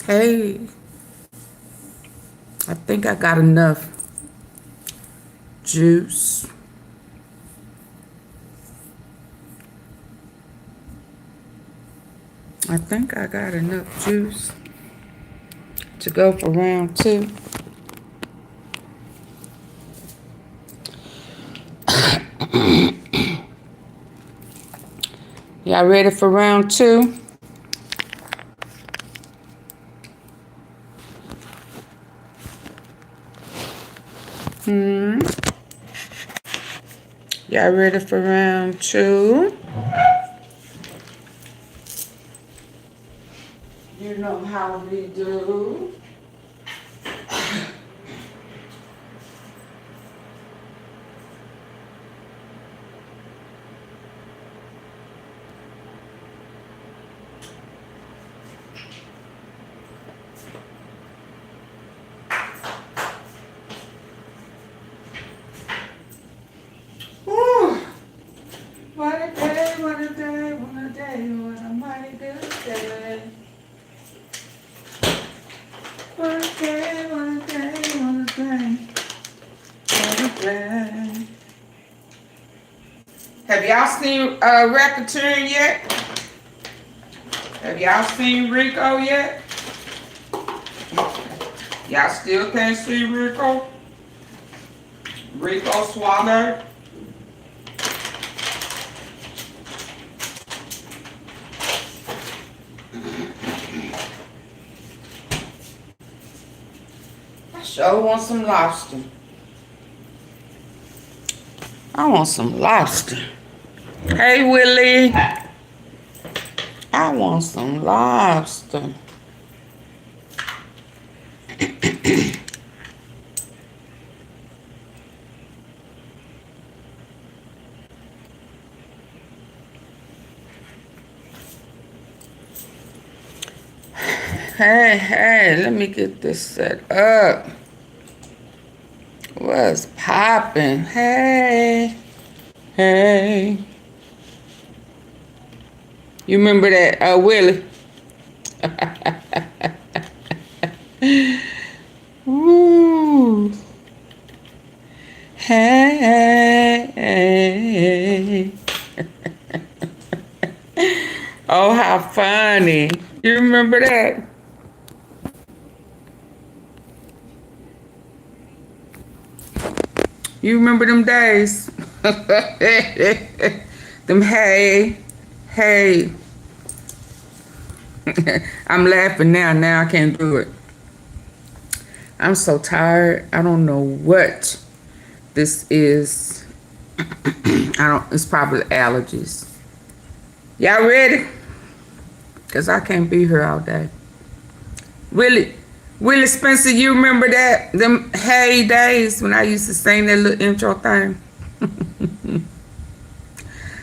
Hey, I think I got enough juice. I think I got enough juice to go for round 2. Y'all ready for round 2? Y'all ready for round 2? You know how we do. Woo. What a day, what a day, what a day, what a mighty good day. What a day, what a day, what a day, what a day. Have y'all seen Racketeering yet? Have y'all seen RICO yet? Y'all still can't see RICO? RICO swallowed? I sure want some lobster. I want some lobster. Hey, Willie. I want some lobster. Hey, let me get this set up. What's poppin'? Hey. You remember that, Willie? Woo. Hey. Oh, how funny. You remember that? You remember them days? Them hey. I'm laughing now I can't do it. I'm so tired. I don't know what this is. It's probably allergies. Y'all ready? Cause I can't be here all day. Willie Spencer, you remember that? Them hey days when I used to sing that little intro thing.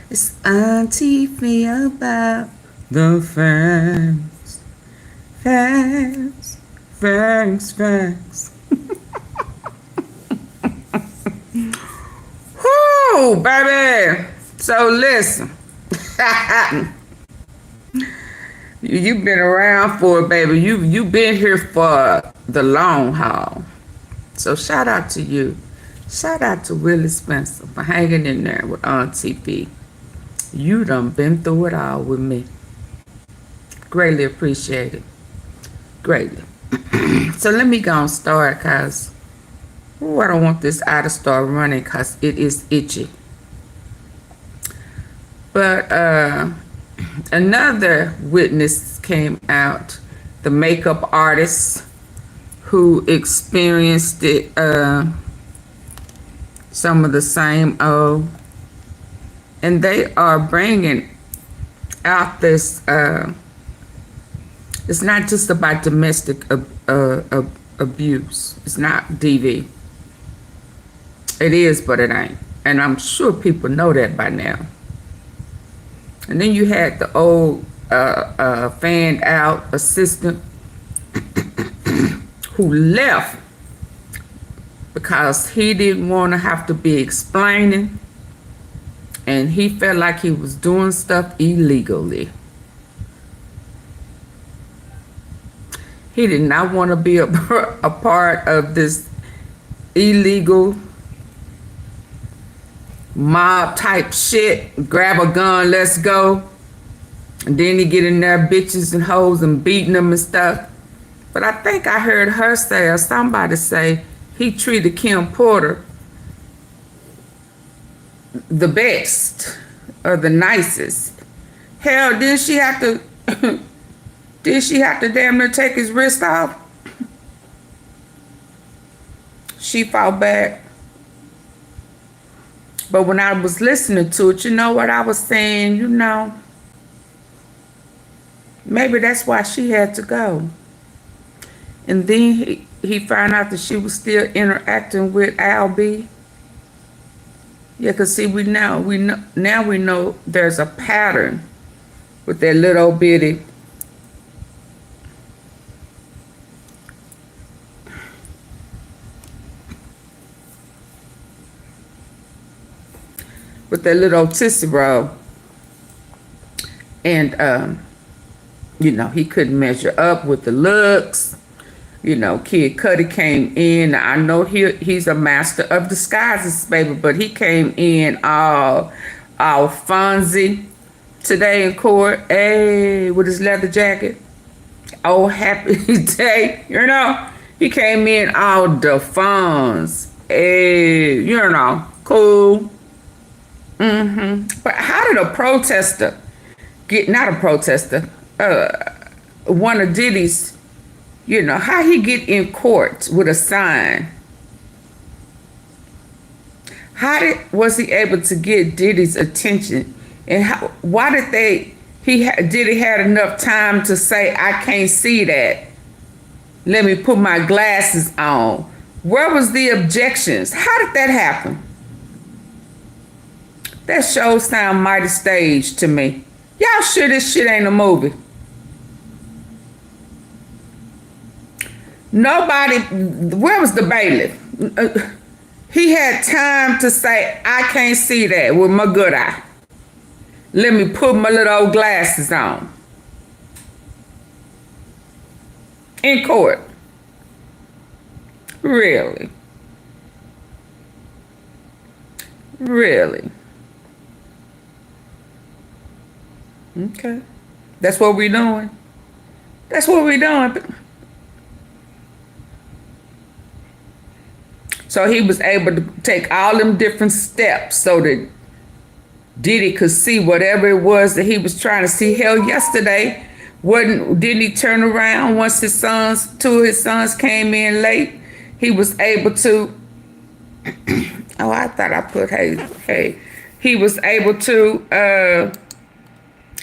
It's AunTeaFee about the facts. Whoo, baby. So listen. You've been around for it, baby. You've been here for the long haul. So shout out to you. Shout out to Willie Spencer for hanging in there with AunTeaFee. You done been through it all with me. Greatly appreciated. Greatly. So let me go and start, cause I don't want this eye to start running, cause it is itchy. But another witness came out, the makeup artist who experienced it, some of the same and they are bringing out this, it's not just about domestic abuse. It's not DV. It is, but it ain't. And I'm sure people know that by now. And then you had the old fanned out assistant who left because he didn't want to have to be explaining, and he felt like he was doing stuff illegally. He did not want to be a part of this illegal mob type shit. Grab a gun, let's go. And then he get in there bitches and hoes and beating them and stuff. But I think I heard her say, or somebody say, he treated Kim Porter the best or the nicest. Hell, didn't she have to did she have to damn near take his wrist off? She fought back. But when I was listening to it, you know what I was saying, you know, maybe that's why she had to go. And then he found out that she was still interacting with Al B. Yeah, cause see, now we know there's a pattern with that little bitty Tootsie Roll. And you know, he couldn't measure up with the looks. You know, Kid Cudi came in. I know he's a master of disguises, baby, but he came in all Fonzie today in court. Hey, with his leather jacket. Oh, happy day. You know, he came in all the Fonz. Hey, you know, cool. But how did a protester get, not a protester, one of Diddy's, you know, how he get in court with a sign? Was he able to get Diddy's attention? And why did Diddy had enough time to say, I can't see that. Let me put my glasses on. Where was the objections? How did that happen? That show sound mighty staged to me. Y'all sure this shit ain't a movie? Nobody, where was the bailiff? He had time to say, I can't see that with my good eye. Let me put my little old glasses on. In court. Really? Really? Okay. That's what we're doing. That's what we're doing. So he was able to take all them different steps so that Diddy could see whatever it was that he was trying to see. Hell, yesterday, didn't he turn around once two of his sons came in late? He was able to, oh, I thought I put, hey. He was able to,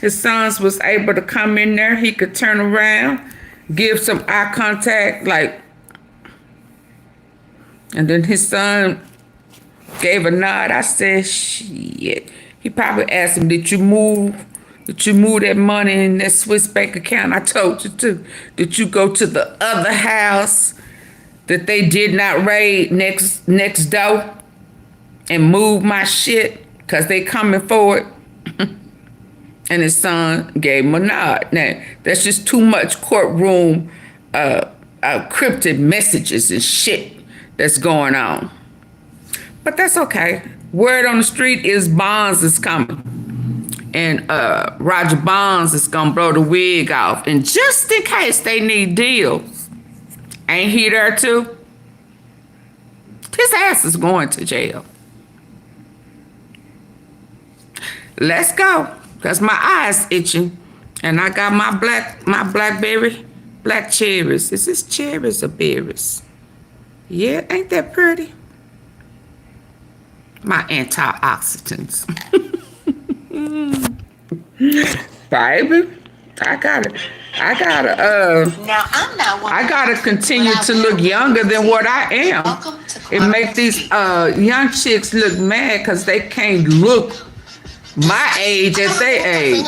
his sons was able to come in there. He could turn around, give some eye contact, like, and then his son gave a nod. I said, shit. He probably asked him, did you move that money in that Swiss bank account? I told you to. Did you go to the other house that they did not raid next door and move my shit? Because they coming for it. And his son gave him a nod. Now, that's just too much courtroom cryptic messages and shit that's going on. But that's okay. Word on the street is Bonds is coming. And Roger Bonds is gonna blow the wig off. And just in case they need deals, ain't he there too? His ass is going to jail. Let's go. Cause my eyes itching. And I got my blackberry, black cherries. Is this cherries or berries? Yeah, ain't that pretty? My antioxidants. Baby, I gotta continue to look younger than what I am. It make these young chicks look mad because they can't look my age at their age.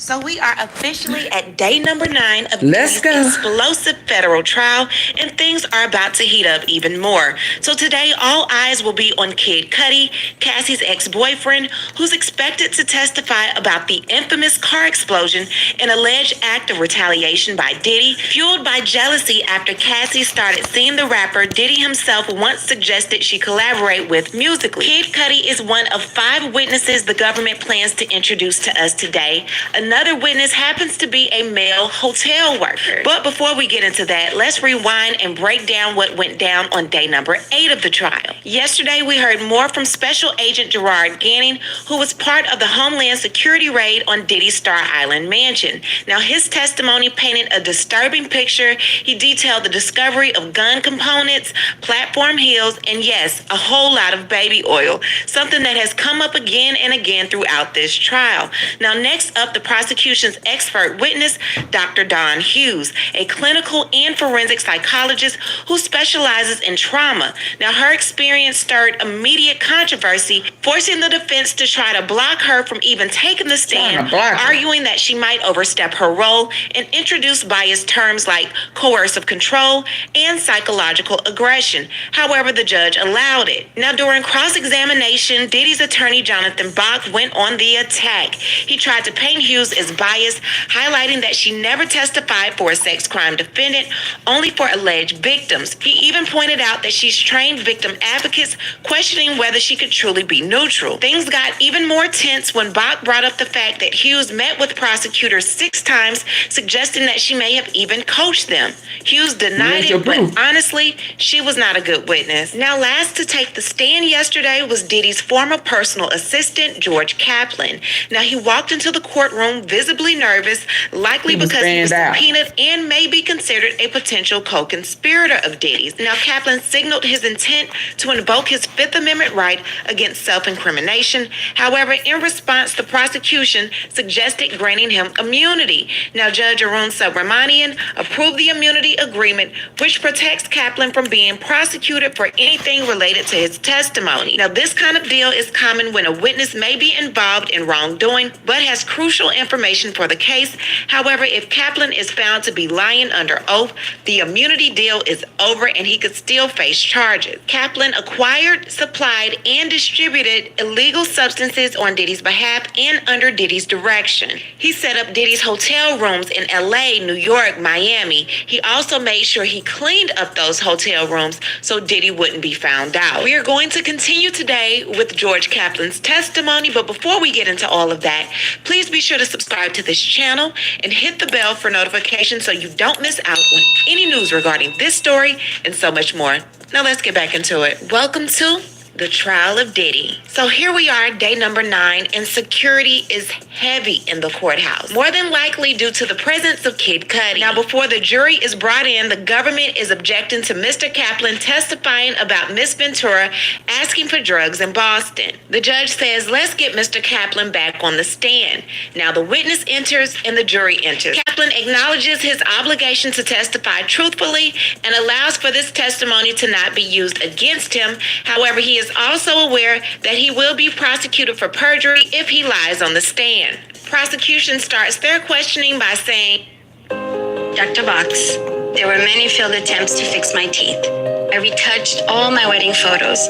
So we are officially at day number 9 of Let's this go. explosive federal trial, and things are about to heat up even more. So today, all eyes will be on Kid Cudi, Cassie's ex-boyfriend, who's expected to testify about the infamous car explosion, an alleged act of retaliation by Diddy, fueled by jealousy after Cassie started seeing the rapper Diddy himself once suggested she collaborate with musically. Kid Cudi is one of 5 witnesses the government plans to introduce to us today. Another witness happens to be a male hotel worker. But before we get into that, let's rewind and break down what went down on day number 8 of the trial. Yesterday, we heard more from Special Agent Gerard Ganning, who was part of the Homeland Security raid on Diddy's Star Island mansion. Now, his testimony painted a disturbing picture. He detailed the discovery of gun components, platform heels, and yes, a whole lot of baby oil, something that has come up again and again throughout this trial. Now, next up, the prosecution's expert witness, Dr. Dawn Hughes, a clinical and forensic psychologist who specializes in trauma. Now, her experience stirred immediate controversy, forcing the defense to try to block her from even taking the stand, arguing that she might overstep her role and introduce biased terms like coercive control and psychological aggression. However, the judge allowed it. Now, during cross-examination, Diddy's attorney, Jonathan Bach, went on the attack. He tried to paint Hughes as biased, highlighting that she never testified for a sex crime defendant, only for alleged victims. He even pointed out that she's trained victim advocates, questioning whether she could truly be neutral. Things got even more tense when Bach brought up the fact that Hughes met with prosecutors 6 times, suggesting that she may have even coached them. Hughes denied it, but honestly, she was not a good witness. Now, last to take the stand yesterday was Diddy's former personal assistant, George Kaplan. Now, he walked into the courtroom visibly nervous, likely because he was subpoenaed and may be considered a potential co-conspirator of Diddy's. Now, Kaplan signaled his intent to invoke his Fifth Amendment right against self-incrimination. However, in response, the prosecution suggested granting him immunity. Now, Judge Arun Subramanian approved the immunity agreement, which protects Kaplan from being prosecuted for anything related to his testimony. Now, this kind of deal is common when a witness may be involved in wrongdoing, but has crucial information for the case. However, if Kaplan is found to be lying under oath, the immunity deal is over and he could still face charges. Kaplan acquired, supplied, and distributed illegal substances on Diddy's behalf and under Diddy's direction. He set up Diddy's hotel rooms in LA, New York, Miami. He also made sure he cleaned up those hotel rooms so Diddy wouldn't be found out. We are going to continue today with George Kaplan's testimony, but before we get into all of that, please be sure to subscribe to this channel and hit the bell for notifications so you don't miss out on any news regarding this story and so much more. Now let's get back into it. Welcome to the trial of Diddy. So here we are, day number 9, and security is heavy in the courthouse, more than likely due to the presence of Kid Cudi. Now, before the jury is brought in, the government is objecting to Mr. Kaplan testifying about Miss Ventura asking for drugs in Boston. The judge says, let's get Mr. Kaplan back on the stand. Now, the witness enters and the jury enters. Kaplan acknowledges his obligation to testify truthfully and allows for this testimony to not be used against him. However, he is also aware that he will be prosecuted for perjury if he lies on the stand. Prosecution starts their questioning by saying, Dr. Box, there were many failed attempts to fix my teeth. I retouched all my wedding photos.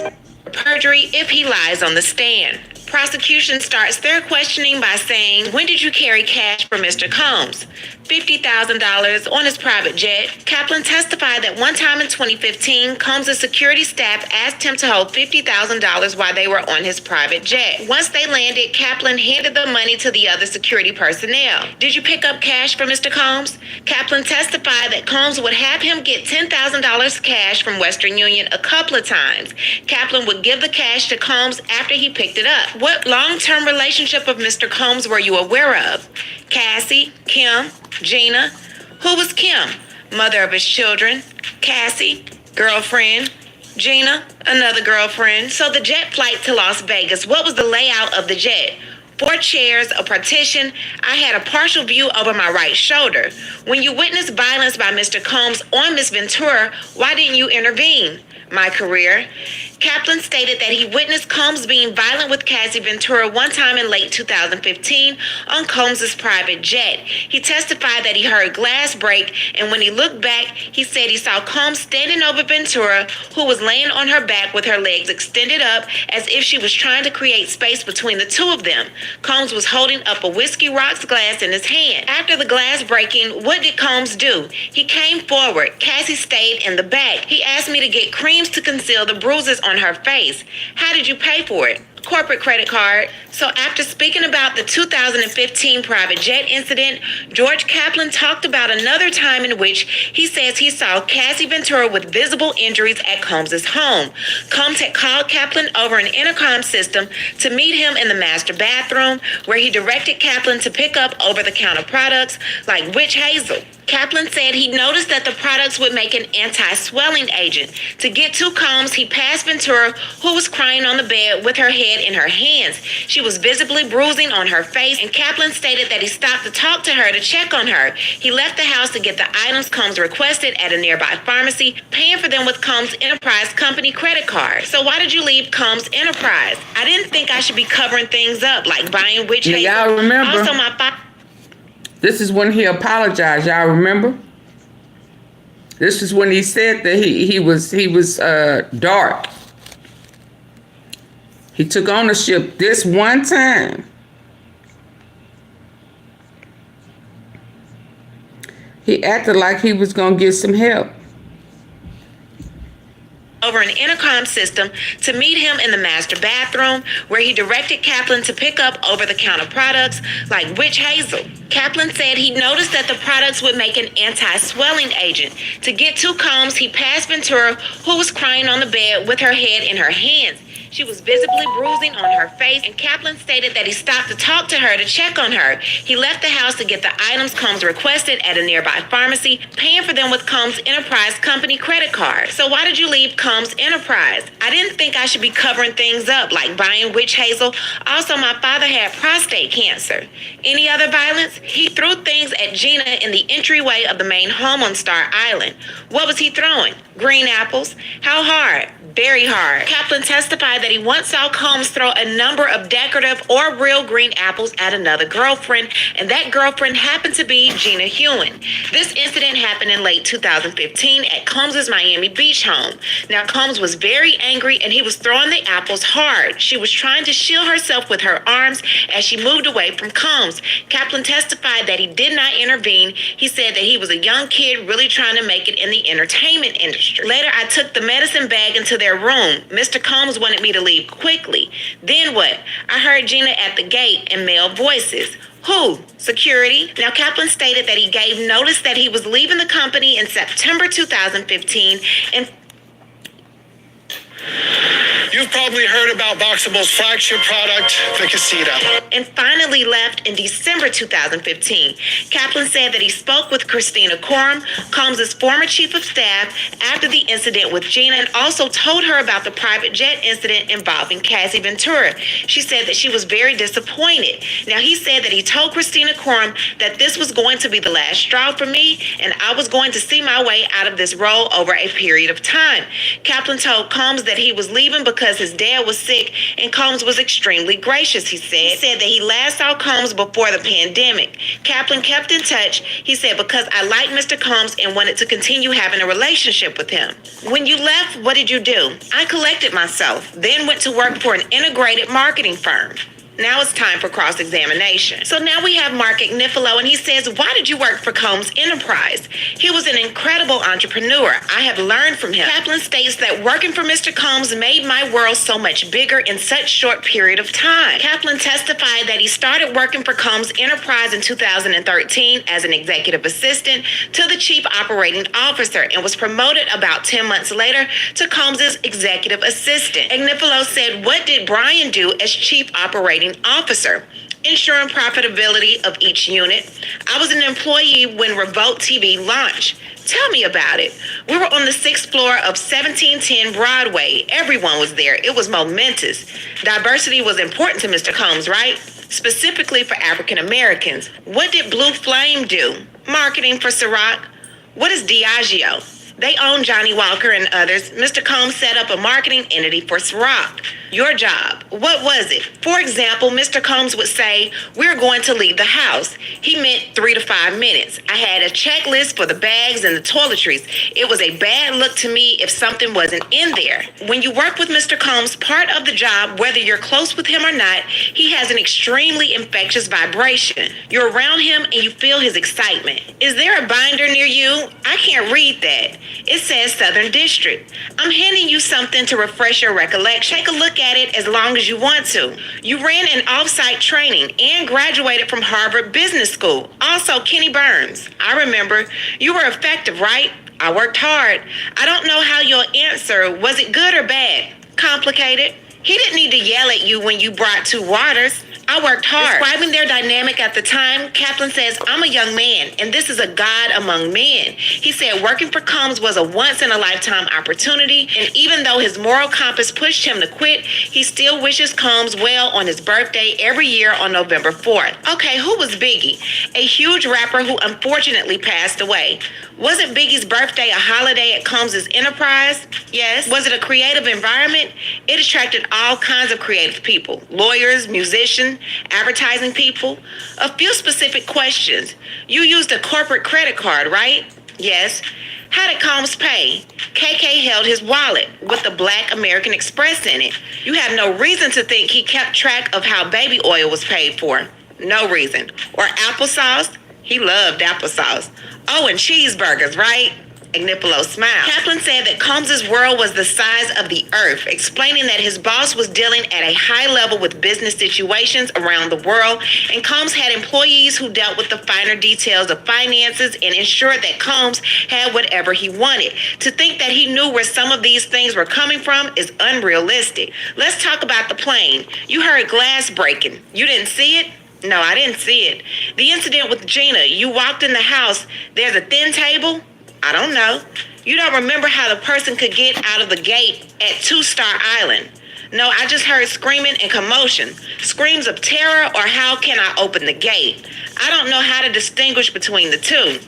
Perjury if he lies on the stand. Prosecution starts their questioning by saying, when did you carry cash for Mr. Combs? $50,000 on his private jet. Kaplan testified that one time in 2015, Combs' security staff asked him to hold $50,000 while they were on his private jet. Once they landed, Kaplan handed the money to the other security personnel. Did you pick up cash for Mr. Combs? Kaplan testified that Combs would have him get $10,000 cash from Western Union a couple of times. Kaplan would give the cash to Combs after he picked it up. What long-term relationship of Mr. Combs were you aware of? Cassie, Kim, Gina. Who was Kim? Mother of his children. Cassie, girlfriend. Gina, another girlfriend. So the jet flight to Las Vegas, what was the layout of the jet? 4 chairs, a partition. I had a partial view over my right shoulder. When you witnessed violence by Mr. Combs on Miss Ventura, why didn't you intervene? My career. Kaplan stated that he witnessed Combs being violent with Cassie Ventura one time in late 2015 on Combs' private jet. He testified that he heard glass break, and when he looked back, he said he saw Combs standing over Ventura, who was laying on her back with her legs extended up as if she was trying to create space between the two of them. Combs was holding up a Whiskey Rocks glass in his hand. After the glass breaking, what did Combs do? He came forward. Cassie stayed in the back. He asked me to get creams to conceal the bruises on her face. How did you pay for it? Corporate credit card. So after speaking about the 2015 private jet incident, George Kaplan talked about another time in which he says he saw Cassie Ventura with visible injuries at Combs' home. Combs had called Kaplan over an intercom system to meet him in the master bathroom, where he directed Kaplan to pick up over-the-counter products like witch hazel. Kaplan said he noticed that the products would make an anti-swelling agent. To get to Combs, he passed Ventura, who was crying on the bed with her head in her hands. She was visibly bruising on her face, and Kaplan stated that he stopped to talk to her to check on her. He left the house to get the items Combs requested at a nearby pharmacy, paying for them with Combs Enterprise Company credit card. So why did you leave Combs Enterprise? I didn't think I should be covering things up, like buying witch hazel. Y'all remember? Also, This is when he apologized. Y'all remember? This is when he said that he was dark. He took ownership this one time. He acted like he was gonna get some help. Over an intercom system to meet him in the master bathroom, where he directed Kaplan to pick up over-the-counter products like witch hazel. Kaplan said he noticed that the products would make an anti-swelling agent. To get to Combs, he passed Ventura, who was crying on the bed with her head in her hands. She was visibly bruising on her face, and Kaplan stated that he stopped to talk to her to check on her. He left the house to get the items Combs requested at a nearby pharmacy, paying for them with Combs Enterprise Company credit card. So why did you leave Combs Enterprise? I didn't think I should be covering things up, like buying witch hazel. Also, my father had prostate cancer. Any other violence? He threw things at Gina in the entryway of the main home on Star Island. What was he throwing? Green apples. How hard? Very hard. Kaplan testified that he once saw Combs throw a number of decorative or real green apples at another girlfriend, and that girlfriend happened to be Gina Hewen. This incident happened in late 2015 at Combs' Miami Beach home. Now, Combs was very angry, and he was throwing the apples hard. She was trying to shield herself with her arms as she moved away from Combs. Kaplan testified that he did not intervene. He said that he was a young kid really trying to make it in the entertainment industry. Later, I took the medicine bag into their room. Mr. Combs wanted me to leave quickly. Then what? I heard Gina at the gate and male voices. Who? Security? Now, Kaplan stated that he gave notice that he was leaving the company in September 2015 and You've probably heard about Boxable's flagship product, the Casita. And finally left in December 2015. Kaplan said that he spoke with Christina Courtroom, Combs' former chief of staff, after the incident with Gina, and also told her about the private jet incident involving Cassie Ventura. She said that she was very disappointed. Now, he said that he told Christina Courtroom that this was going to be the last straw for me, and I was going to see my way out of this role over a period of time. Kaplan told Combs that he was leaving because his dad was sick, and Combs was extremely gracious, he said. He said that he last saw Combs before the pandemic. Kaplan kept in touch, he said, because I liked Mr. Combs and wanted to continue having a relationship with him. When you left, what did you do? I collected myself, then went to work for an integrated marketing firm. Now it's time for cross-examination. So now we have Mark Agnifilo, and he says, why did you work for Combs Enterprise? He was an incredible entrepreneur. I have learned from him. Kaplan states that working for Mr. Combs made my world so much bigger in such short period of time. Kaplan testified that he started working for Combs Enterprise in 2013 as an executive assistant to the chief operating officer and was promoted about 10 months later to Combs' executive assistant. Agnifilo said, what did Brian do as chief operating officer? Ensuring profitability of each unit. I was an employee when Revolt TV launched. Tell me about it. We were on the 6th floor of 1710 Broadway. Everyone was there. It was momentous. Diversity was important to Mr. Combs, right? Specifically for African Americans. What did Blue Flame do? Marketing for Ciroc. What is Diageo? They own Johnny Walker and others. Mr. Combs set up a marketing entity for Ciroc. Your job, what was it? For example, Mr. Combs would say, we're going to leave the house. He meant 3 to 5 minutes. I had a checklist for the bags and the toiletries. It was a bad look to me if something wasn't in there. When you work with Mr. Combs, part of the job, whether you're close with him or not, he has an extremely infectious vibration. You're around him and you feel his excitement. Is there a binder near you? I can't read that. It says Southern District. I'm handing you something to refresh your recollection. Take a look at it as long as you want to. You ran an off-site training and graduated from Harvard Business School. Also, Kenny Burns. I remember. You were effective, right? I worked hard. I don't know how you'll answer. Was it good or bad? Complicated. He didn't need to yell at you when you brought 2 waters. I worked hard. Describing their dynamic at the time, Kaplan says, I'm a young man, and this is a god among men. He said working for Combs was a once-in-a-lifetime opportunity, and even though his moral compass pushed him to quit, he still wishes Combs well on his birthday every year on November 4th. Okay, who was Biggie? A huge rapper who unfortunately passed away. Wasn't Biggie's birthday a holiday at Combs' enterprise? Yes. Was it a creative environment? It attracted all kinds of creative people. Lawyers, musicians, advertising people. A few specific questions. You used a corporate credit card, right? Yes. How did Combs pay? KK held his wallet with the Black American Express in it. You have no reason to think he kept track of how baby oil was paid for. No reason. Or applesauce? He loved applesauce. Oh, and cheeseburgers, right? Ignipolo smiled. Kaplan said that Combs' world was the size of the earth, explaining that his boss was dealing at a high level with business situations around the world, and Combs had employees who dealt with the finer details of finances and ensured that Combs had whatever he wanted. To think that he knew where some of these things were coming from is unrealistic. Let's talk about the plane. You heard glass breaking. You didn't see it? No, I didn't see it. The incident with Gina, you walked in the house, there's a thin table? I don't know. You don't remember how the person could get out of the gate at 2 Star Island? No, I just heard screaming and commotion. Screams of terror or how can I open the gate? I don't know how to distinguish between the two.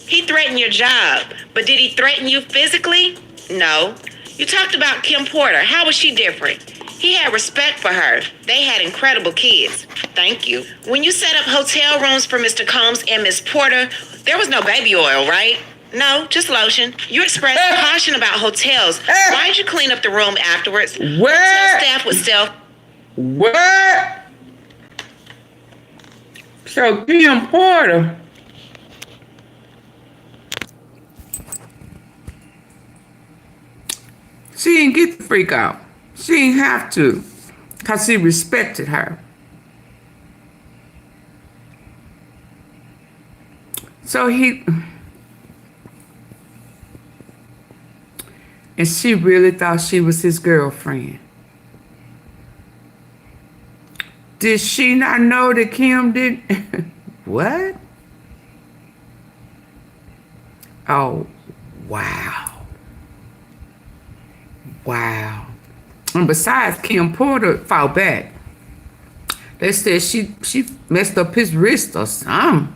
He threatened your job, but did he threaten you physically? No. You talked about Kim Porter. How was she different? He had respect for her. They had incredible kids. Thank you. When you set up hotel rooms for Mr. Combs and Miss Porter, there was no baby oil, right? No, just lotion. You expressed caution about hotels. Why did you clean up the room afterwards? What? Hotel staff would self. What? So Kim Porter. She didn't get the freak out. She didn't have to. Because he respected her. So he... And she really thought she was his girlfriend. Did she not know that Kim did? What? Oh, wow. Wow. And besides, Kim Porter fought back. They said she messed up his wrist or something.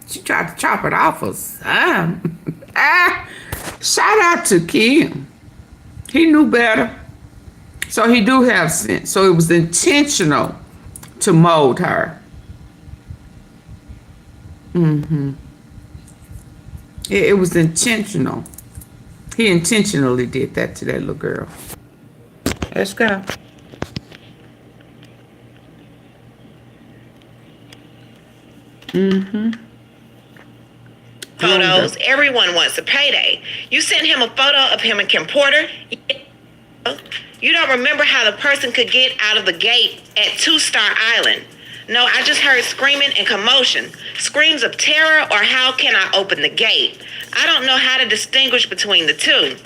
She tried to chop it off or something. Shout out to Kim. He knew better. So he do have sense. So it was intentional to mold her. It was intentional. He intentionally did that to that little girl. Let's go. Photos. Everyone wants a payday. You sent him a photo of him and Kim Porter. You don't remember how the person could get out of the gate at 2 Star Island. No, I just heard screaming and commotion. Screams of terror or how can I open the gate? I don't know how to distinguish between the two.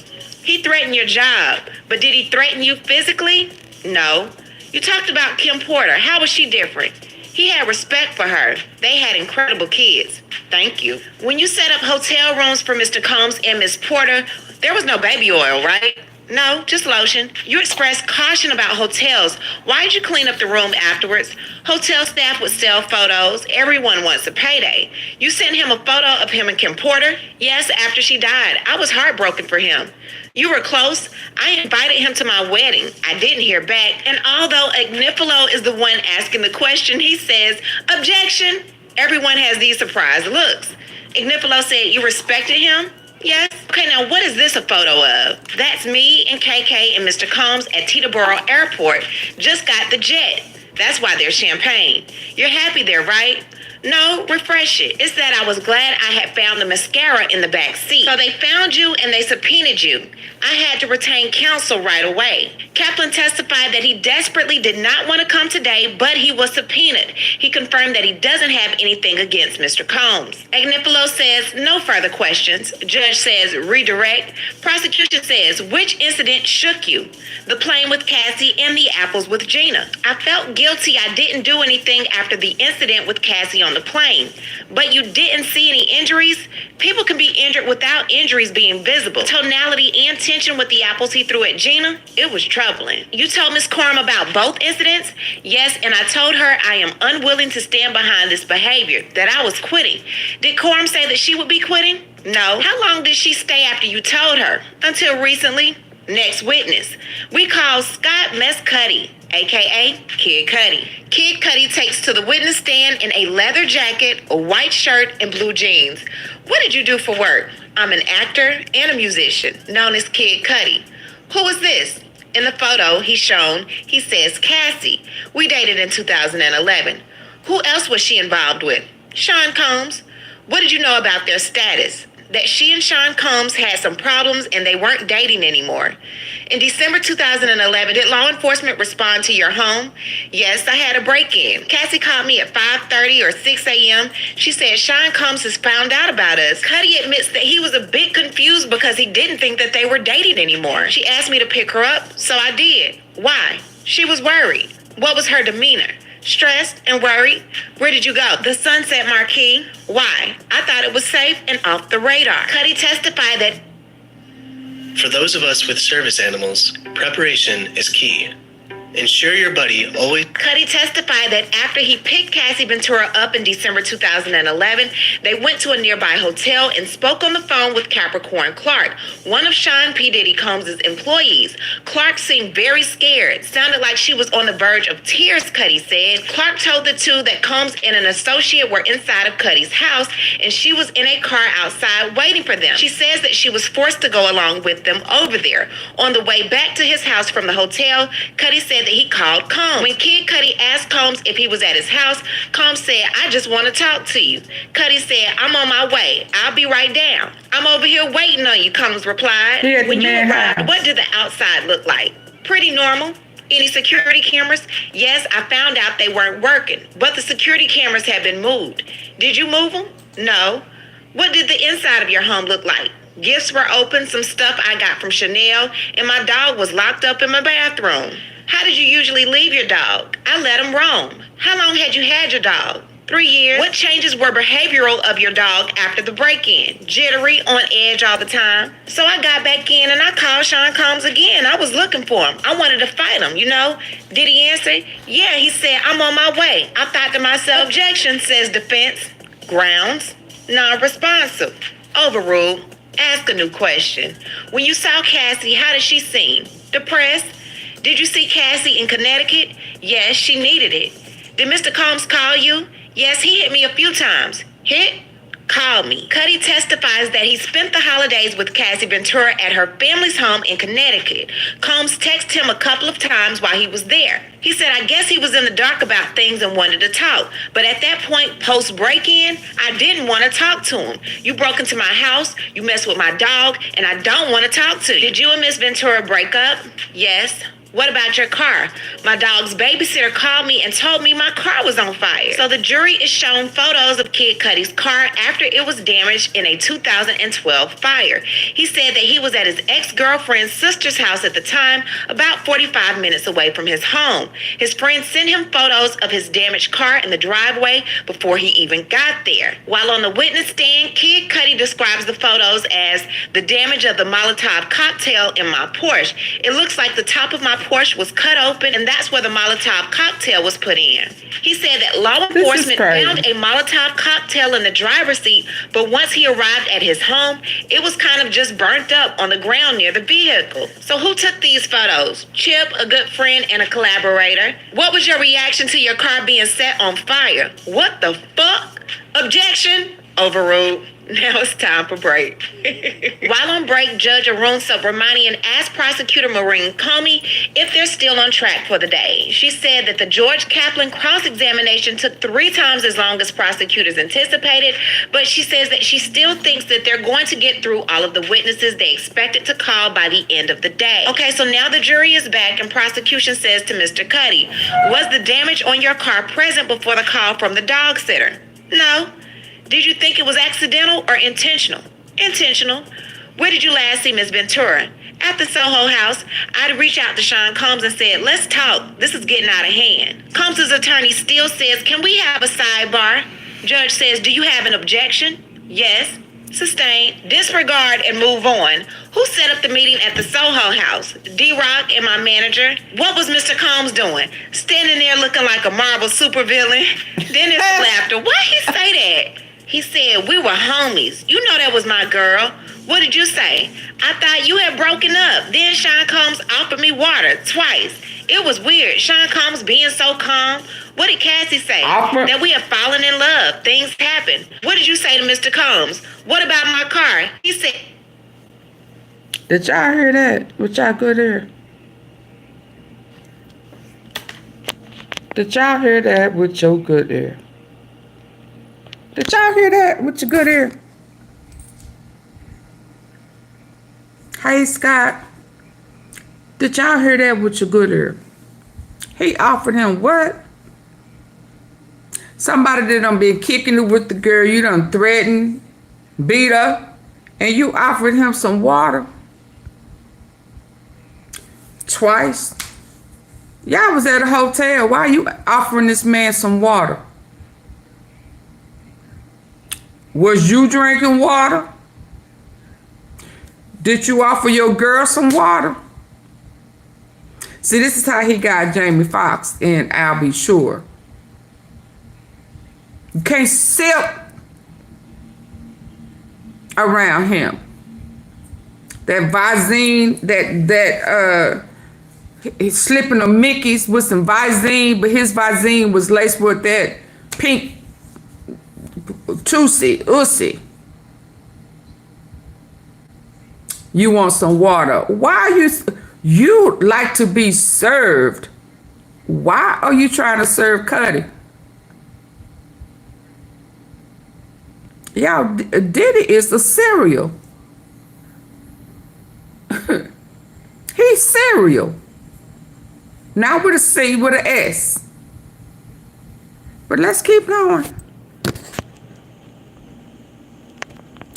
He threatened your job, but did he threaten you physically? No. You talked about Kim Porter. How was she different? He had respect for her. They had incredible kids. Thank you. When you set up hotel rooms for Mr. Combs and Miss Porter, there was no baby oil, right? No, just lotion. You expressed caution about hotels. Why'd you clean up the room afterwards? Hotel staff would sell photos. Everyone wants a payday. You sent him a photo of him and Kim Porter? Yes, after she died. I was heartbroken for him. You were close. I invited him to my wedding. I didn't hear back. And although Agnifilo is the one asking the question, he says, objection. Everyone has these surprised looks. Agnifilo said, you respected him? Yes. Okay, now what is this a photo of? That's me and KK and Mr. Combs at Teterboro Airport. Just got the jet. That's why there's champagne. You're happy there, right? No, refresh it. It's that I was glad I had found the mascara in the back seat. So they found you and they subpoenaed you. I had to retain counsel right away. Kaplan testified that he desperately did not want to come today, but he was subpoenaed. He confirmed that he doesn't have anything against Mr. Combs. Agnifilo says no further questions. Judge says redirect. Prosecution says which incident shook you? The plane with Cassie and the apples with Gina. I felt guilty I didn't do anything after the incident with Cassie on the plane. But you didn't see any injuries? People can be injured without injuries being visible. Tonality and tension with the apples he threw at Gina, it was troubling. You told Ms. Corum about both incidents? Yes, and I told her I am unwilling to stand behind this behavior, that I was quitting. Did Corum say that she would be quitting? No. How long did she stay after you told her? Until recently. Next witness. We call Scott Mess Cudi, aka Kid Cudi. Kid Cudi takes to the witness stand in a leather jacket, a white shirt, and blue jeans. What did you do for work? I'm an actor and a musician, known as Kid Cudi. Who is this? In the photo he's shown, he says Cassie. We dated in 2011. Who else was she involved with? Sean Combs. What did you know about their status? That she and Sean Combs had some problems and they weren't dating anymore. In December 2011, did law enforcement respond to your home? Yes, I had a break-in. Cassie called me at 5:30 or 6 a.m. She said Sean Combs has found out about us. Cudi admits that he was a bit confused because he didn't think that they were dating anymore. She asked me to pick her up, so I did. Why? She was worried. What was her demeanor? Stressed and worried? Where did you go? The Sunset Marquee. Why? I thought it was safe and off the radar. Cudi testified that for those of us with service animals, preparation is key. Ensure your buddy always... Cudi testified that after he picked Cassie Ventura up in December 2011, they went to a nearby hotel and spoke on the phone with Capricorn Clark, one of Sean P. Diddy Combs' employees. Clark seemed very scared. Sounded like she was on the verge of tears, Cudi said. Clark told the two that Combs and an associate were inside of Cudi's house, and she was in a car outside waiting for them. She says that she was forced to go along with them over there. On the way back to his house from the hotel, Cudi said that he called Combs. When Kid Cudi asked Combs if he was at his house, Combs said, I just want to talk to you. Cudi said, I'm on my way. I'll be right down. I'm over here waiting on you, Combs replied. When you arrived, what did the outside look like? Pretty normal. Any security cameras? Yes, I found out they weren't working, but the security cameras had been moved. Did you move them? No. What did the inside of your home look like? Gifts were open, some stuff I got from Chanel, and my dog was locked up in my bathroom. How did you usually leave your dog? I let him roam. How long had you had your dog? 3 years. What changes were behavioral of your dog after the break-in? Jittery, on edge all the time. So I got back in and I called Sean Combs again. I was looking for him. I wanted to fight him, you know. Did he answer? Yeah, he said, I'm on my way. I thought to myself, objection, says defense. Grounds, non-responsive. Overruled. Ask a new question. When you saw Cassie, how did she seem? Depressed? Did you see Cassie in Connecticut? Yes, she needed it. Did Mr. Combs call you? Yes, he hit me a few times. Hit? Call me. Cudi testifies that he spent the holidays with Cassie Ventura at her family's home in Connecticut. Combs texted him a couple of times while he was there. He said, I guess he was in the dark about things and wanted to talk. But at that point, post-break-in, I didn't want to talk to him. You broke into my house, you messed with my dog, and I don't want to talk to you. Did you and Miss Ventura break up? Yes. What about your car? My dog's babysitter called me and told me my car was on fire. So the jury is shown photos of Kid Cudi's car after it was damaged in a 2012 fire. He said that he was at his ex-girlfriend's sister's house at the time, about 45 minutes away from his home. His friend sent him photos of his damaged car in the driveway before he even got there. While on the witness stand, Kid Cudi describes the photos as the damage of the Molotov cocktail in my Porsche. It looks like the top of my Porsche was cut open, and that's where the Molotov cocktail was put in. He said that law enforcement found a Molotov cocktail in the driver's seat, but once he arrived at his home, it was kind of just burnt up on the ground near the vehicle. So who took these photos? Chip, a good friend and a collaborator. What was your reaction to your car being set on fire? What the fuck? Objection. Overruled. Now it's time for break. While on break, Judge Arun Subramanian asked Prosecutor Maureen Comey if they're still on track for the day. She said that the George Kaplan cross-examination took 3 times as long as prosecutors anticipated, but she says that she still thinks that they're going to get through all of the witnesses they expected to call by the end of the day. Okay, so now the jury is back and prosecution says to Mr. Cudi, was the damage on your car present before the call from the dog sitter? No. Did you think it was accidental or intentional? Intentional. Where did you last see Ms. Ventura? At the Soho house. I'd reached out to Sean Combs and said, let's talk. This is getting out of hand. Combs' attorney still says, can we have a sidebar? Judge says, do you have an objection? Yes. Sustained. Disregard and move on. Who set up the meeting at the Soho house? D-Rock and my manager. What was Mr. Combs doing? Standing there looking like a Marvel supervillain. Then there's laughter. Why he say that? He said, we were homies. You know that was my girl. What did you say? I thought you had broken up. Then Sean Combs offered me water twice. It was weird. Sean Combs being so calm. What did Cassie say? That we have fallen in love. Things happen. What did you say to Mr. Combs? What about my car? He said... Did y'all hear that? With y'all good ear? Did y'all hear that with your good ear? Did y'all hear that with your good ear? Hey, Scott. Did y'all hear that with your good ear? He offered him what? Somebody that done been kicking it with the girl, you done threatened, beat her, and you offered him some water? Twice? Y'all was at a hotel. Why are you offering this man some water? Was you drinking water? Did you offer your girl some water? See, this is how he got Jamie Foxx and I'll Be Sure. You can't sip around him. That Visine, he's slipping a Mickey's with some Visine, but his Visine was laced with that pink Ussy. You want some water. Why are you like to be served? Why are you trying to serve Cudi? Y'all, Diddy is a serial. He's serial. Not with a C, with an S. But let's keep going.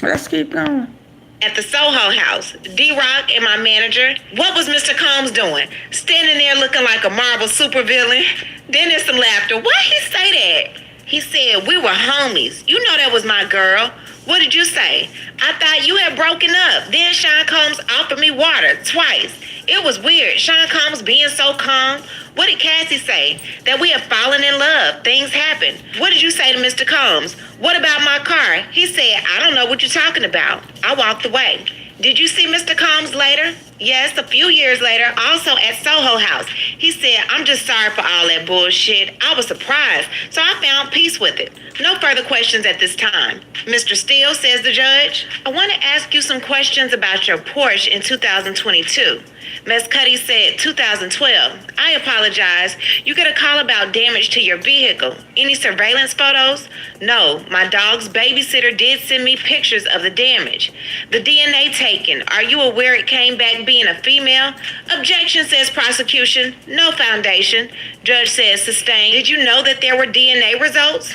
Let's keep going. At the Soho house, D-Rock and my manager. What was Mr. Combs doing? Standing there looking like a Marvel supervillain. Then there's some laughter. Why he say that? He said, we were homies. You know that was my girl. What did you say? I thought you had broken up. Then Sean Combs offered me water twice. It was weird. Sean Combs being so calm. What did Cassie say? That we have fallen in love. Things happen. What did you say to Mr. Combs? What about my car? He said, I don't know what you're talking about. I walked away. Did you see Mr. Combs later? Yes, a few years later, also at Soho House. He said, I'm just sorry for all that bullshit. I was surprised, so I found peace with it. No further questions at this time. Mr. Steele, says the judge, I want to ask you some questions about your Porsche in 2022. Ms. Cudi said, 2012. I apologize. You get a call about damage to your vehicle. Any surveillance photos? No. My dog's babysitter did send me pictures of the damage. The DNA taken. Are you aware it came back being a female? Objection, says prosecution. No foundation. Judge says sustained. Did you know that there were DNA results?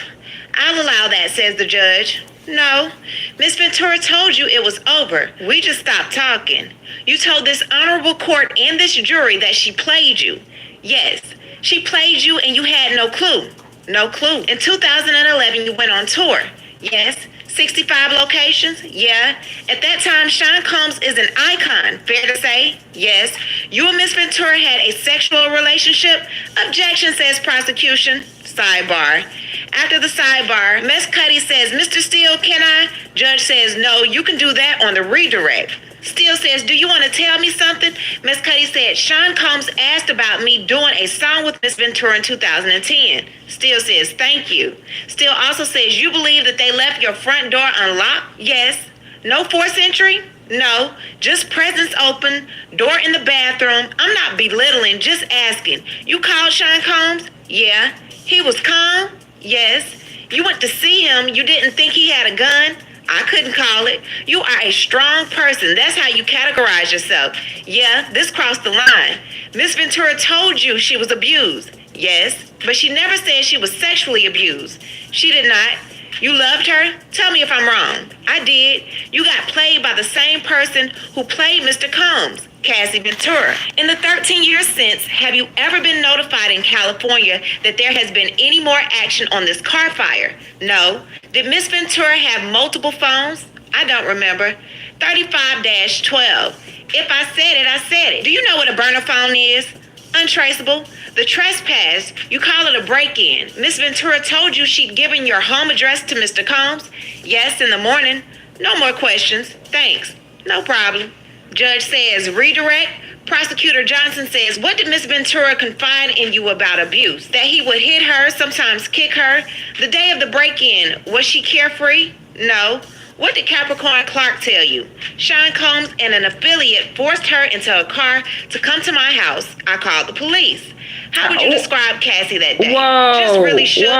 I'll allow that, says the judge. No. Miss Ventura told you it was over. We just stopped talking. You told this honorable court and this jury that she played you. Yes, she played you and you had no clue. No clue. In 2011, you went on tour. Yes. 65 locations? Yeah. At that time, Sean Combs is an icon. Fair to say? Yes. You and Miss Ventura had a sexual relationship? Objection, says prosecution. Sidebar. After the sidebar, Ms. Cudi says, Mr. Steele, can I? Judge says, no, you can do that on the redirect. Steele says, do you want to tell me something? Ms. Cudi said, Sean Combs asked about me doing a song with Miss Ventura in 2010. Steele says, thank you. Steele also says, you believe that they left your front door unlocked? Yes. No forced entry? No. Just presence open, door in the bathroom. I'm not belittling, just asking. You called Sean Combs? Yeah. He was calm? Yes. You went to see him. You didn't think he had a gun? I couldn't call it. You are a strong person. That's how you categorize yourself. Yeah, this crossed the line. Miss Ventura told you she was abused. Yes, but she never said she was sexually abused. She did not. You loved her? Tell me if I'm wrong. I did. You got played by the same person who played Mr. Combs, Cassie Ventura. In the 13 years since, have you ever been notified in California that there has been any more action on this car fire? No. Did Miss Ventura have multiple phones? I don't remember. 35-12. If I said it, I said it. Do you know what a burner phone is? Untraceable. The trespass, you call it a break-in. Miss Ventura told you she'd given your home address to Mr. Combs? Yes, in the morning. No more questions. Thanks. No problem. Judge says redirect. Prosecutor Johnson says, what did Miss Ventura confide in you about abuse? That he would hit her, sometimes kick her? The day of the break-in, was she carefree? No. What did Capricorn Clark tell you? Sean Combs and an affiliate forced her into a car to come to my house. I called the police. How would you describe Cassie that day? Whoa, just really shook.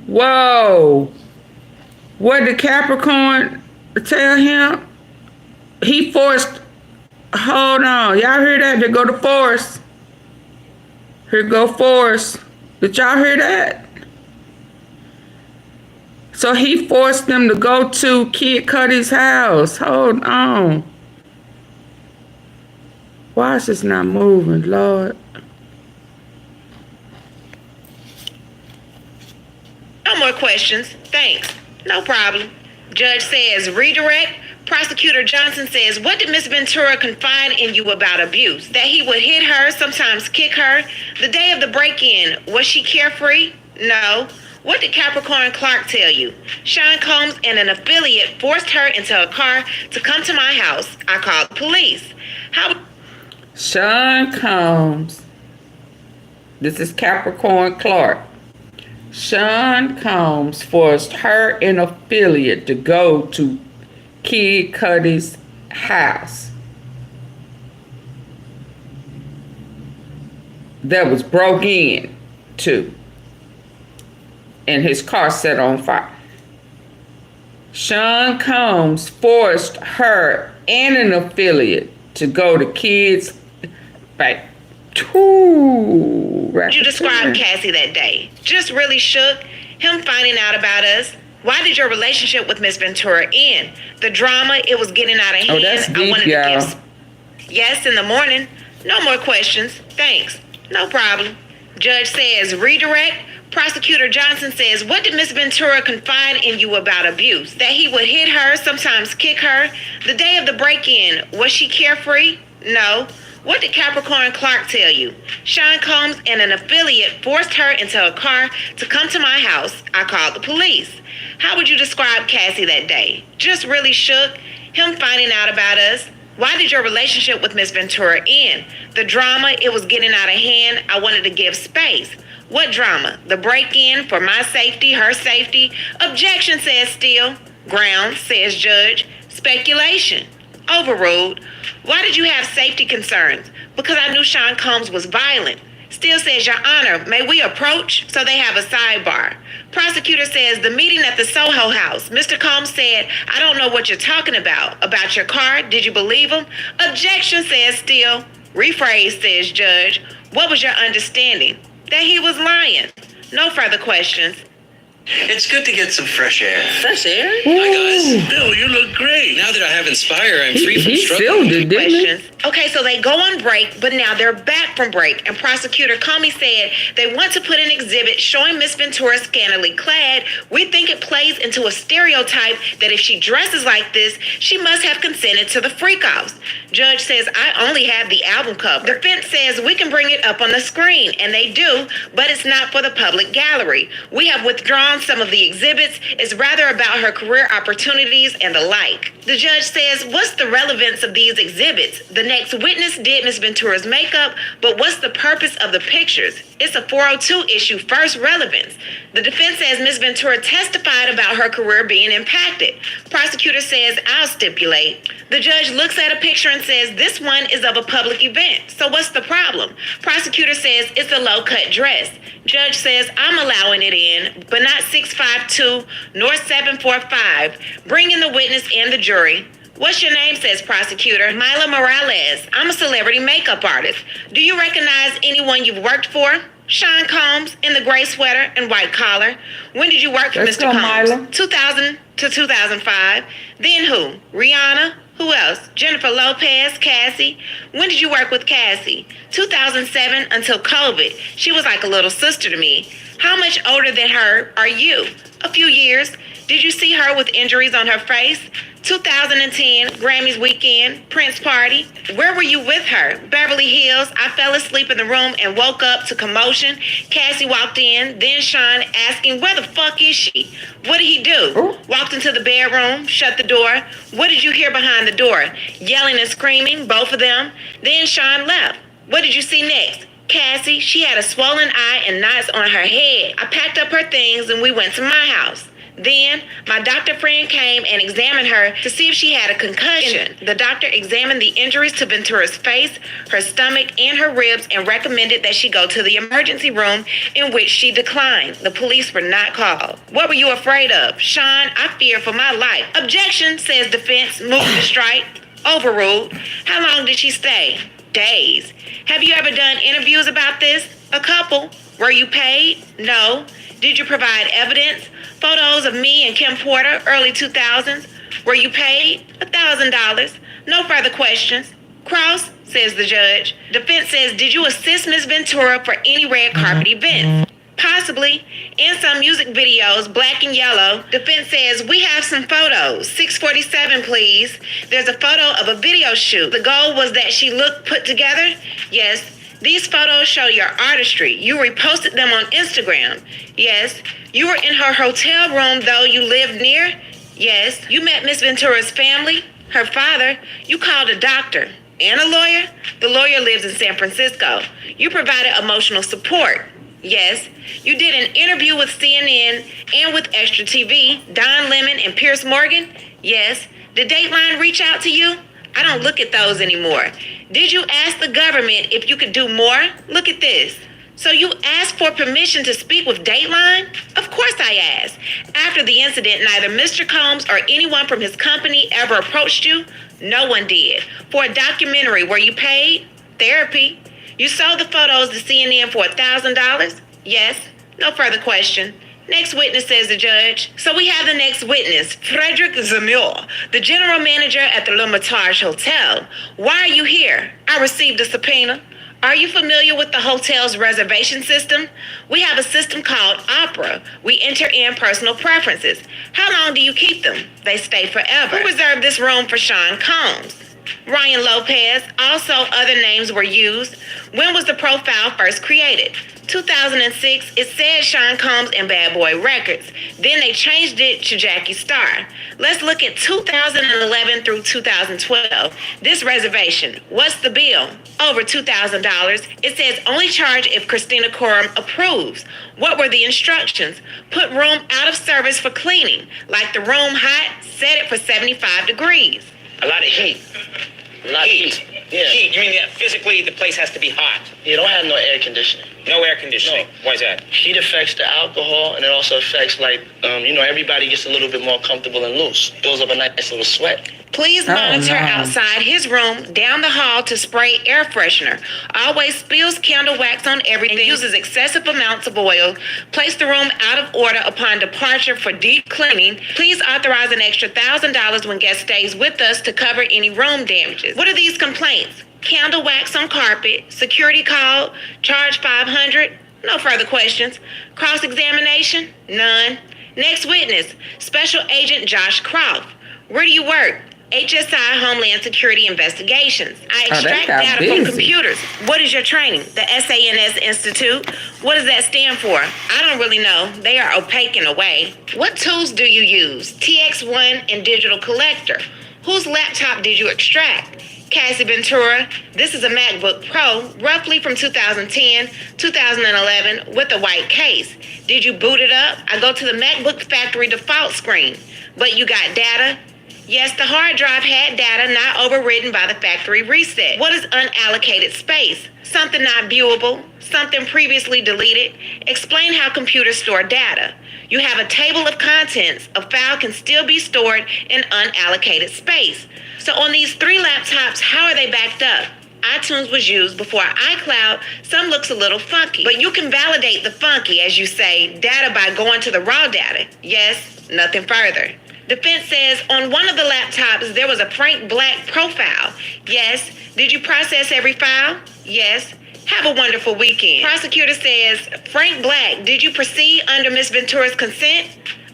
Whoa. What did Capricorn tell him? He forced, hold on, y'all hear that? There go the force. Here go force. Did y'all hear that? So he forced them to go to Kid Cudi's house. Hold on. Why is this not moving, Lord? No more questions. Thanks. No problem. Judge says redirect. Prosecutor Johnson says, what did Miss Ventura confide in you about abuse? That he would hit her, sometimes kick her? The day of the break-in, was she carefree? No. What did Capricorn Clark tell you? Sean Combs and an affiliate forced her into a car to come to my house. I called the police. How? Sean Combs. This is Capricorn Clark. Sean Combs forced her and affiliate to go to Kid Cudi's house that was broke in to, and his car set on fire. Sean Combs forced her and an affiliate to go to Kid's back. Did you describe Cassie that day? Just really shook. Him finding out about us. Why did your relationship with Miss Ventura end? The drama, it was getting out of hand. Oh, that's deep, y'all. Yes, in the morning. No more questions. Thanks. No problem. Judge says redirect. Prosecutor Johnson says, what did Miss Ventura confide in you about abuse? That he would hit her, sometimes kick her? The day of the break-in, was she carefree? No. What did Capricorn Clark tell you? Sean Combs and an affiliate forced her into a car to come to my house. I called the police. How would you describe Cassie that day? Just really shook. Him finding out about us. Why did your relationship with Miss Ventura end? The drama, it was getting out of hand. I wanted to give space. What drama? The break-in for my safety, her safety? Objection, says Steele. Grounds, says judge. Speculation. Overruled. Why did you have safety concerns? Because I knew Sean Combs was violent. Still says, Your Honor, may we approach? So they have a sidebar. Prosecutor says, the meeting at the Soho house. Mr. Combs said, I don't know what you're talking about. About your car? Did you believe him? Objection, says Steele. Rephrase, says Judge. What was your understanding? That he was lying. No further questions. It's good to get some fresh air. Fresh air? Hi, guys. Bill, you look great. Now that I have Inspire, I'm free from He struggle. filled it, didn't he? Questions. Okay, so they go on break, but now they're back from break. And Prosecutor Comey said they want to put an exhibit showing Miss Ventura scantily clad. We think it plays into a stereotype that if she dresses like this, she must have consented to the freak-offs. Judge says, I only have the album cover. Defense says we can bring it up on the screen, and they do, but it's not for the public gallery. We have withdrawn some of the exhibits. It's rather about her career opportunities and the like. The judge says, what's the relevance of these exhibits? The next witness did Miss Ventura's makeup, but what's the purpose of the pictures? It's a 402 issue, first relevance. The defense says Miss Ventura testified about her career being impacted. Prosecutor says, I'll stipulate. The judge looks at a picture and says, this one is of a public event. So what's the problem? Prosecutor says, it's a low-cut dress. Judge says, I'm allowing it in, but not 652 nor 745. Bring in the witness and the jury. What's your name, says prosecutor. Mila Morales. I'm a celebrity makeup artist. Do you recognize anyone you've worked for? Sean Combs in the gray sweater and white collar. When did you work for Let's Mr. go, Combs? Mila. 2000 to 2005. Then who? Rihanna? Who else? Jennifer Lopez, Cassie. When did you work with Cassie? 2007 until COVID. She was like a little sister to me. How much older than her are you? A few years. Did you see her with injuries on her face? 2010, Grammys weekend, Prince party. Where were you with her? Beverly Hills. I fell asleep in the room and woke up to commotion. Cassie walked in, then Sean asking, where the fuck is she? What did he do? Ooh. Walked into the bedroom, shut the door. What did you hear behind the door? Yelling and screaming, both of them. Then Sean left. What did you see next? Cassie, she had a swollen eye and knots on her head. I packed up her things and we went to my house. Then, my doctor friend came and examined her to see if she had a concussion. The doctor examined the injuries to Ventura's face, her stomach, and her ribs and recommended that she go to the emergency room, in which she declined. The police were not called. What were you afraid of? Sean, I fear for my life. Objection, says defense, moving to strike. Overruled. How long did she stay? Days. Have you ever done interviews about this? A couple. Were you paid? No. Did you provide evidence? Photos of me and Kim Porter, early 2000s. Were you paid? $1,000. No further questions. Cross, says the judge. Defense says, did you assist Ms. Ventura for any red carpet events? Possibly. In some music videos, black and yellow. Defense says, we have some photos. 647, please. There's a photo of a video shoot. The goal was that she looked put together? Yes. These photos show your artistry. You reposted them on Instagram. Yes. You were in her hotel room, though you lived near? Yes. You met Miss Ventura's family, her father. You called a doctor and a lawyer. The lawyer lives in San Francisco. You provided emotional support. Yes. You did an interview with CNN and with Extra TV, Don Lemon and Pierce Morgan? Yes. Did Dateline reach out to you? I don't look at those anymore. Did you ask the government if you could do more? Look at this. So you asked for permission to speak with Dateline? Of course I asked. After the incident, neither Mr. Combs or anyone from his company ever approached you? No one did. For a documentary, were you paid? Therapy. You sold the photos to CNN for $1,000? Yes. No further question. Next witness, says the judge. So we have the next witness, Frederick Zamur, the general manager at the L'Hermitage Hotel. Why are you here? I received a subpoena. Are you familiar with the hotel's reservation system? We have a system called Opera. We enter in personal preferences. How long do you keep them? They stay forever. Who reserved this room for Sean Combs? Ryan Lopez. Also, other names were used. When was the profile first created? 2006, it said Sean Combs and Bad Boy Records. Then they changed it to Jackie Star. Let's look at 2011 through 2012. This reservation, what's the bill? Over $2,000. It says only charge if Christina Coram approves. What were the instructions? Put room out of service for cleaning. Like the room hot, set it for 75 degrees. A lot of heat. A lot of heat. Yeah. Heat. You mean that physically the place has to be hot? You don't have no air conditioning. No air conditioning. No. Why is that? Heat affects the alcohol, and it also affects, like, everybody gets a little bit more comfortable and loose. Builds up a nice little sweat. Please monitor outside his room, down the hall to spray air freshener. Always spills candle wax on everything. Uses excessive amounts of oil. Place the room out of order upon departure for deep cleaning. Please authorize an extra $1,000 when guest stays with us to cover any room damages. What are these complaints? Candle wax on carpet. Security call. Charge $500. No further questions. Cross-examination? None. Next witness, Special Agent Josh Croft. Where do you work? HSI Homeland Security Investigations. I extract data from computers. What is your training? The SANS Institute. What does that stand for? I don't really know. They are opaque in a way. What tools do you use? TX1 and Digital Collector. Whose laptop did you extract? Cassie Ventura. This is a MacBook Pro, roughly from 2010, 2011, with a white case. Did you boot it up? I go to the MacBook factory default screen. But you got data? Yes, the hard drive had data not overridden by the factory reset. What is unallocated space? Something not viewable, something previously deleted. Explain how computers store data. You have a table of contents. A file can still be stored in unallocated space. So on these 3 laptops, how are they backed up? iTunes was used before iCloud. Some looks a little funky, but you can validate the funky, as you say, data by going to the raw data. Yes, nothing further. Defense says on one of the laptops, there was a Frank Black profile. Yes. Did you process every file? Yes. Have a wonderful weekend. Prosecutor says, Frank Black, did you proceed under Ms. Ventura's consent?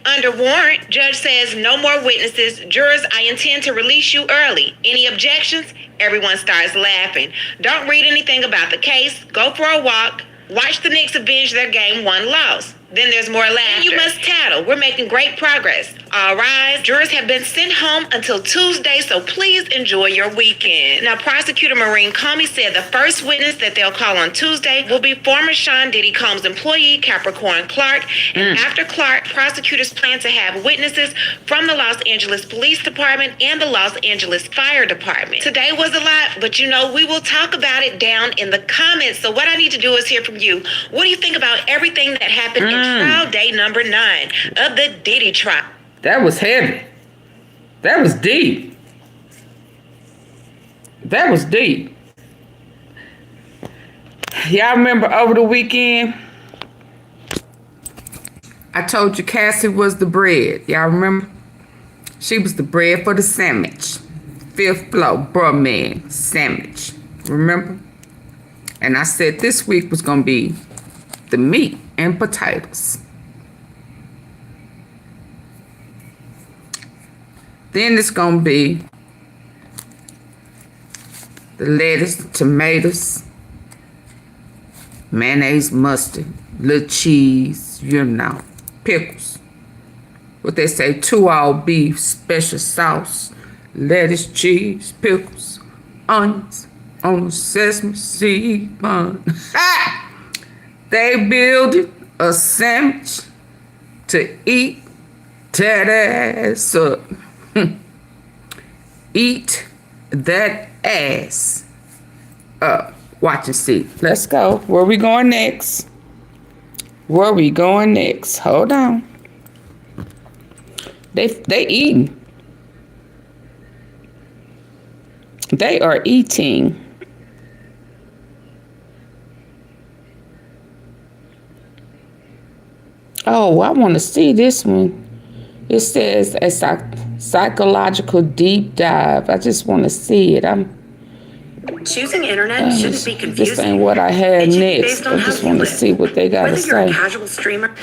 Under warrant, judge says no more witnesses. Jurors, I intend to release you early. Any objections? Everyone starts laughing. Don't read anything about the case. Go for a walk. Watch the Knicks avenge their game 1 loss. Then there's more laughter. And you must tattle. We're making great progress. All rise. Jurors have been sent home until Tuesday, so please enjoy your weekend. Now, Prosecutor Maureen Comey said the first witness that they'll call on Tuesday will be former Sean Diddy Combs employee Capricorn Clark. And after Clark, prosecutors plan to have witnesses from the Los Angeles Police Department and the Los Angeles Fire Department. Today was a lot, but we will talk about it down in the comments. So what I need to do is hear from you. What do you think about everything that happened in trial day number 9 of the Diddy trial? That was heavy. That was deep. That was deep. Y'all remember over the weekend, I told you Cassie was the bread. Y'all remember? She was the bread for the sandwich. 5th floor, bruh man, sandwich. Remember? And I said this week was going to be the meat and potatoes. Then it's going to be the lettuce, tomatoes, mayonnaise, mustard, little cheese, pickles. What they say, 2 all beef, special sauce, lettuce, cheese, pickles, onions, on a sesame seed bun. They built a sandwich to eat that ass up. Eat that ass up. Watch and see. Let's go. Where we going next? Where we going next? Hold on. They eating. They are eating. Oh, I want to see this one. It says a psychological deep dive. I just want to see it. Choosing internet shouldn't be confusing. This ain't what I had next. I just want to see what they got to say. Whether you're a casual streamer.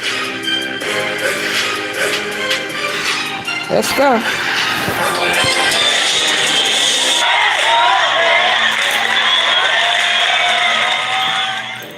Let's go.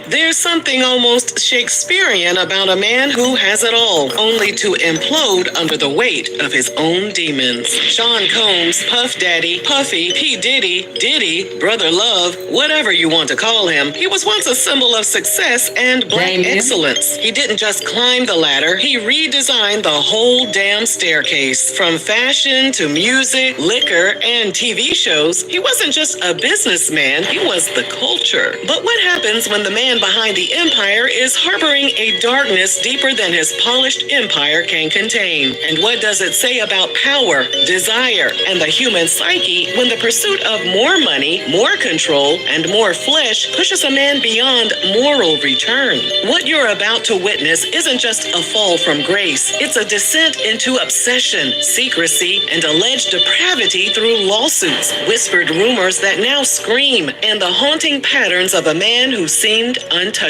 There's Something almost Shakespearean about a man who has it all, only to implode under the weight of his own demons. Sean Combs, Puff Daddy, Puffy, P. Diddy, Brother Love, whatever you want to call him, he was once a symbol of success and black excellence. He didn't just climb the ladder, he redesigned the whole damn staircase. From fashion to music, liquor, and TV shows, he wasn't just a businessman, he was the culture. But what happens when the man behind the empire is harboring a darkness deeper than his polished empire can contain? And what does it say about power, desire, and the human psyche when the pursuit of more money, more control, and more flesh pushes a man beyond moral return? What you're about to witness isn't just a fall from grace. It's a descent into obsession, secrecy, and alleged depravity through lawsuits, whispered rumors that now scream, and the haunting patterns of a man who seemed untouchable.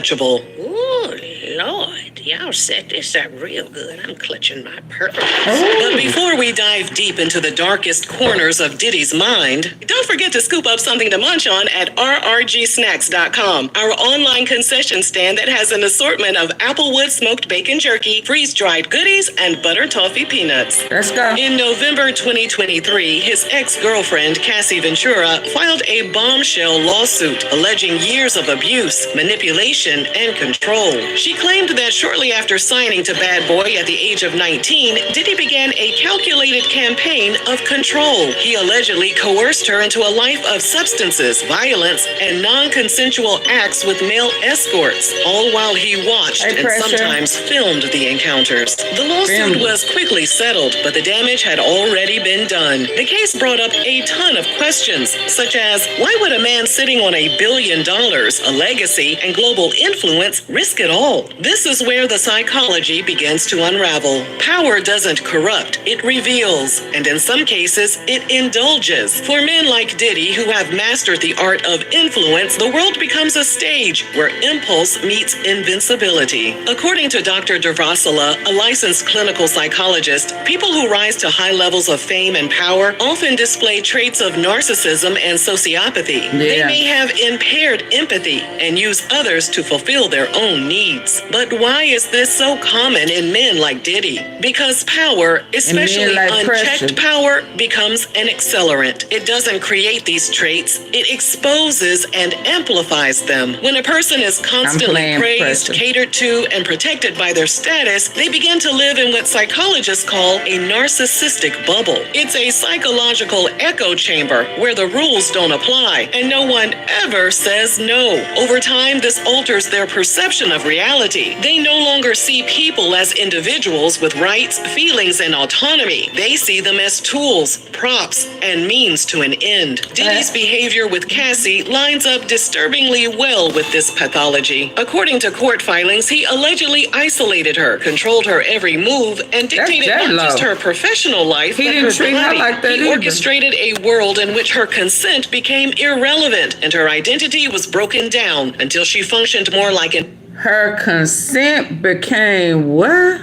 Ooh, Lord, y'all set this up real good. I'm clutching my pearls. But before we dive deep into the darkest corners of Diddy's mind, don't forget to scoop up something to munch on at rrgsnacks.com, our online concession stand that has an assortment of applewood smoked bacon jerky, freeze-dried goodies, and butter toffee peanuts. Let's go. In November 2023, his ex-girlfriend, Cassie Ventura, filed a bombshell lawsuit alleging years of abuse, manipulation, and control. She claimed that shortly after signing to Bad Boy at the age of 19, Diddy began a calculated campaign of control. He allegedly coerced her into a life of substances, violence, and non-consensual acts with male escorts, all while he watched and sometimes filmed the encounters. The lawsuit was quickly settled, but the damage had already been done. The case brought up a ton of questions, such as, why would a man sitting on $1 billion, a legacy, and global influence risk it all? This is where the psychology begins to unravel. Power doesn't corrupt, it reveals, and in some cases, it indulges. For men like Diddy, who have mastered the art of influence, the world becomes a stage where impulse meets invincibility. According to Dr. Durvasula, a licensed clinical psychologist, people who rise to high levels of fame and power often display traits of narcissism and sociopathy. They may have impaired empathy and use others to fulfill their own needs. But why is this so common in men like Diddy? Because power, especially unchecked power, becomes an accelerant. It doesn't create these traits, it exposes and amplifies them. When a person is constantly praised, catered to, and protected by their status, they begin to live in what psychologists call a narcissistic bubble. It's a psychological echo chamber where the rules don't apply and no one ever says no. Over time, this alters their perception of reality. They no longer see people as individuals with rights, feelings, and autonomy. They see them as tools, props, and means to an end. Diddy's behavior with Cassie lines up disturbingly well with this pathology. According to court filings, he allegedly isolated her, controlled her every move, and dictated not just her professional life, but her body. He orchestrated a world in which her consent became irrelevant and her identity was broken down until she functioned more like an... Her consent became what?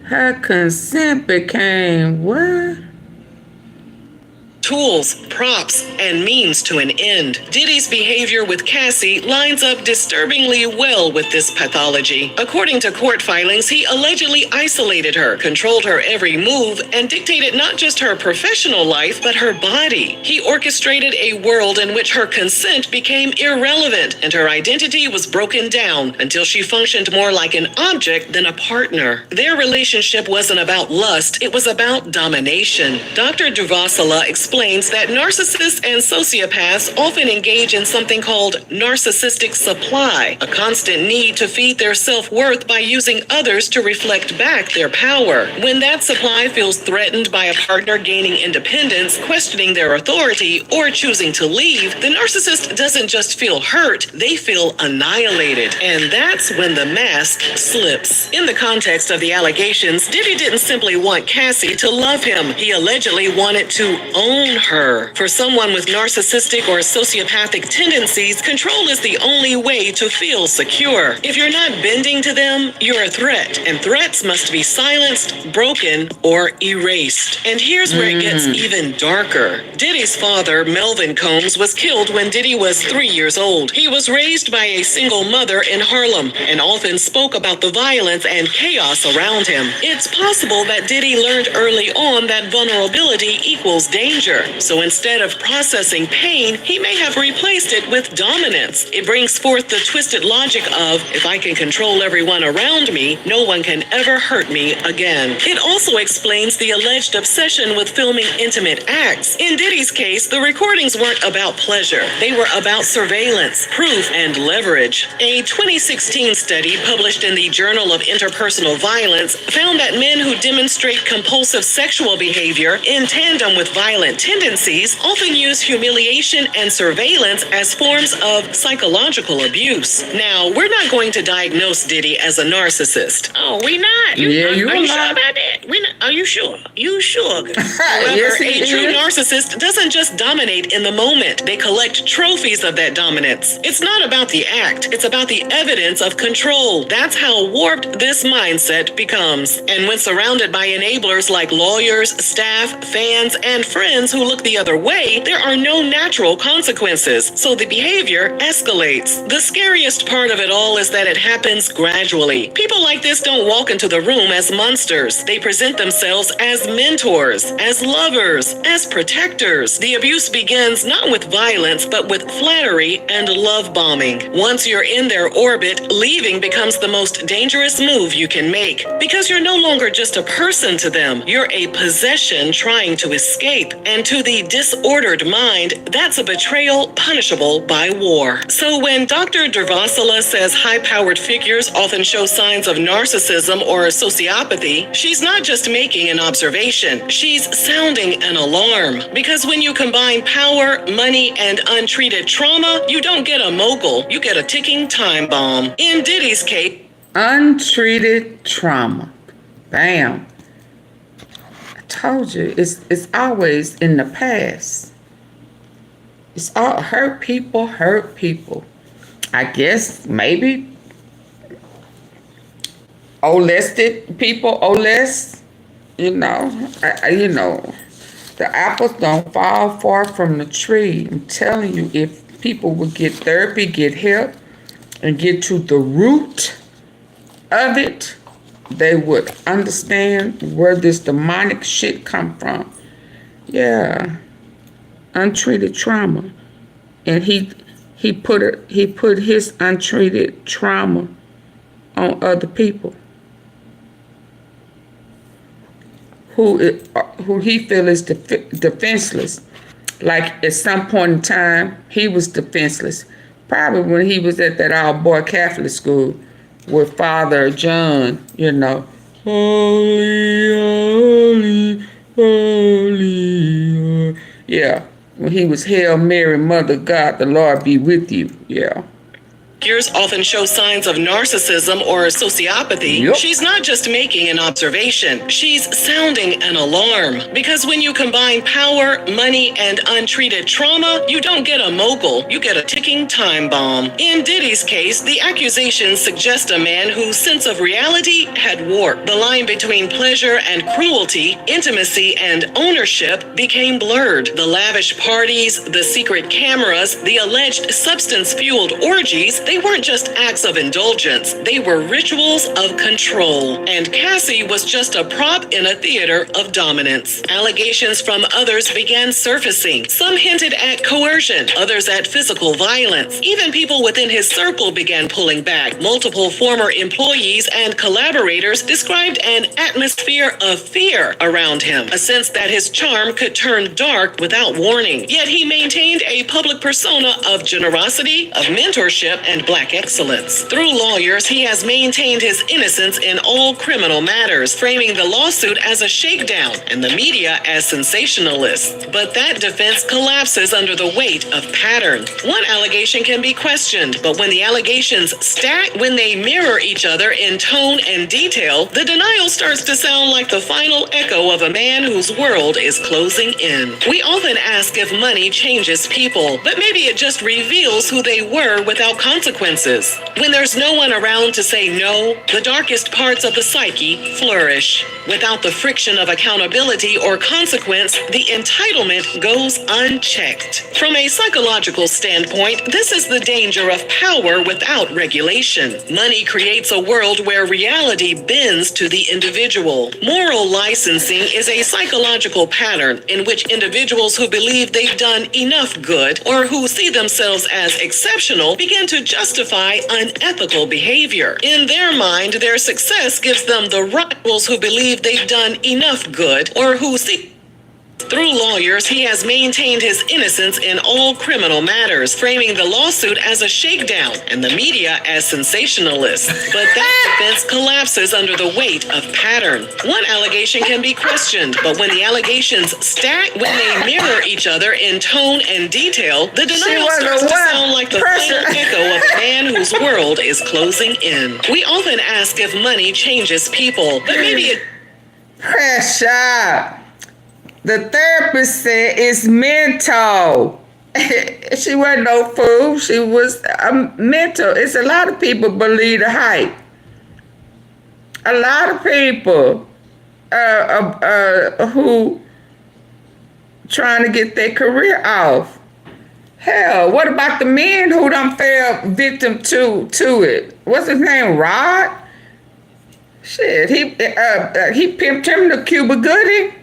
Her consent became what? Tools, props, and means to an end. Diddy's behavior with Cassie lines up disturbingly well with this pathology. According to court filings, he allegedly isolated her, controlled her every move, and dictated not just her professional life, but her body. He orchestrated a world in which her consent became irrelevant and her identity was broken down until she functioned more like an object than a partner. Their relationship wasn't about lust, it was about domination. Dr. Durvasula explains that narcissists and sociopaths often engage in something called narcissistic supply, a constant need to feed their self-worth by using others to reflect back their power. When that supply feels threatened by a partner gaining independence, questioning their authority, or choosing to leave, the narcissist doesn't just feel hurt, they feel annihilated. And that's when the mask slips. In the context of the allegations, Diddy didn't simply want Cassie to love him. He allegedly wanted to own own her. For someone with narcissistic or sociopathic tendencies, control is the only way to feel secure. If you're not bending to them, you're a threat, and threats must be silenced, broken, or erased. And here's where it gets even darker. Diddy's father, Melvin Combs, was killed when Diddy was 3 years old. He was raised by a single mother in Harlem and often spoke about the violence and chaos around him. It's possible that Diddy learned early on that vulnerability equals danger. So instead of processing pain, he may have replaced it with dominance. It brings forth the twisted logic of, if I can control everyone around me, no one can ever hurt me again. It also explains the alleged obsession with filming intimate acts. In Diddy's case, the recordings weren't about pleasure. They were about surveillance, proof, and leverage. A 2016 study published in the Journal of Interpersonal Violence found that men who demonstrate compulsive sexual behavior in tandem with violent tendencies often use humiliation and surveillance as forms of psychological abuse. Now, we're not going to diagnose Diddy as a narcissist. Oh, we not. Yeah, you are you not. sure about that? We not. Are you sure? You sure? However, Yes, he a true is. narcissist doesn't just dominate in the moment. They collect trophies of that dominance. It's not about the act. It's about the evidence of control. That's how warped this mindset becomes. And when surrounded by enablers like lawyers, staff, fans, and friends who look the other way, there are no natural consequences. So the behavior escalates. The scariest part of it all is that it happens gradually. People like this don't walk into the room as monsters. They present themselves as mentors, as lovers, as protectors. The abuse begins not with violence, but with flattery and love bombing. Once you're in their orbit, leaving becomes the most dangerous move you can make. Because you're no longer just a person to them. You're a possession trying to escape. And to the disordered mind, that's a betrayal punishable by war. So when Dr. Durvasula says high-powered figures often show signs of narcissism or sociopathy, she's not just making an observation. She's sounding an alarm. Because when you combine power, money, and untreated trauma, you don't get a mogul, you get a ticking time bomb. In Diddy's case, Untreated trauma. Bam. I told you, it's always in the past. It's all hurt people. I guess maybe molested people, you know, the apples don't fall far from the tree. I'm telling you, if people would get therapy, get help, and get to the root of it, they would understand where this demonic shit come from. Yeah, untreated trauma, and he put his untreated trauma on other people who he feel is defenseless. Like at some point in time, he was defenseless. Probably when he was at that all-boy Catholic school with Father John, you know. Holy, holy, holy. Yeah, when he was Hail Mary, Mother God, the Lord be with you. Yeah. figures often show signs of narcissism or sociopathy, Yep. she's not just making an observation. She's sounding an alarm. Because when you combine power, money, and untreated trauma, you don't get a mogul, you get a ticking time bomb. In Diddy's case, the accusations suggest a man whose sense of reality had warped. The line between pleasure and cruelty, intimacy and ownership became blurred. The lavish parties, the secret cameras, the alleged substance-fueled orgies, they weren't just acts of indulgence. They were rituals of control. And Cassie was just a prop in a theater of dominance. Allegations from others began surfacing. Some hinted at coercion, others at physical violence. Even people within his circle began pulling back. Multiple former employees and collaborators described an atmosphere of fear around him, a sense that his charm could turn dark without warning. Yet he maintained a public persona of generosity, of mentorship, and and black excellence. Through lawyers, he has maintained his innocence in all criminal matters, framing the lawsuit as a shakedown and the media as sensationalist. But that defense collapses under the weight of pattern. One allegation can be questioned, but when the allegations stack, when they mirror each other in tone and detail, the denial starts to sound like the final echo of a man whose world is closing in. We often ask if money changes people, but maybe it just reveals who they were without consequences. When there's no one around to say no, the darkest parts of the psyche flourish. Without the friction of accountability or consequence, the entitlement goes unchecked. From a psychological standpoint, this is the danger of power without regulation. Money creates a world where reality bends to the individual. Moral licensing is a psychological pattern in which individuals who believe they've done enough good or who see themselves as exceptional begin to justify unethical behavior. In their mind, their success gives them the right. Those who believe they've done enough good or who see. Through lawyers, he has maintained his innocence in all criminal matters, framing the lawsuit as a shakedown and the media as sensationalist. But that defense collapses under the weight of pattern. One allegation can be questioned, but when the allegations stack, when they mirror each other in tone and detail, the denial starts to sound like the final echo of a man whose world is closing in. We often ask if money changes people, but maybe it... Pressure. The therapist said it's mental. She wasn't no fool. She was mental. It's a lot of people believe the hype. A lot of people who trying to get their career off. Hell, what about the men who done fell victim to it? What's his name? Rod? Shit, he pimped him to Cuba Gooding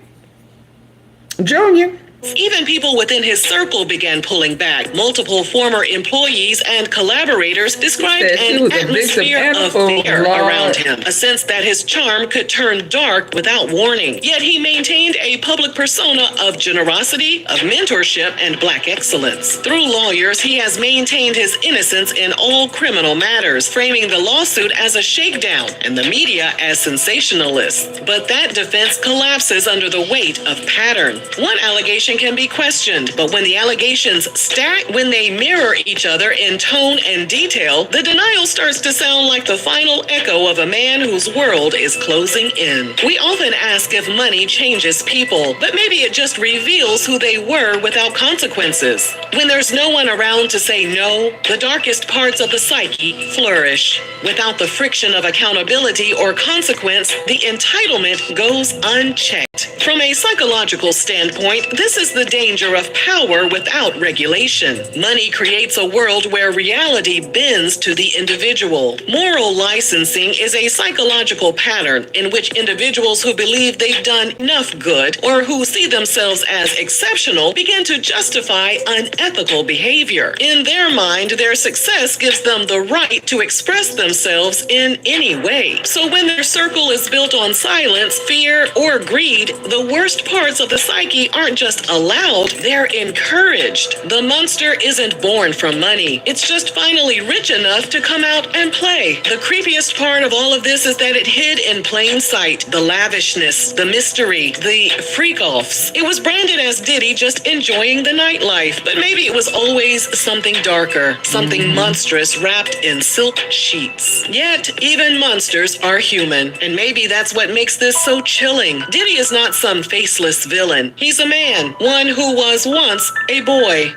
Jr. Even people within his circle began pulling back. Multiple former employees and collaborators described an atmosphere of fear around him, a sense that his charm could turn dark without warning. Yet he maintained a public persona of generosity, of mentorship, and black excellence. Through lawyers, he has maintained his innocence in all criminal matters, framing the lawsuit as a shakedown and the media as sensationalist. But that defense collapses under the weight of pattern. One allegation can be questioned, but when the allegations stack, when they mirror each other in tone and detail, the denial starts to sound like the final echo of a man whose world is closing in. We often ask if money changes people, but maybe it just reveals who they were without consequences. When there's no one around to say no, the darkest parts of the psyche flourish. Without the friction of accountability or consequence, the entitlement goes unchecked. From a psychological standpoint, this is the danger of power without regulation. Money creates a world where reality bends to the individual. Moral licensing is a psychological pattern in which individuals who believe they've done enough good or who see themselves as exceptional begin to justify unethical behavior. In their mind, their success gives them the right to express themselves in any way. So when their circle is built on silence, fear, or greed, the worst parts of the psyche aren't just allowed, they're encouraged. The monster isn't born from money. It's just finally rich enough to come out and play. The creepiest part of all of this is that it hid in plain sight. The lavishness, the mystery, the freak-offs. It was branded as Diddy just enjoying the nightlife, but maybe it was always something darker, something monstrous wrapped in silk sheets. Yet, even monsters are human, and maybe that's what makes this so chilling. Diddy is not some faceless villain. He's a man, one who was once a boy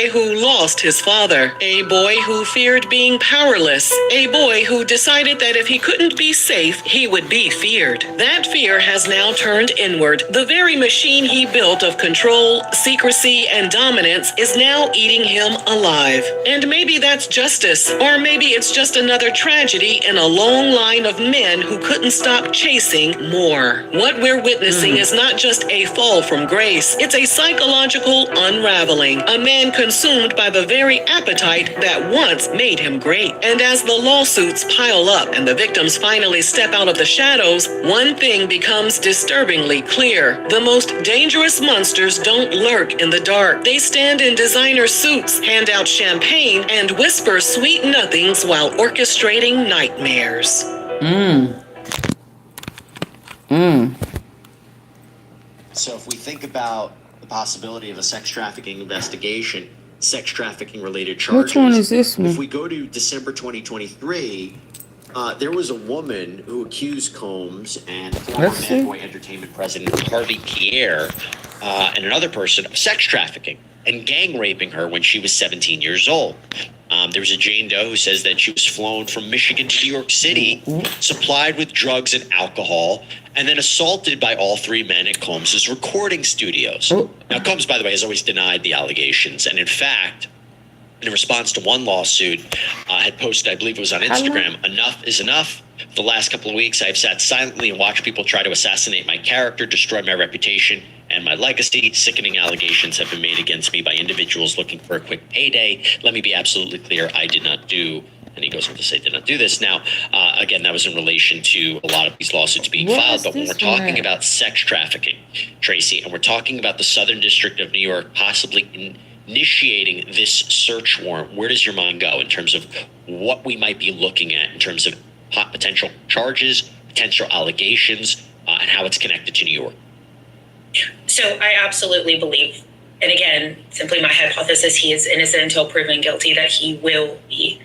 who lost his father, a boy who feared being powerless, a boy who decided that if he couldn't be safe, he would be feared. That fear has now turned inward. The very machine he built of control, secrecy, and dominance is now eating him alive. And maybe that's justice, or maybe it's just another tragedy in a long line of men who couldn't stop chasing more. What we're witnessing is is not just a fall from grace, it's a psychological unraveling. A man consumed by the very appetite that once made him great. And as the lawsuits pile up and the victims finally step out of the shadows, one thing becomes disturbingly clear. The most dangerous monsters don't lurk in the dark. They stand in designer suits, hand out champagne, and whisper sweet nothings while orchestrating nightmares. So if we think about the possibility of a sex trafficking investigation, sex trafficking related charges. Which one is this one? If we go to December 2023, there was a woman who accused Combs and former Bad Boy Entertainment president Harvey Pierre and another person of sex trafficking and gang raping her when she was 17 years old. There was a Jane Doe who says that she was flown from Michigan to New York City, supplied with drugs and alcohol, and then assaulted by all three men at Combs' recording studios. Now, Combs, by the way, has always denied the allegations. And in fact, in response to one lawsuit, had posted, I believe it was on Instagram, "Enough is enough. For the last couple of weeks, I've sat silently and watched people try to assassinate my character, destroy my reputation and my legacy. Sickening allegations have been made against me by individuals looking for a quick payday. Let me be absolutely clear, I did not do," and he goes on to say, "did not do this." Now, again, that was in relation to a lot of these lawsuits being filed, but when we're talking about sex trafficking, Tracy, and we're talking about the Southern District of New York possibly initiating this search warrant, where does your mind go in terms of what we might be looking at in terms of potential charges, potential allegations, and how it's connected to New York? So I absolutely believe, and again, simply my hypothesis, he is innocent until proven guilty, that he will be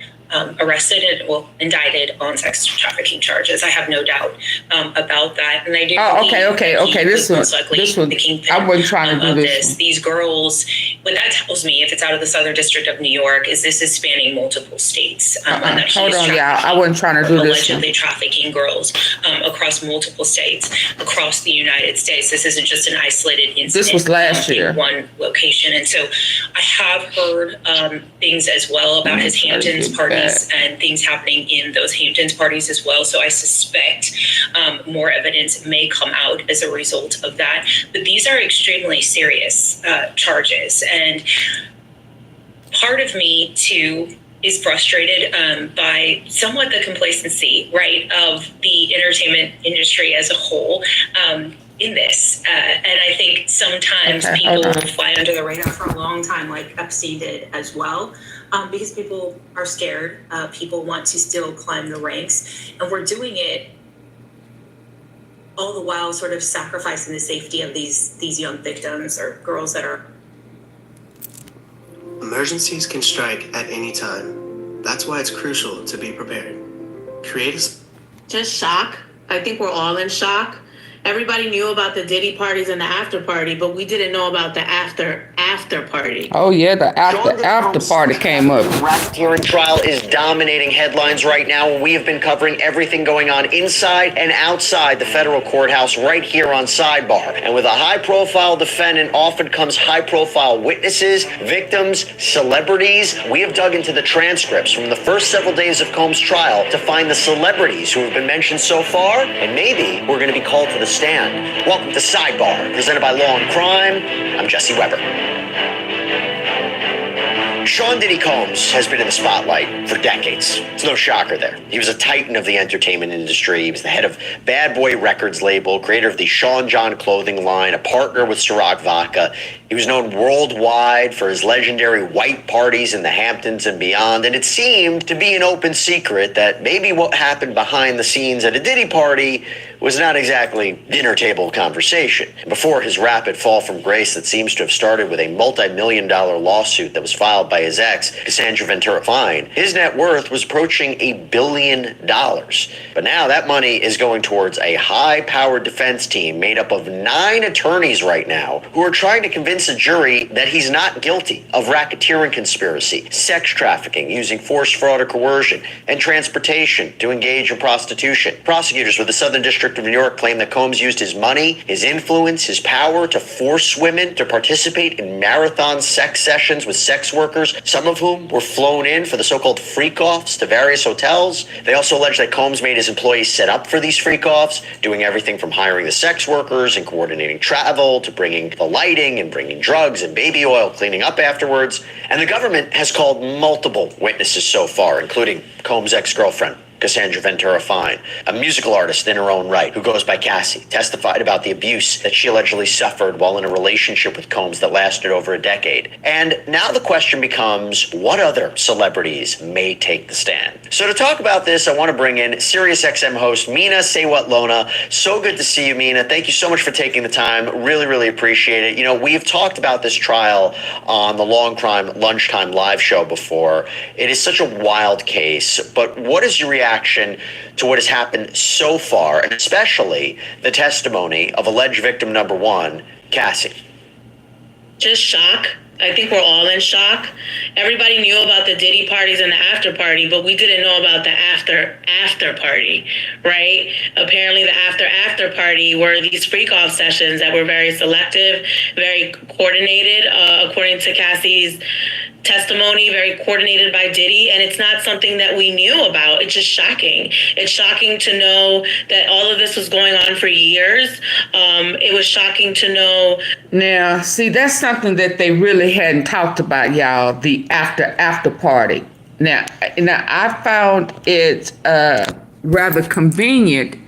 arrested and indicted on sex trafficking charges. I have no doubt about that, and I do. Okay. This one. I wasn't trying to do this. These girls. What that tells me, if it's out of the Southern District of New York, is this is spanning multiple states. Hold on, yeah. I wasn't trying to do this. Allegedly trafficking girls across multiple states, across the United States. This isn't just an isolated incident. This was last year. In one location, and so I have heard things as well about his Hamptons parties and things happening in those Hamptons parties as well. So I suspect more evidence may come out as a result of that. But these are extremely serious charges. And part of me, too, is frustrated by somewhat the complacency, right, of the entertainment industry as a whole in this. And I think sometimes people fly under the radar for a long time, like Epstein did as well. Because people are scared. People want to still climb the ranks. And we're doing it all the while sort of sacrificing the safety of these young victims or girls that are. Emergencies can strike at any time. That's why it's crucial to be prepared. Just shock. I think we're all in shock. Everybody knew about the Diddy parties and the after party, but we didn't know about the after party. Oh yeah, the after party came up. Racketeering trial is dominating headlines right now. We have been covering everything going on inside and outside the federal courthouse right here on Sidebar. And with a high-profile defendant often comes high-profile witnesses, victims, celebrities. We have dug into the transcripts from the first several days of Combs' trial to find the celebrities who have been mentioned so far, and maybe we're going to be called to the stand. Welcome to Sidebar, presented by Law and Crime. I'm Jesse Weber. Sean Diddy Combs has been in the spotlight for decades. It's no shocker there. He was a titan of the entertainment industry. He was the head of Bad Boy Records label, creator of the Sean John clothing line, a partner with Ciroc Vodka. He was known worldwide for his legendary white parties in the Hamptons and beyond, and it seemed to be an open secret that maybe what happened behind the scenes at a Diddy party was not exactly dinner table conversation. Before his rapid fall from grace that seems to have started with a multi-million-dollar lawsuit that was filed by his ex, Cassandra Ventura Fine, his net worth was approaching $1 billion. But now that money is going towards a high-powered defense team made up of 9 attorneys right now who are trying to convince a jury that he's not guilty of racketeering conspiracy, sex trafficking using force, fraud, or coercion, and transportation to engage in prostitution. Prosecutors with the Southern District District of New York claimed that Combs used his money, his influence, his power to force women to participate in marathon sex sessions with sex workers, some of whom were flown in for the so-called freak-offs to various hotels. They also alleged that Combs made his employees set up for these freak-offs, doing everything from hiring the sex workers and coordinating travel to bringing the lighting and bringing drugs and baby oil, cleaning up afterwards. And the government has called multiple witnesses so far, including Combs' ex-girlfriend, Cassandra Ventura Fine, a musical artist in her own right who goes by Cassie, testified about the abuse that she allegedly suffered while in a relationship with Combs that lasted over a decade. And now the question becomes, what other celebrities may take the stand? So to talk about this, I want to bring in SiriusXM host Mina Say What Lona. So good to see you, Mina. Thank you so much for taking the time. Really, really appreciate it. You know, we've talked about this trial on the Long Crime Lunchtime live show before. It is such a wild case, but what is your reaction to what has happened so far, and especially the testimony of alleged victim number one, Cassie? Just shock. I think we're all in shock. Everybody knew about the Diddy parties and the after party, but we didn't know about the after party, right? Apparently the after party were these freak-off sessions that were very selective, very coordinated, according to Cassie's testimony, very coordinated by Diddy, and it's not something that we knew about. It's just shocking. It's shocking to know that all of this was going on for years. It was shocking to know. Now, see, that's something that they really hadn't talked about, y'all, the after party. Now I found it rather convenient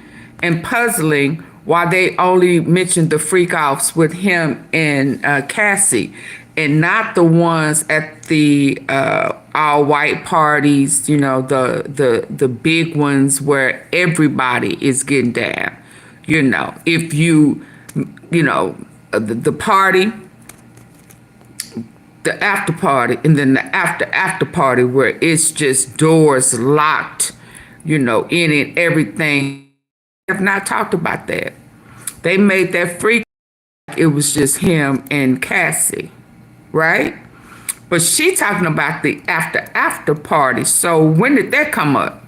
and puzzling why they only mentioned the freak-offs with him and Cassie, and not the ones at the all white parties, you know, the big ones where everybody is getting down. You know, if you know, the party, the after party, and then the after party where it's just doors locked, you know, in it, everything. Have not talked about that. They made that freak. It was just him and Cassie. Right? But she talking about the after party. So when did that come up?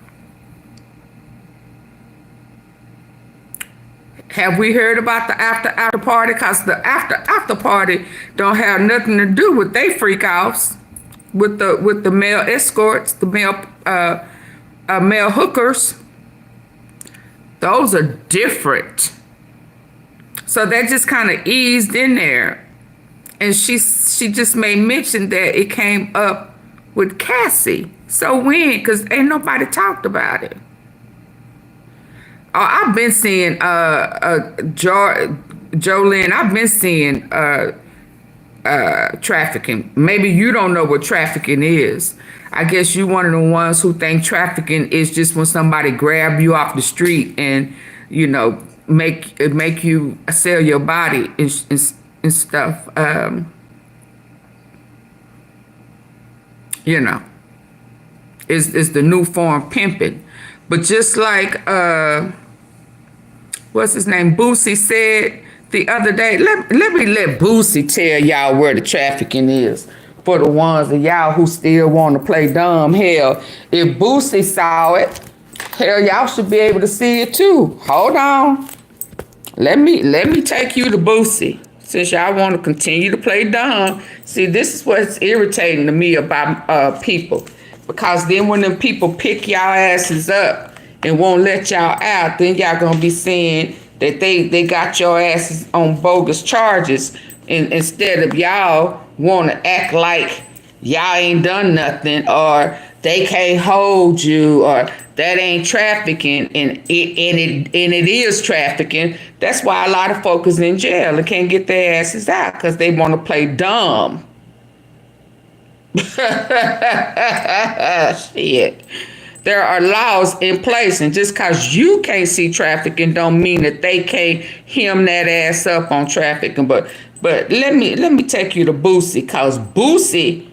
Have we heard about the after party? Because the after party don't have nothing to do with they freak offs with the male escorts, the male hookers. Those are different. So that just kind of eased in there. And she just made mention that it came up with Cassie. So when? Because ain't nobody talked about it. Oh, I've been seeing Jolene. I've been seeing trafficking. Maybe you don't know what trafficking is. I guess you one of the ones who think trafficking is just when somebody grab you off the street and, you know, make you sell your body and stuff. You know, is the new form pimping. But just like what's his name, Boosie said the other day, let Boosie tell y'all where the trafficking is for the ones of y'all who still want to play dumb. Hell, if Boosie saw it, hell, y'all should be able to see it too. Hold on. Let me take you to Boosie. Since y'all want to continue to play dumb. See, this is what's irritating to me about people. Because then when them people pick y'all asses up and won't let y'all out, then y'all gonna be saying that they got your asses on bogus charges. And instead of y'all want to act like y'all ain't done nothing, or they can't hold you, or that ain't trafficking, and it is trafficking. That's why a lot of folks is in jail and can't get their asses out because they want to play dumb. Shit. There are laws in place, and just because you can't see trafficking don't mean that they can't hem that ass up on trafficking. But let me take you to Boosie, because Boosie,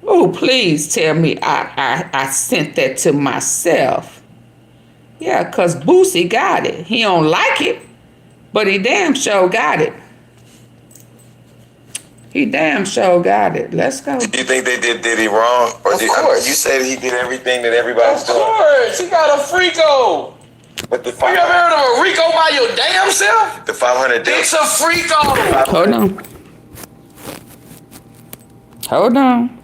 oh, please tell me I sent that to myself. Yeah, because Boosie got it. He don't like it, but he damn sure got it. He damn sure got it. Let's go. Do you think they did Diddy wrong? Or of course. You said he did everything that everybody's doing. Of course. He got a freako. But the You ever heard of a RICO by your damn self? The 500 It's a freako. Hold on. Hold on.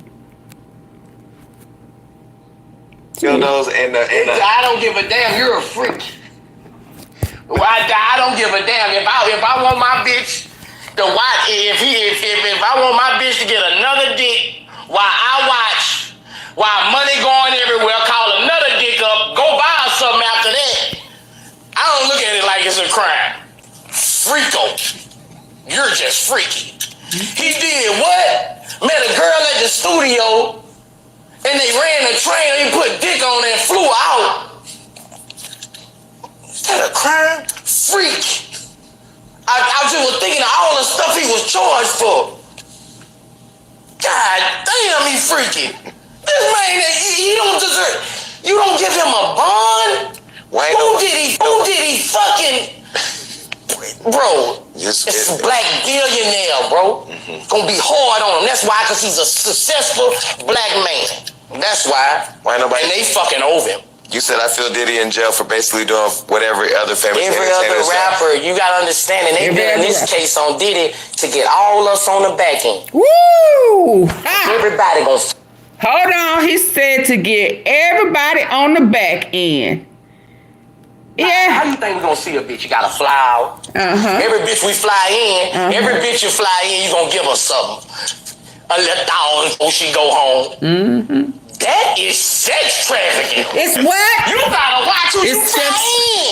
dildos and the I don't give a damn. You're a freak. I don't give a damn. If I want my bitch to watch, if I want my bitch to get another dick while I watch, while money going everywhere, call another dick up, go buy her something after that. I don't look at it like it's a crime. Freako. You're just freaky. He did what? Met a girl at the studio and they ran a train and he put dick on it and flew out. Is that a crime? Freak. I just was thinking of all the stuff he was charged for. God damn, he freaky. This man, he don't deserve. You don't give him a bond? Who did he fucking... Bro, it's a black billionaire, bro. Mm-hmm. Gonna be hard on him. That's why, because he's a successful black man. That's why. Why nobody? And they fucking over him. You said I feel Diddy in jail for basically doing whatever other famous every other rapper. You gotta understand, and they did in this case on Diddy to get all us on the back end. Woo! Everybody gonna. Hold on, he said to get everybody on the back end. Yeah. How you think we gonna see a bitch? You gotta fly out. Every bitch we fly in, every bitch you fly in, you gonna give her something. A little $1,000 before she go home. That is sex trafficking. It's what? You gotta watch who you fly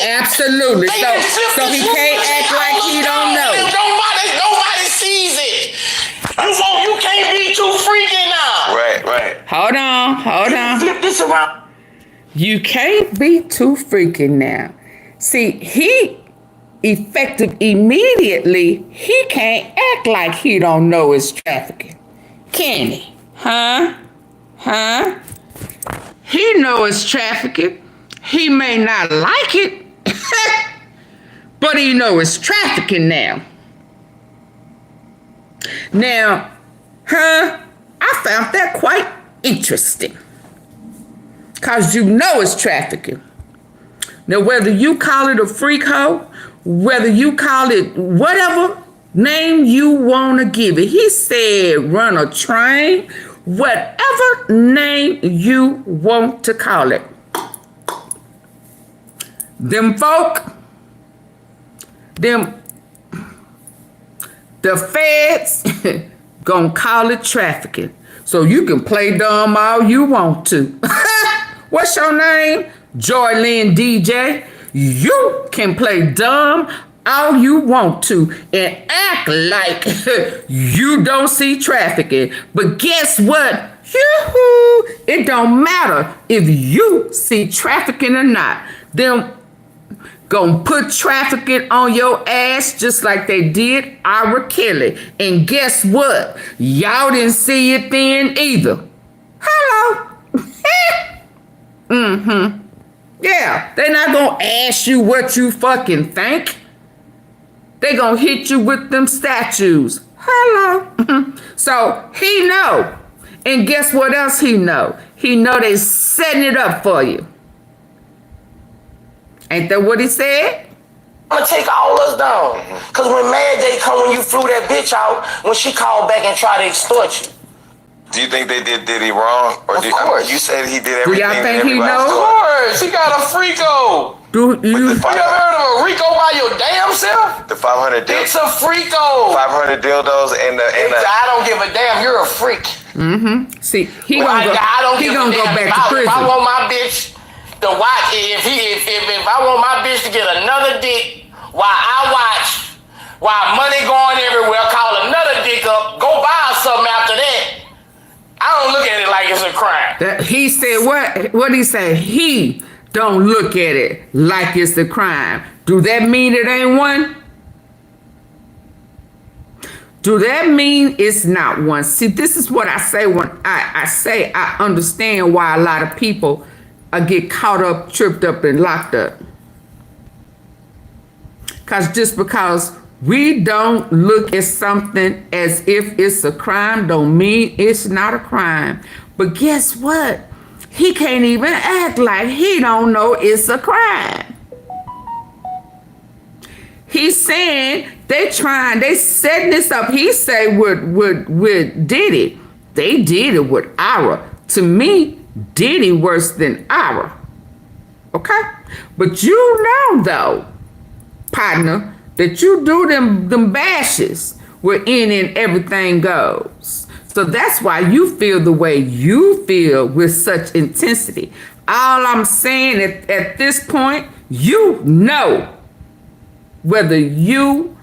in. Absolutely. So he can't act like he don't know. Nobody sees it. You can't be too freaky now. Right. Hold on. Flip this around. You can't be too freaky now. See, he effective immediately. He can't act like he don't know it's trafficking. Can he? Huh? He know it's trafficking. He may not like it, but he know it's trafficking now. Now, I found that quite interesting. Because you know it's trafficking. Now, whether you call it a freak hoe, whether you call it whatever name you want to give it. He said run a train, whatever name you want to call it. Them folk, the feds gonna call it trafficking. So you can play dumb all you want to. What's your name? Joylyn DJ. You can play dumb all you want to and act like you don't see trafficking. But guess what? Yoo-hoo! It don't matter if you see trafficking or not. Them gonna put trafficking on your ass just like they did R. Kelly. And guess what? Y'all didn't see it then either. Hello. Yeah, they're not gonna ask you what you fucking think. They gonna hit you with them statues. Hello. So he know. And guess what else he know? He know they setting it up for you. Ain't that what he said? I'm gonna take all us down. Cause when Mad Day come when you flew that bitch out, when she called back and tried to extort you. Do you think they did Diddy wrong? Or of course. You said he did Do everything. y'all think he knows? Of course. He got a freako. You ever heard of a RICO by your damn self? The 500 dildos. It's a freako. 500 dildos and the. I don't give a damn. You're a freak. See, he gonna go back to prison. If I want my bitch to watch, if I want my bitch to get another dick while I watch, while money going everywhere, call another dick up, go buy her something after that. I don't look at it like it's a crime. He said what? What did he say? He don't look at it like it's a crime. Do that mean it ain't one? Do that mean it's not one? See, this is what I say when I say I understand why a lot of people get caught up, tripped up, and locked up. Because we don't look at something as if it's a crime don't mean it's not a crime. But guess what? He can't even act like he don't know it's a crime. he's saying they setting this up. He say with Diddy, they did it with Ira. To me, Diddy worse than Ira. Okay? But you know though, partner, that you do them bashes where in and everything goes. So that's why you feel the way you feel with such intensity. All I'm saying at this point, you know whether you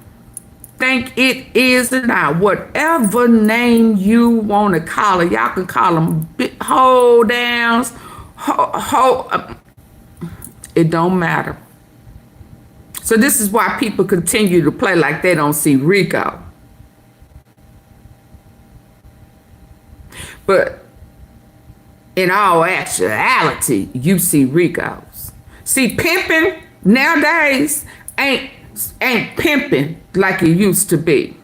think it is or not, whatever name you want to call it. Y'all can call them hold downs, it don't matter. So this is why people continue to play like they don't see RICO. But in all actuality, you see RICOs. See, pimping nowadays ain't pimping like it used to be.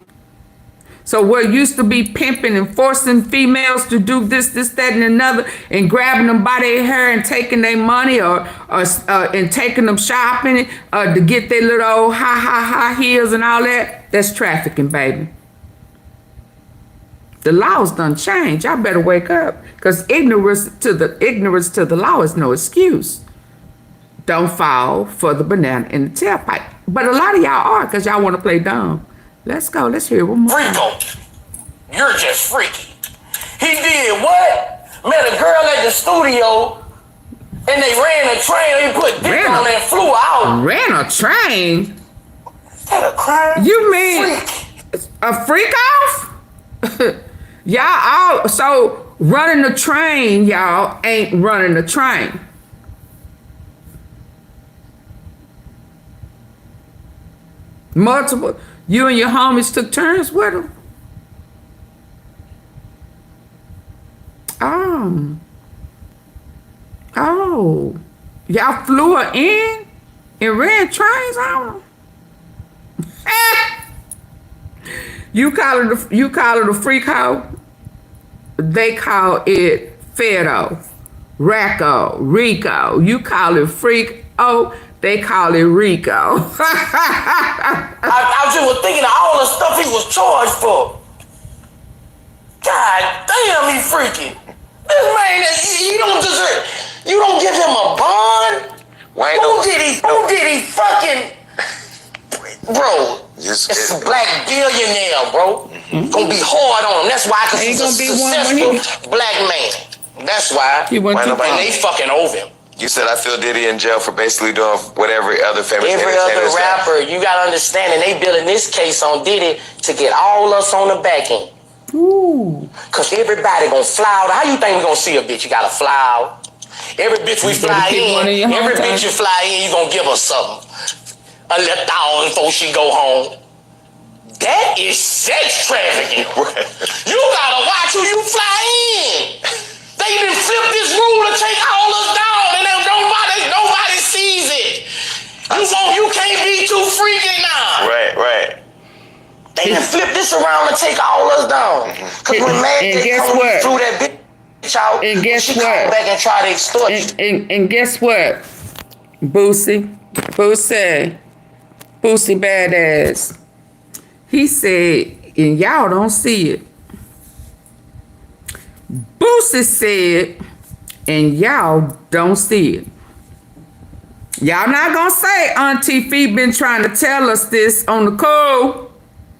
So what used to be pimping and forcing females to do this, that, and another, and grabbing them by their hair and taking their money and taking them shopping to get their little old high heels and all that, that's trafficking, baby. The laws done changed. Y'all better wake up, because ignorance to the law is no excuse. Don't fall for the banana in the tailpipe. But a lot of y'all are, because y'all want to play dumb. Let's go. Let's hear one more. RICO, you're just freaky. He did what? Met a girl at the studio, and they ran a train. They put dick on and flew out. Ran a train? Is that a crime? You mean a freak off? Y'all all, so running the train, y'all ain't running the train. Multiple, you and your homies took turns with them. Oh, y'all flew her in and ran trains on them. You call it a freak hoe. They call it Fedo, Racco, Rico. You call it freak. Oh, they call it RICO. I just was thinking of all the stuff he was charged for. God damn, he freaky. This man, you don't deserve. You don't give him a bond. Who did he fucking? Bro, it's a black billionaire, bro. Mm-hmm. Gonna be hard on him. That's why, because he's a successful black man. That's why. And they fucking over him. You said I feel Diddy in jail for basically doing what every other famous every other rapper. You gotta understand, and they building this case on Diddy to get all us on the back end. Ooh. Cause everybody gonna fly out. How you think we gonna see a bitch? You gotta fly out. Every bitch we fly in, every bitch you fly in, you gonna give her something. A little $1,000 before she go home. That is sex trafficking. You gotta watch who you fly in. They didn't flip this rule to take all us down, and then nobody sees it. You can't be too freaky now. Right. They didn't flip this around to take all us down. Cause when Maggie threw that bitch out, and guess she what? come back and try to extort you. And guess what? Boosie badass. He said, and y'all don't see it. Boosie said, and y'all don't see it. Y'all not gonna say AunTeaFee been trying to tell us this on the code.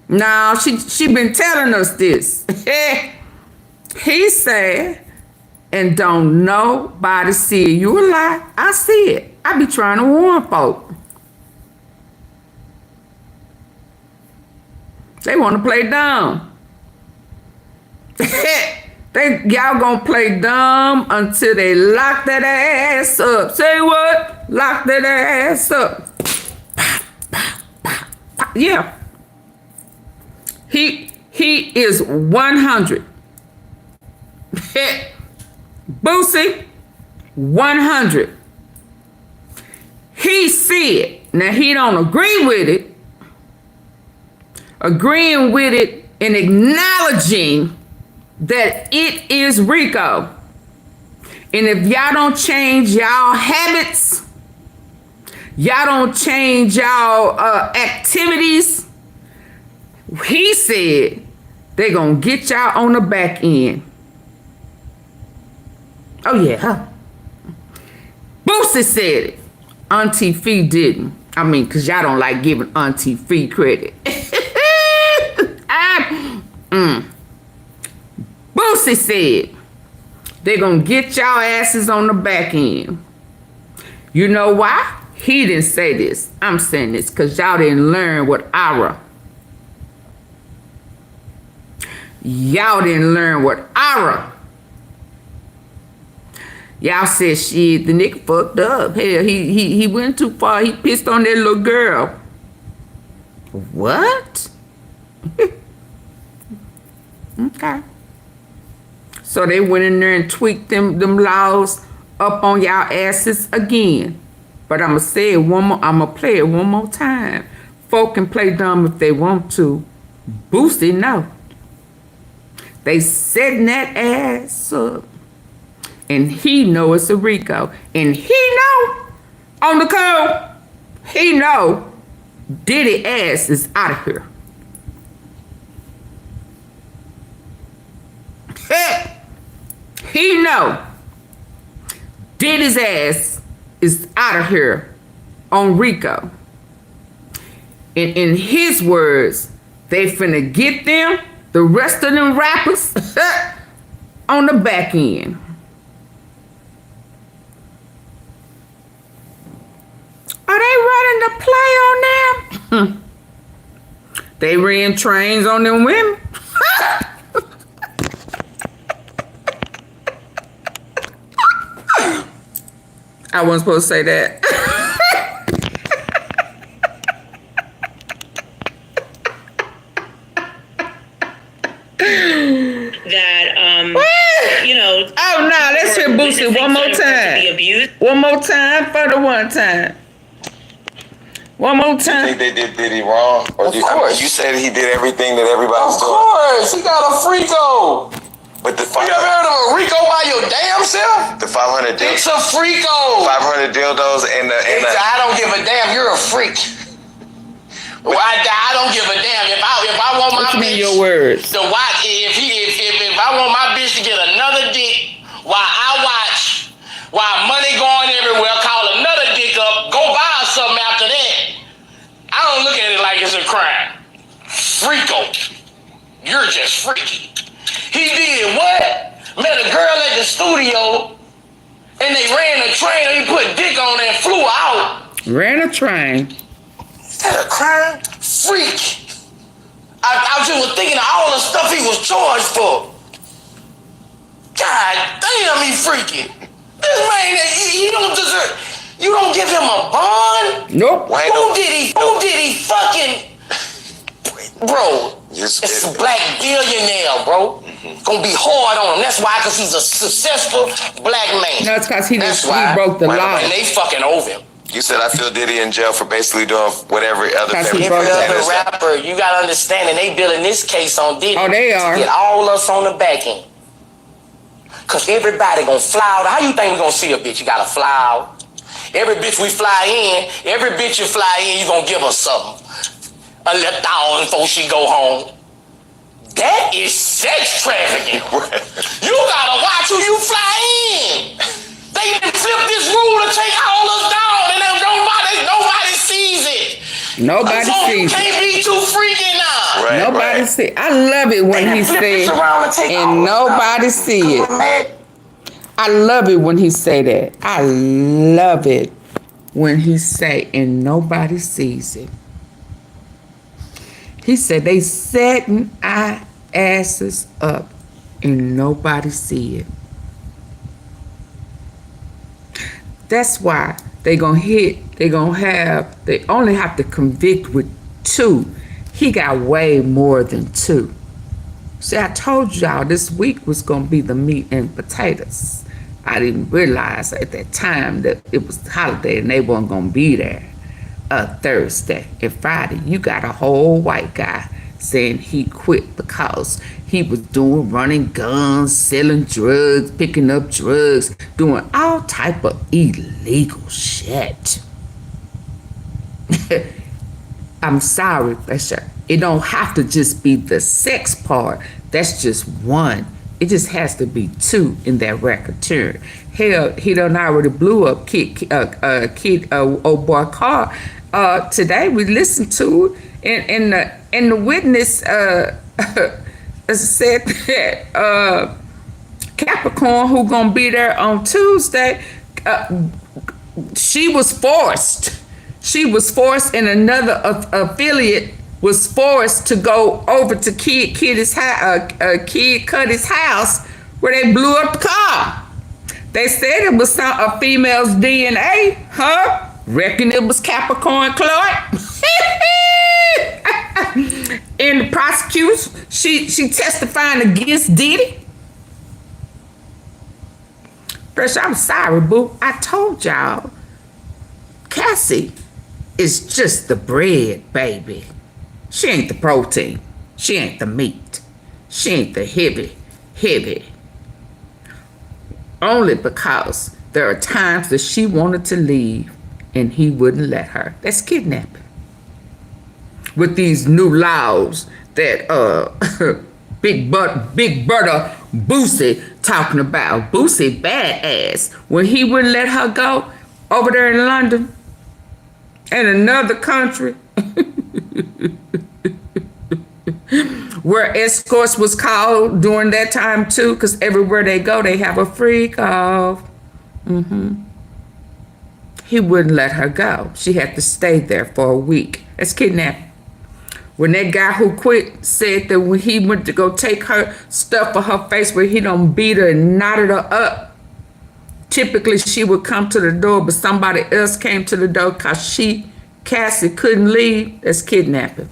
No, she been telling us this. He said, and don't nobody see it. You a lie. I see it. I be trying to warn folk. They want to play dumb. Y'all gonna play dumb until they lock that ass up. Say what? Lock that ass up. Yeah. He is 100. Boosie, 100. He see it. Now he don't agree with it. Agreeing with it and acknowledging that it is RICO. And if y'all don't change y'all habits, y'all don't change y'all activities, he said they gonna get y'all on the back end. Oh yeah. Boosie said it. AunTeaFee didn't. I mean, cause y'all don't like giving AunTeaFee credit. Boosie said they gonna get y'all asses on the back end. You know why? He didn't say this. I'm saying this because y'all didn't learn what Y'all didn't learn what Y'all said shit, the nigga fucked up. Hell, he went too far. He pissed on that little girl. What? Okay. So they went in there and tweaked them laws up on y'all asses again. But I'ma say it one more, I'ma play it one more time. Folk can play dumb if they want to. Boosie, no. They setting that ass up. And he know it's a RICO. And he know on the code, he know Diddy ass is out of here. He know Diddy's ass is out of here on RICO. And in his words, they finna get them, the rest of them rappers, on the back end. Are they running the play on them? They ran trains on them women. I wasn't supposed to say that. Oh no, let's hear Boosie one more time. One more time for the one time. One more time. You think they did Diddy wrong? Or Of course. You said he did everything that everybody's doing. Of course, he got a freako. But the You ever heard of a RICO by your damn self? The 500 dildos. It's a freako. 500 dildos and the. I don't give a damn. You're a freak. Well, I don't give a damn. If I want my bitch your words? to watch, if I want my bitch to get another dick while I watch, while money going everywhere, call another dick up, go buy something after that. I don't look at it like it's a crime. Freako. You're just freaky. He did what? Met a girl at the studio and they ran a train and he put dick on it and flew out. Ran a train. Is that a crime? Freak. I just was thinking of all the stuff he was charged for. God damn, he freaky. This man, he don't deserve. You don't give him a bond? Nope. Who did he fucking... Bro, it's a black billionaire, bro. Gonna be hard on him. That's why, because he's a successful black man. No, it's because he broke the law. And they fucking over him. You said I feel Diddy in jail for basically doing whatever other Every other rapper, you gotta understand, and they building this case on Diddy. Oh, they are. To get all us on the back end. Cause everybody gonna fly out. How you think we gonna see a bitch? You gotta fly out. Every bitch we fly in, every bitch you fly in, you gonna give her something. A little $1,000 before she go home. That is sex trafficking. You gotta watch who you fly in. They done flipped this rule to take all us down, and then nobody sees it. Nobody sees it. Can't be too freaky now. Right, nobody see. I love it when he said, and nobody see it. I love it when he say that. I love it when he say, and nobody sees it. He said they setting our asses up, and nobody see it. That's why they only have to convict with 2. He got way more than 2. See, I told y'all this week was gonna be the meat and potatoes. I didn't realize at that time that it was the holiday and they weren't gonna be there Thursday and Friday. You got a whole white guy saying he quit because he was running guns, selling drugs, picking up drugs, doing all type of illegal shit. I'm sorry, Bishop. It don't have to just be the sex part. That's just one. It just has to be two in that record too. Hell, he done already blew up old boy car. Today we listened to it, and the witness said that Capricorn, who gonna be there on Tuesday, she was forced. She was forced, and another affiliate was forced to go over to Kid Cudi's house where they blew up the car. They said it was a female's DNA, huh? Reckon it was Capricorn Clark. In the prosecution, she testifying against Diddy. Fresh, I'm sorry, boo. I told y'all, Cassie is just the bread, baby. She ain't the protein. She ain't the meat. She ain't the heavy. Only because there are times that she wanted to leave and he wouldn't let her. That's kidnapping. With these new laws that Big Brother Boosie talking about. Boosie badass. When he wouldn't let her go over there in London and another country where escorts was called during that time too, because everywhere they go they have a freak off. He wouldn't let her go. She had to stay there for a week. That's kidnapping. When that guy who quit said that when he went to go take her stuff for her face, where he done beat her and knotted her up, typically she would come to the door, but somebody else came to the door because Cassie couldn't leave. That's kidnapping.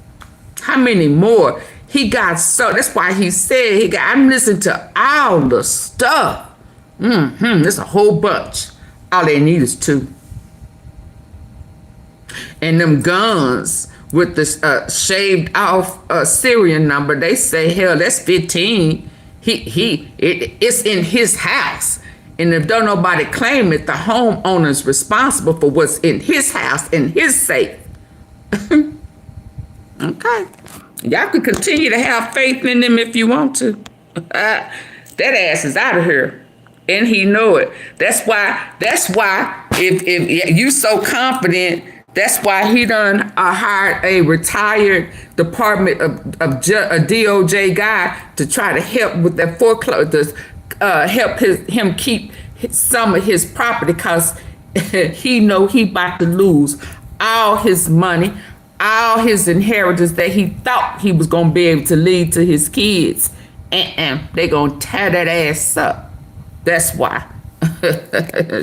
How many more? He got so, that's why he said, I'm listening to all the stuff. There's a whole bunch. All they need is two. And them guns with the shaved off serial number, they say, hell, that's 15. It's in his house. And if don't nobody claim it, the homeowner's responsible for what's in his house, in his safe. Okay. Y'all can continue to have faith in them if you want to. That ass is out of here. And he know it. That's why if you so confident, that's why he done hired a retired Department of a DOJ guy to try to help with that foreclosure, help him keep some of his property, because he know he about to lose all his money, all his inheritance that he thought he was gonna be able to leave to his kids. They gonna tear that ass up. That's why.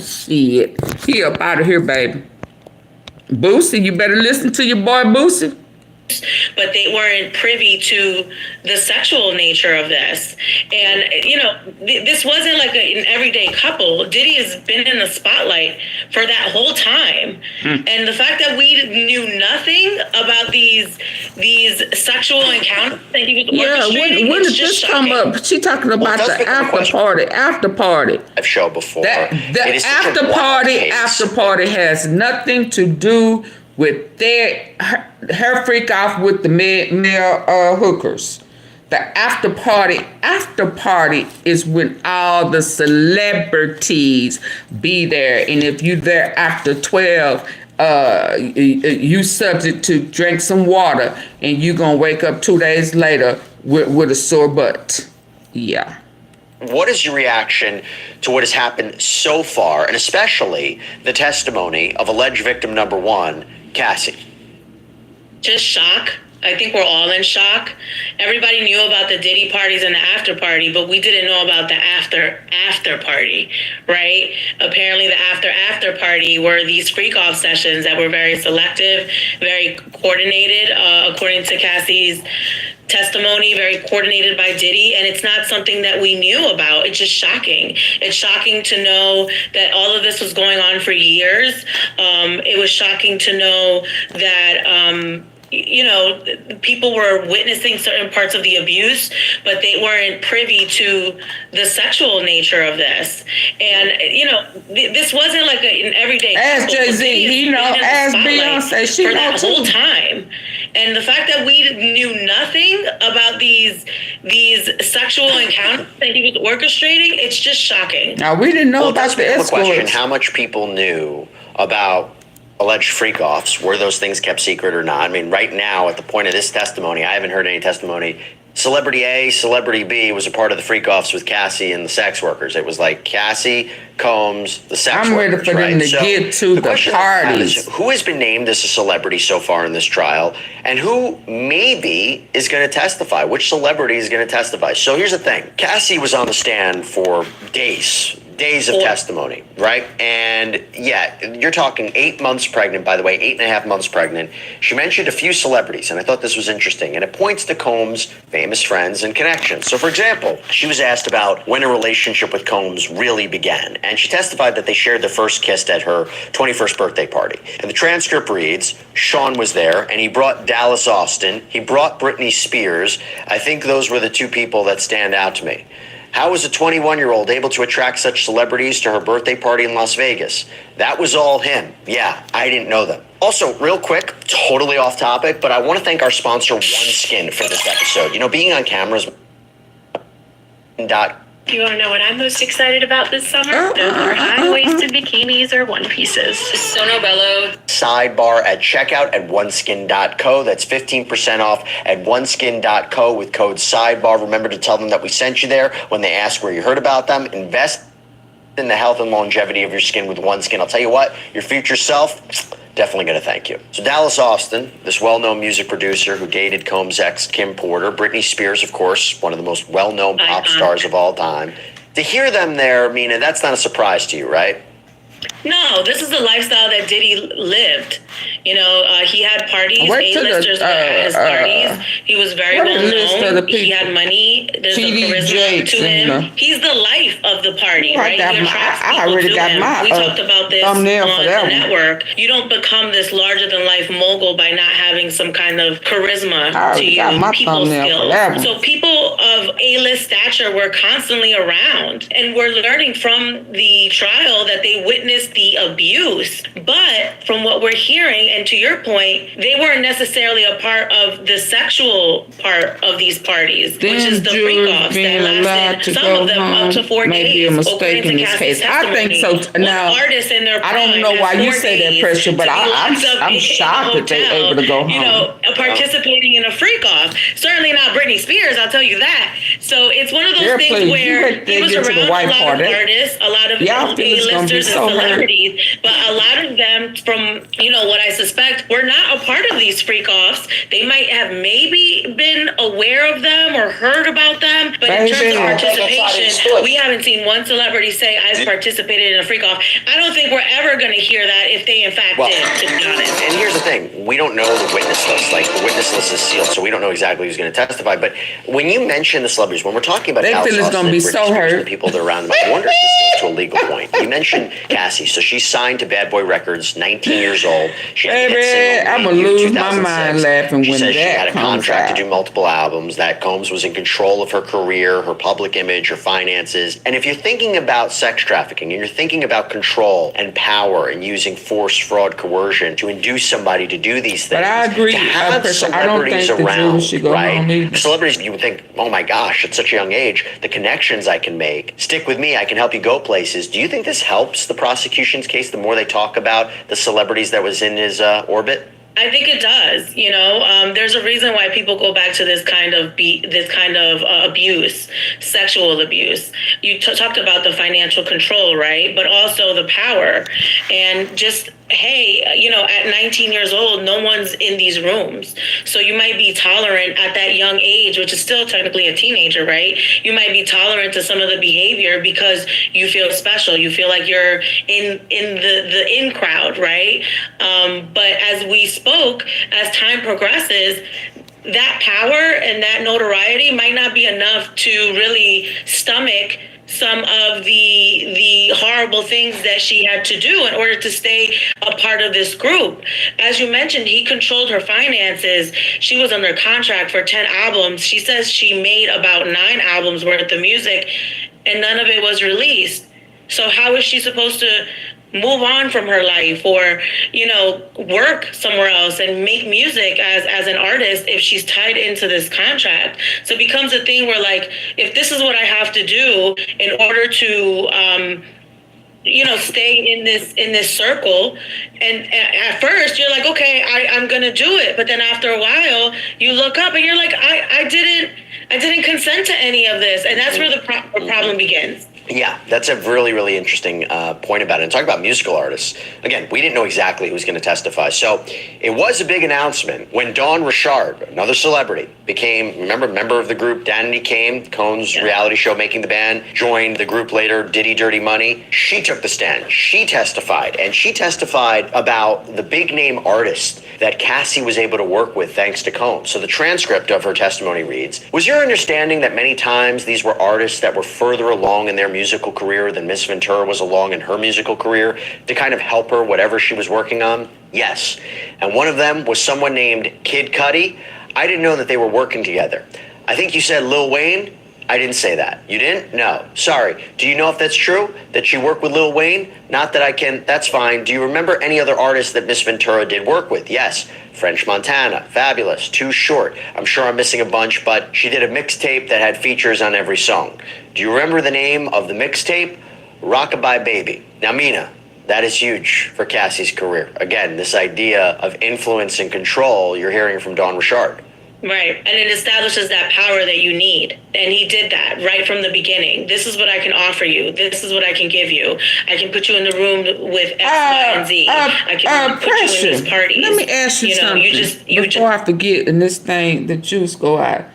Shit. He up out of here, baby. Boosie, you better listen to your boy Boosie. But they weren't privy to the sexual nature of this. And, this wasn't like an everyday couple. Diddy has been in the spotlight for that whole time. And the fact that we knew nothing about these sexual encounters that he was orchestrating, when did this come up? She talking about the after party. I've shown before. The after party has nothing to do with her freak off with the male hookers. The after party is when all the celebrities be there, and if you there after 12, you subject to drink some water, and you gonna wake up 2 days later with a sore butt. Yeah. What is your reaction to what has happened so far, and especially the testimony of alleged victim number 1, Cassie? Just shock. I think we're all in shock. Everybody knew about the Diddy parties and the after party, but we didn't know about the after party, right? Apparently the after party were these freak off sessions that were very selective, very coordinated, according to Cassie's testimony, very coordinated by Diddy, and it's not something that we knew about. It's just shocking. It's shocking to know that all of this was going on for years. It was shocking to know that people were witnessing certain parts of the abuse, but they weren't privy to the sexual nature of this. And, this wasn't like an everyday. As Jay-Z, as Beyonce, she for that too. whole time. And the fact that we knew nothing about these sexual encounters that he was orchestrating, it's just shocking. Now, we didn't know about the question: escorts. how much people knew about alleged freak-offs? Were those things kept secret or not? I mean, right now, at the point of this testimony, I haven't heard any testimony. Celebrity A, Celebrity B was a part of the freak-offs with Cassie and the sex workers. It was like Cassie, Combs, the sex I'm workers. ready for them to get to the question I have is, parties. who has been named as a celebrity so far in this trial, and who maybe is going to testify? Which celebrity is going to testify? So here's the thing. Cassie was on the stand for days of testimony, right? And yeah, you're talking 8 months pregnant, by the way, 8.5 months pregnant. She mentioned a few celebrities, and I thought this was interesting, and it points to Combs' famous friends and connections. So for example, she was asked about when a relationship with Combs really began, and she testified that they shared their first kiss at her 21st birthday party. And the transcript reads, Sean was there, and he brought Dallas Austin, he brought Britney Spears. I think those were the two people that stand out to me. How was a 21-year-old able to attract such celebrities to her birthday party in Las Vegas? That was all him. Yeah, I didn't know them. Also, real quick, totally off topic, but I want to thank our sponsor, OneSkin, for this episode. Being on cameras... You want to know what I'm most excited about this summer? Those are high-waisted bikinis or one pieces. Sono Bello. Sidebar at checkout at oneskin.co. That's 15% off at oneskin.co with code SIDEBAR. Remember to tell them that we sent you there when they ask where you heard about them. Invest in the health and longevity of your skin with OneSkin. I'll tell you what, your future self, definitely going to thank you. So Dallas Austin, this well-known music producer who dated Combs' ex, Kim Porter, Britney Spears, of course, one of the most well-known pop stars of all time. To hear them there, Mina, that's not a surprise to you, right? No, this is the lifestyle that Diddy lived. He had parties, A-listers at his parties. He was very well known. He had money. There's a charisma to him. He's the life of the party, right? I already got my We talked about this on the network. You don't become this larger-than-life mogul by not having some kind of charisma to you, people skills. So people of A-list stature were constantly around, and we're learning from the trial that they witnessed the abuse. But from what we're hearing, and to your point, they weren't necessarily a part of the sexual part of these parties, which is the freak-offs that lasted, some of them up to 4 days. May be a mistake in this case. I think so. Now, I don't know why you say that, Pressure, but I'm shocked that they're able to go home. Participating in a freak-off. Certainly not Britney Spears, I'll tell you that. So it's one of those things where he was around a lot of artists, a lot of A-listers and celebrities, but a lot of them, from what I suspect, were not a part of these freak-offs. They might have maybe been aware of them or heard about them, but in terms of participation, we haven't seen one celebrity say, I've participated in a freak-off. I don't think we're ever going to hear that if they in fact did, to be honest. And here's the thing, we don't know the witness list. Like, the witness list is sealed, so we don't know exactly who's going to testify. But when you mention the celebrities, when we're talking about Dallas Austin and Britney Spears and the people that are around them, I wonder if this goes to a legal point. You mentioned Cassie, so she's signed to Bad Boy Records, 19 years old. Baby, I'm going to lose my mind laughing she when says that she had a comes contract out. to do multiple albums, that Combs was in control of her career, her public image, her finances. And if you're thinking about sex trafficking and you're thinking about control and power and using force, fraud, coercion to induce somebody to do these things, But I agree. to have I don't think celebrities the jury around, should go right? home either. Celebrities, you would think, oh my gosh, at such a young age, the connections I can make, stick with me, I can help you go places. Do you think this helps the prosecution's case, the more they talk about the celebrities that was in his orbit? I think it does. There's a reason why people go back to this kind of abuse, sexual abuse. You talked about the financial control, right? But also the power, and just, hey, at 19 years old, no one's in these rooms. So you might be tolerant at that young age, which is still technically a teenager, right? You might be tolerant to some of the behavior because you feel special. You feel like you're in the in crowd, right? But as we spoke, as time progresses, that power and that notoriety might not be enough to really stomach some of the horrible things that she had to do in order to stay a part of this group. As you mentioned, he controlled her finances. She was under contract for 10 albums. She says she made about 9 albums worth of music, and none of it was released. So how is she supposed to move on from her life or, you know, work somewhere else and make music as an artist if she's tied into this contract? So it becomes a thing where, like, if this is what I have to do in order to you know, stay in this circle, and at first you're like, okay, I'm gonna do it, but then after a while you look up and you're like, I didn't consent to any of this, and that's where the problem begins. Yeah, that's a really, really interesting point about it. And talk about musical artists. Again, we didn't know exactly who was going to testify. So it was a big announcement when Dawn Richard, another celebrity, became, member of the group Danity Kane, Cone's reality show Making the Band, joined the group later, Diddy Dirty Money. She took the stand. She testified. And she testified about the big name artist that Cassie was able to work with thanks to Cone. So the transcript of her testimony reads, was your understanding that many times these were artists that were further along in their musical career than Miss Ventura was along in her musical career to kind of help her whatever she was working on? Yes. And one of them was someone named Kid Cudi. I didn't know that they were working together. I think you said Lil Wayne. I didn't say that. You didn't? No. Sorry. Do you know if that's true? That she worked with Lil Wayne? Not that I can. That's fine. Do you remember any other artists that Miss Ventura did work with? Yes. French Montana, Fabulous, Too Short. I'm sure I'm missing a bunch, but she did a mixtape that had features on every song. Do you remember the name of the mixtape? Rockabye Baby. Now, Mina, that is huge for Cassie's career. Again, this idea of influence and control you're hearing from Dawn Richard. Right. And it establishes that power that you need. And he did that right from the beginning. This is what I can offer you. This is what I can give you. I can put you in the room with X, Y, and Z. I can put you in these parties. Let me ask you something before I forget and this thing, the juice go out.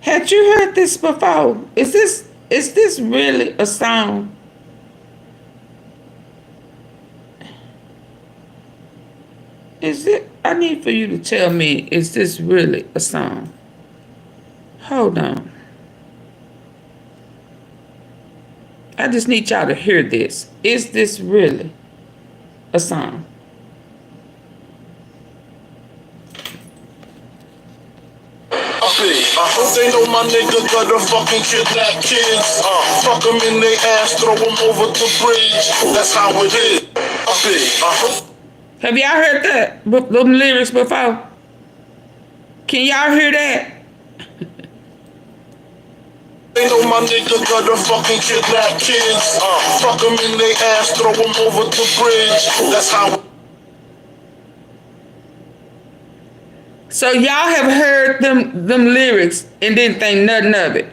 Had you heard this before? Is this really a song? Is it? I need for you to tell me, is this really a song? Hold on. I just need y'all to hear this. Is this really a song? I hope they know my nigga gotta fucking kidnap kids. Fuck them in they ass, throw them over the bridge. That's how it is. I hope. Have y'all heard that? Them lyrics before? Can y'all hear that? They know my nigga gotta fucking kidnap kids. Fuck them in they ass, throw them over the bridge. That's how. So y'all have heard them lyrics and didn't think nothing of it.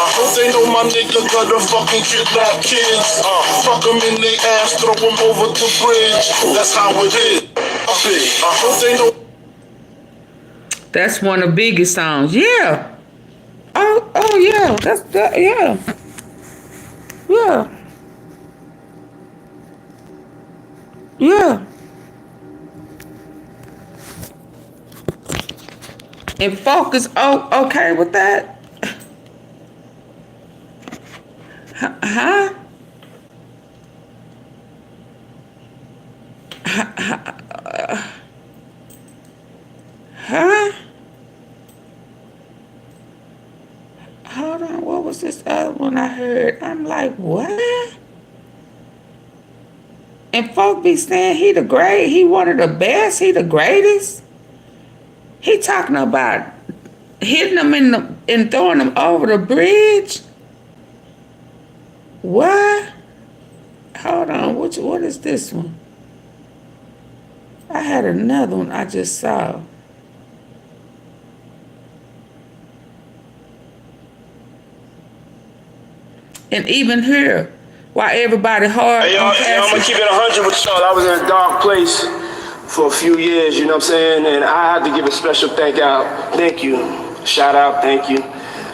I hope they know my nigga gotta fucking kidnap kids. Fuck them in they ass, throw them over the bridge. That's how it is. I hope they know. That's one of the biggest songs. Yeah. Oh yeah. That's that. Yeah. Yeah. Yeah. And folk is okay with that. Huh? Huh? Hold on, what was this other one I heard? I'm like, what? And folk be saying he one of the best, he the greatest. He talking about hitting them and throwing them over the bridge. What? Hold on, what is this one? I had another one I just saw. And even here, while everybody hard. Hey, y'all, I'm gonna keep it 100 with y'all. I was in a dark place for a few years, you know what I'm saying? And I had to give a special thank you. Shout out, thank you.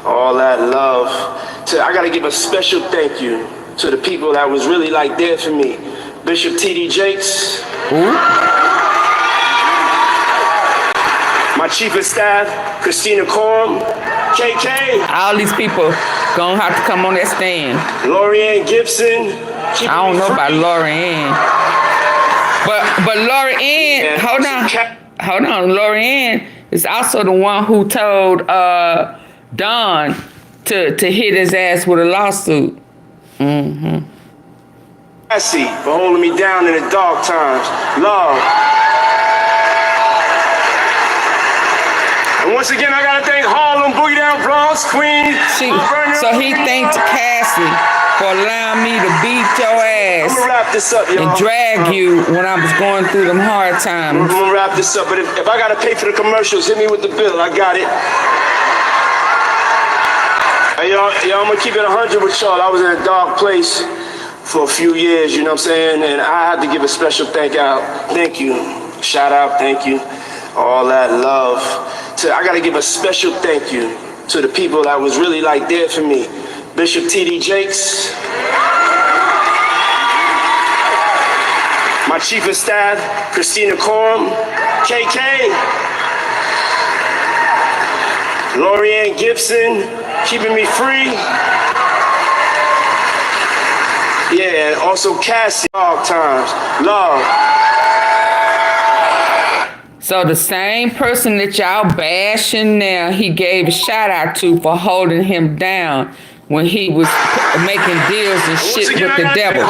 All that love. I gotta give a special thank you to the people that was really like there for me. Bishop T.D. Jakes. Ooh. My chief of staff, Christina Corum. KK. All these people gonna have to come on that stand. Lorianne Gibson. I don't know about Lorianne. But Lorianne, hold on. Lorianne is also the one who told Don to hit his ass with a lawsuit. Mm-hmm. Cassie for holding me down in the dark times. Love. And once again, I gotta thank Harlem, Boogie Down, Bronx, Queens. So he thanked Cassie for allowing me to beat your ass I'm gonna wrap this up, y'all. and drag you when I was going through them hard times. I'm gonna wrap this up, but if I gotta pay for the commercials, hit me with the bill. I got it. Hey, y'all, I'm gonna keep it 100 with y'all. I was in a dark place for a few years, you know what I'm saying? And I had to give a special thank you. Shout out, thank you. All that love. I gotta give a special thank you to the people that was really like there for me. Bishop T.D. Jakes. My chief of staff, Christina Corum. KK. Lorianne Gibson, keeping me free. Yeah, and also Cassie, Dog Times, Love. So the same person that y'all bashing now, he gave a shout out to for holding him down when he was making deals and shit with the devil.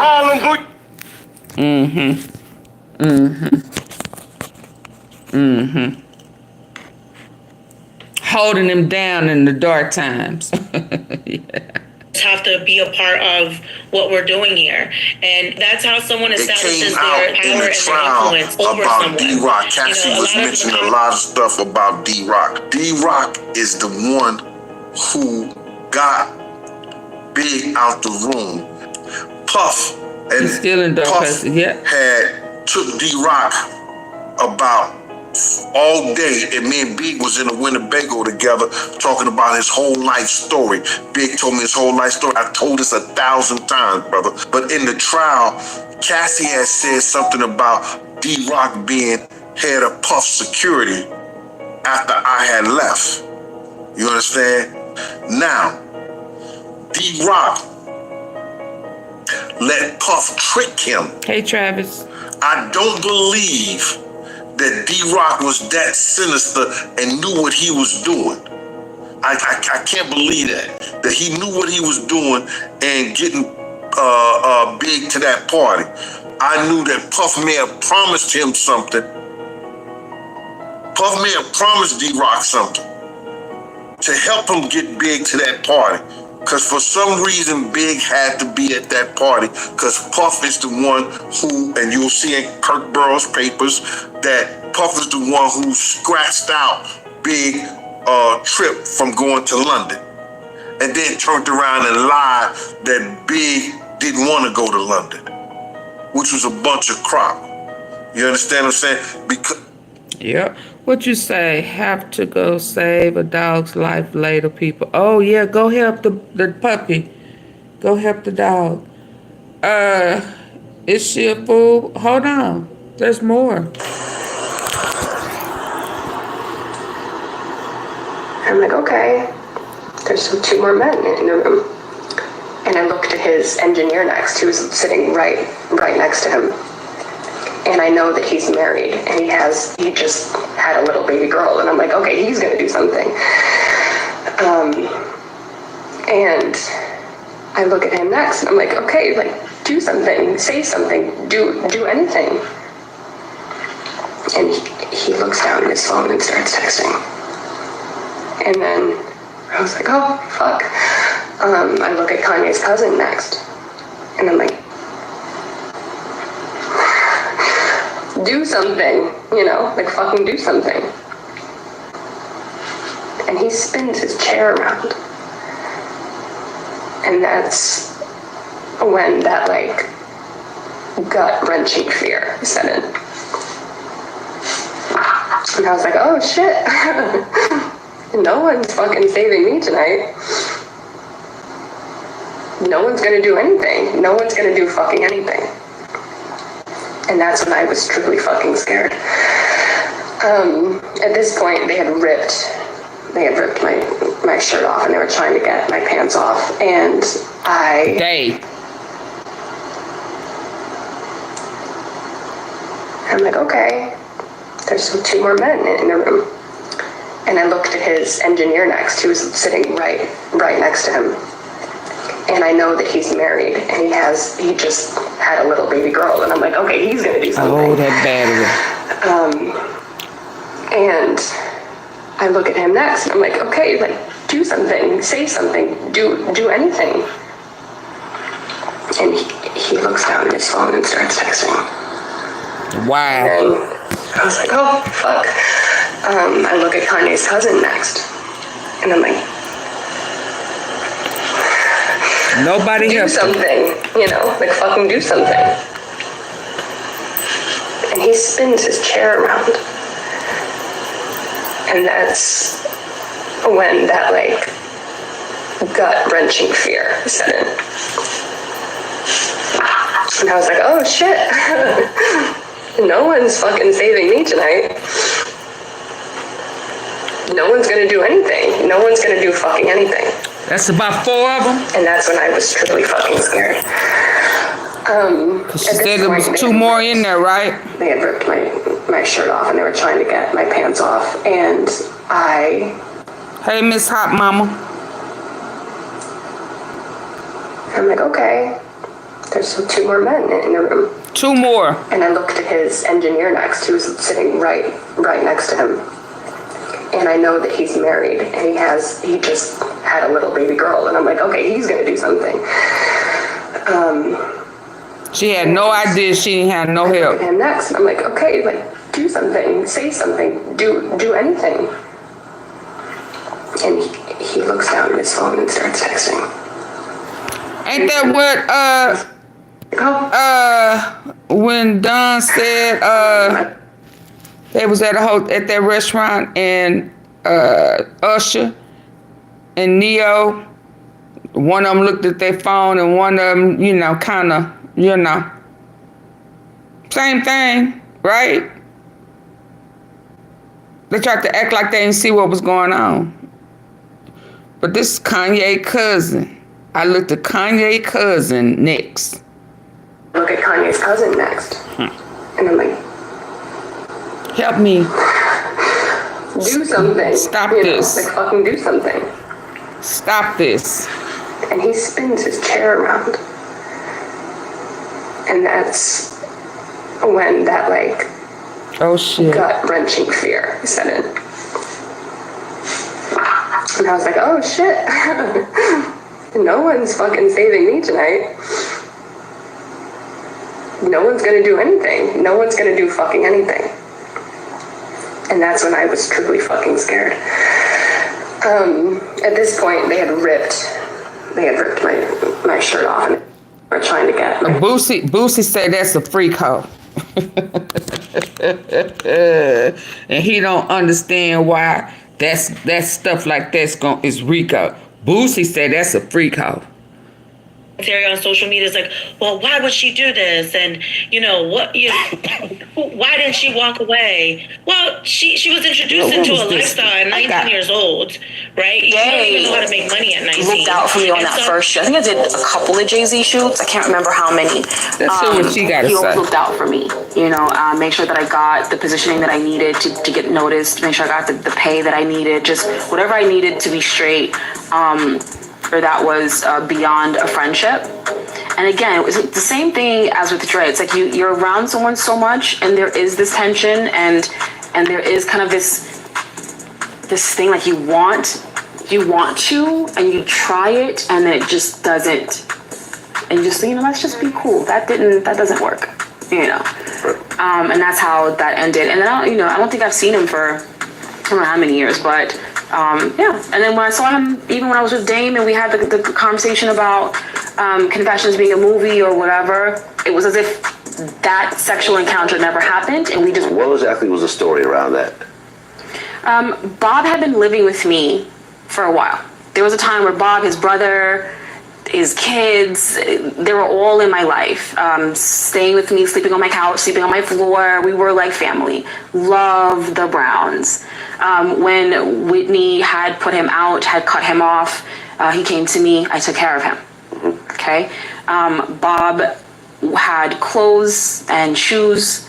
Holding him down in the dark times. Yeah. Have to be a part of what we're doing here, and that's how someone establishes their power and their influence over about someone. D-Rock. Cassie was mentioning a lot of stuff about D-Rock. D-Rock is the one who got Big out the room. Puff and Puff had took D-Rock about all day, and me and Big was in a Winnebago together talking about his whole life story. Big told me his whole life story. I told this 1,000 times, brother. But in the trial, Cassie had said something about D-Rock being head of Puff security after I had left. You understand? Now, D-Rock let Puff trick him. Hey, Travis. I don't believe that D-Rock was that sinister and knew what he was doing. I can't believe that he knew what he was doing and getting Big to that party. I knew that Puff may have promised him something. Puff may have promised D-Rock something to help him get Big to that party. Because for some reason, Big had to be at that party, because Puff is the one who, and you'll see in Kirk Burroughs' papers, that Puff is the one who scratched out Big trip from going to London. And then turned around and lied that Big didn't want to go to London, which was a bunch of crap. You understand what I'm saying? Because yep. What you say? Have to go save a dog's life later, people. Oh yeah, go help the puppy. Go help the dog. Is she a fool? Hold on. There's more. I'm like, okay. There's two more men in the room. And I looked at his engineer next, who was sitting right next to him. And I know that he's married, and he just had a little baby girl, and I'm like, okay, he's gonna do something. And I look at him next, and I'm like, okay, like, do something, say something, do anything. And he looks down at his phone and starts texting. And then I was like, oh, fuck. I look at Kanye's cousin next, and I'm like, do something, like fucking do something. And he spins his chair around. And that's when that like gut-wrenching fear set in. And I was like, oh shit. No one's fucking saving me tonight. No one's gonna do anything. No one's gonna do fucking anything. And that's when I was truly fucking scared. At this point, they had ripped my shirt off, and they were trying to get my pants off, and I'm like, okay, there's 2 more men in the room. And I looked at his engineer next, who was sitting right next to him. And I know that he's married, and he just had a little baby girl, and I'm like, okay, he's gonna do something. Oh, that battery. And I look at him next, and I'm like, okay, like, do something, say something, do anything. And he looks down at his phone and starts texting. Wow. And I was like, oh, fuck. I look at Kanye's cousin next, and I'm like, nobody do something, like fucking do something. And he spins his chair around. And that's when that, like, gut-wrenching fear set in. And I was like, oh shit. No one's fucking saving me tonight. No one's gonna do anything. No one's gonna do fucking anything. That's about 4 of them? And that's when I was truly fucking scared. She said there was 2 more in there, right? They had ripped my shirt off, and they were trying to get my pants off, and Hey, Miss Hot Mama. I'm like, okay, there's 2 more men in the room. 2 more. And I looked at his engineer next, who was sitting right next to him. And I know that he's married, and he just had a little baby girl, and I'm like, okay, he's gonna do something. She had no idea she didn't have no help. I look at him next, and I'm like, okay, like, do something, say something, do anything. And he looks down at his phone and starts texting. Ain't that what when Don said they was at that restaurant, and Usher and Neo, one of them looked at their phone, and one of them, same thing, right? They tried to act like they didn't see what was going on. But this is Kanye's cousin. I looked at Kanye's cousin next. Look at Kanye's cousin next. And I'm like, help me. Do something. Stop this. Like, fucking do something. Stop this. And he spins his chair around. And that's when that, like, oh shit, gut-wrenching fear set in. And I was like, oh shit. No one's fucking saving me tonight. No one's gonna do anything. No one's gonna do fucking anything. And that's when I was truly fucking scared. At this point, they had ripped my shirt off, and they were trying to get my... Boosie said that's a freak hoe. And he don't understand why that's stuff like that's is RICO. Boosie said that's a freak hoe. On social media is like, well, why would she do this? And why didn't she walk away? Well, she was introduced into a lifestyle at 19 years old, right? You don't even know how to make money at 19. Looked out for me on that first shoot. I think I did a couple of Jay-Z shoots. I can't remember how many. That's what she got to say. He always looked out for me. Make sure that I got the positioning that I needed to get noticed. Make sure I got the pay that I needed. Just whatever I needed to be straight. Or that was beyond a friendship. And again, it was the same thing as with Dre. It's like you're around someone so much, and there is this tension, and there is kind of this thing like you want to, and you try it, and then it just doesn't. And you just think, let's just be cool. That doesn't work, And that's how that ended. And then I don't think I've seen him for I don't know how many years, but. And then when I saw him, even when I was with Dame and we had the conversation about Confessions being a movie or whatever, it was as if that sexual encounter never happened, and we just... What exactly was the story around that? Bob had been living with me for a while. There was a time where Bob, his brother, his kids, they were all in my life. Staying with me, sleeping on my couch, sleeping on my floor. We were like family. Love the Browns. When Whitney had put him out, had cut him off, he came to me. I took care of him. Okay. Bob had clothes and shoes.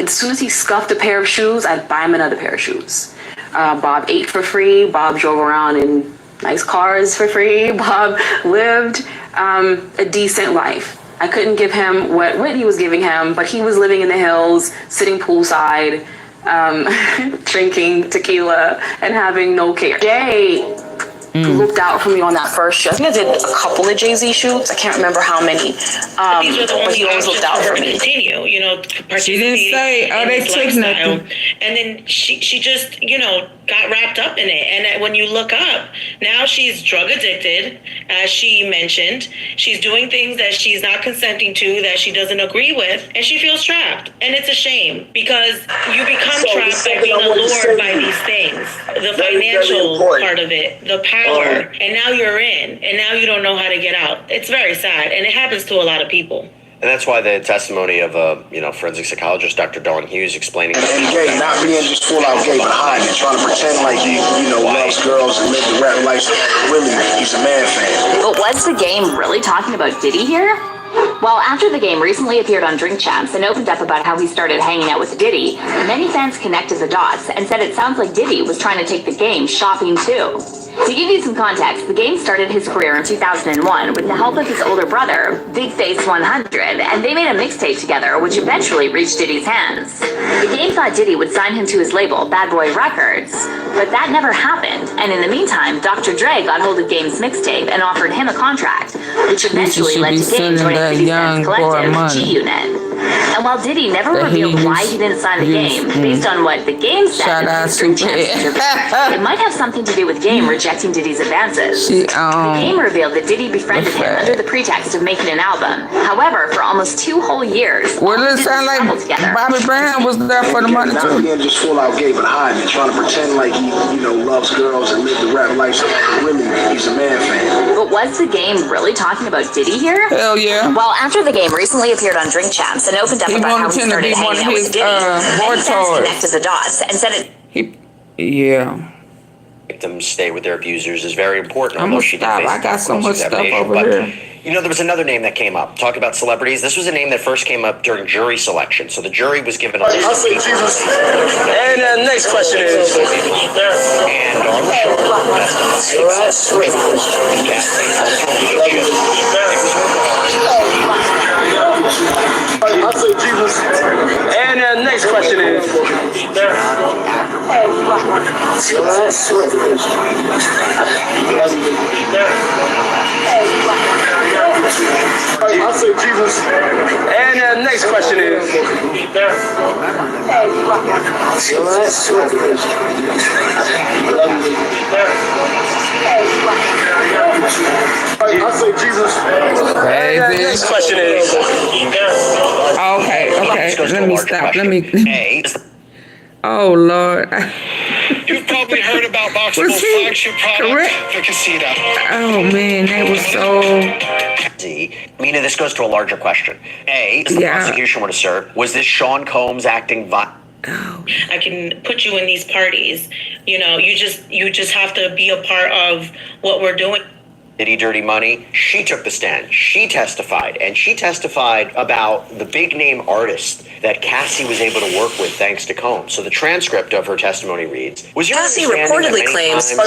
As soon as he scuffed a pair of shoes, I'd buy him another pair of shoes. Bob ate for free. Bob drove around in nice cars for free. Bob lived a decent life. I couldn't give him what Whitney was giving him, but he was living in the hills, sitting poolside, drinking tequila and having no care. Jay looked out for me on that first shoot. I think I did a couple of Jay-Z shoots. I can't remember how many. These were the only he always looked out for me. Continue, She didn't say, they took nothing. And then she just, got wrapped up in it. And when you look up, now she's drug addicted, as she mentioned. She's doing things that she's not consenting to, that she doesn't agree with, and she feels trapped. And it's a shame because you become trapped by being allured by these things. The financial part of it, the power, and now you're in, and now you don't know how to get out. It's very sad, and it happens to a lot of people. And that's why the testimony of forensic psychologist, Dr. Dawn Hughes, explaining and gay, not being just full out gay, but hiding, trying to pretend like he, loves girls and live the rap lifestyle. Really, he's a man fan. But was the game really talking about Diddy here? Well, after the game recently appeared on Drink Champs and opened up about how he started hanging out with Diddy, many fans connected the dots and said it sounds like Diddy was trying to take the game shopping too. To give you some context, the game started his career in 2001 with the help of his older brother, Big Face 100, and they made a mixtape together, which eventually reached Diddy's hands. The game thought Diddy would sign him to his label, Bad Boy Records, but that never happened, and in the meantime, Dr. Dre got hold of Game's mixtape and offered him a contract, which eventually led to Game joining 50 Cent's collective, G-Unit. And while Diddy never revealed why he didn't sign the game, based on what the game said in his Drink Champs interview, it might have something to do with Game rejecting Diddy's advances. The Game revealed that Diddy befriended him under the pretext of making an album. However, for almost 2 whole years, well, it sound like Bobby Brown was there for the money too. Not being just full out gay, but hiding, trying to pretend like he, loves girls and live the rap lifestyle. Really, he's a man fan. But was the Game really talking about Diddy here? Hell yeah. Well, after the Game recently appeared on Drink Champs and opened up about how he started hanging out with Diddy, many fans connected the dots and said it. Victims stay with their abusers is very important. I'm gonna stop. I got so much stuff over here. There was another name that came up. Talk about celebrities. This was a name that first came up during jury selection. So the jury was given a list of people. And next question is. And on the And next question is. I say Jesus. And next question is. I say Jesus. And next question is. Okay. Let me stop. Oh Lord. You've probably heard about Boxable's flagship product, the Casino. Oh man, that was so. Mina, this goes to a larger question. A, as the prosecution would assert, was this Sean Combs acting I can put you in these parties. You just have to be a part of what we're doing. Diddy Dirty Money? She took the stand. She testified. And she testified about the big name artist that Cassie was able to work with thanks to Combs. So the transcript of her testimony reads, was your Cassie reportedly claims. And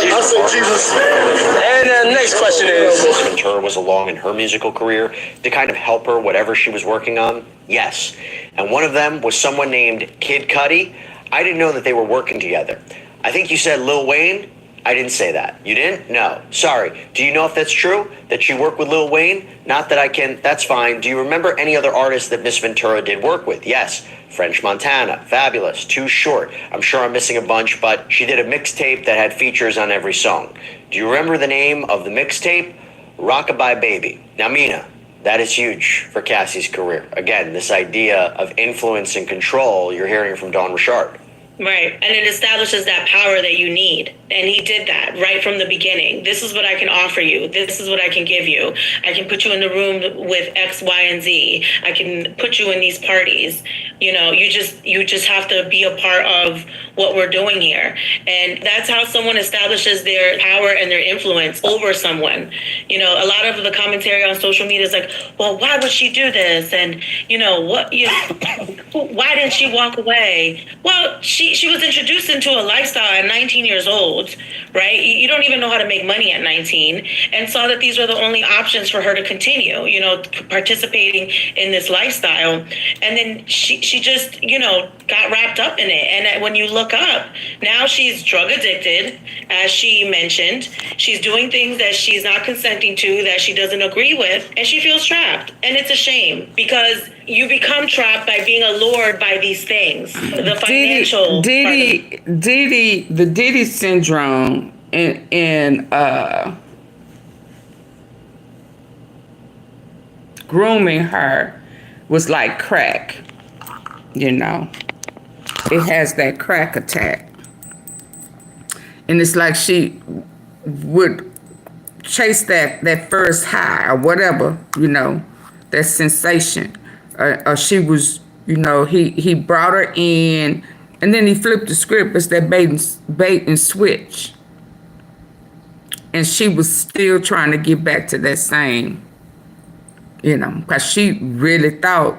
next question is. Miss Ventura was along in her musical career to kind of help her whatever she was working on? Yes. And one of them was someone named Kid Cudi. I didn't know that they were working together. I think you said Lil Wayne. I didn't say that. You didn't? No. Sorry. Do you know if that's true? That she worked with Lil Wayne? Not that I can. That's fine. Do you remember any other artists that Miss Ventura did work with? Yes. French Montana. Fabulous. Too Short. I'm sure I'm missing a bunch, but she did a mixtape that had features on every song. Do you remember the name of the mixtape? Rockabye Baby. Now, Mina, that is huge for Cassie's career. Again, this idea of influence and control you're hearing from Dawn Richard. Right. And it establishes that power that you need. And he did that right from the beginning. This is what I can offer you. This is what I can give you. I can put you in the room with X, Y, and Z. I can put you in these parties. You know, you just have to be a part of what we're doing here. And that's how someone establishes their power and their influence over someone. You know, a lot of the commentary on social media is like, well, why would she do this? And, you know, why didn't she walk away? Well, she was introduced into a lifestyle at 19 years old, right? You don't even know how to make money at 19, and saw that these were the only options for her to continue, you know, participating in this lifestyle. And then she just, you know, got wrapped up in it. And when you look up, now she's drug addicted, as she mentioned. She's doing things that she's not consenting to, that she doesn't agree with, and she feels trapped. And it's a shame, because you become trapped by being allured by these things. The financial the Diddy syndrome in grooming her was like crack. You know, it has that crack attack, and it's like she would chase that first high or whatever, you know, that sensation. Or she was, you know, he brought her in, and then he flipped the script. It's that bait and switch. And she was still trying to get back to that same, you know, because she really thought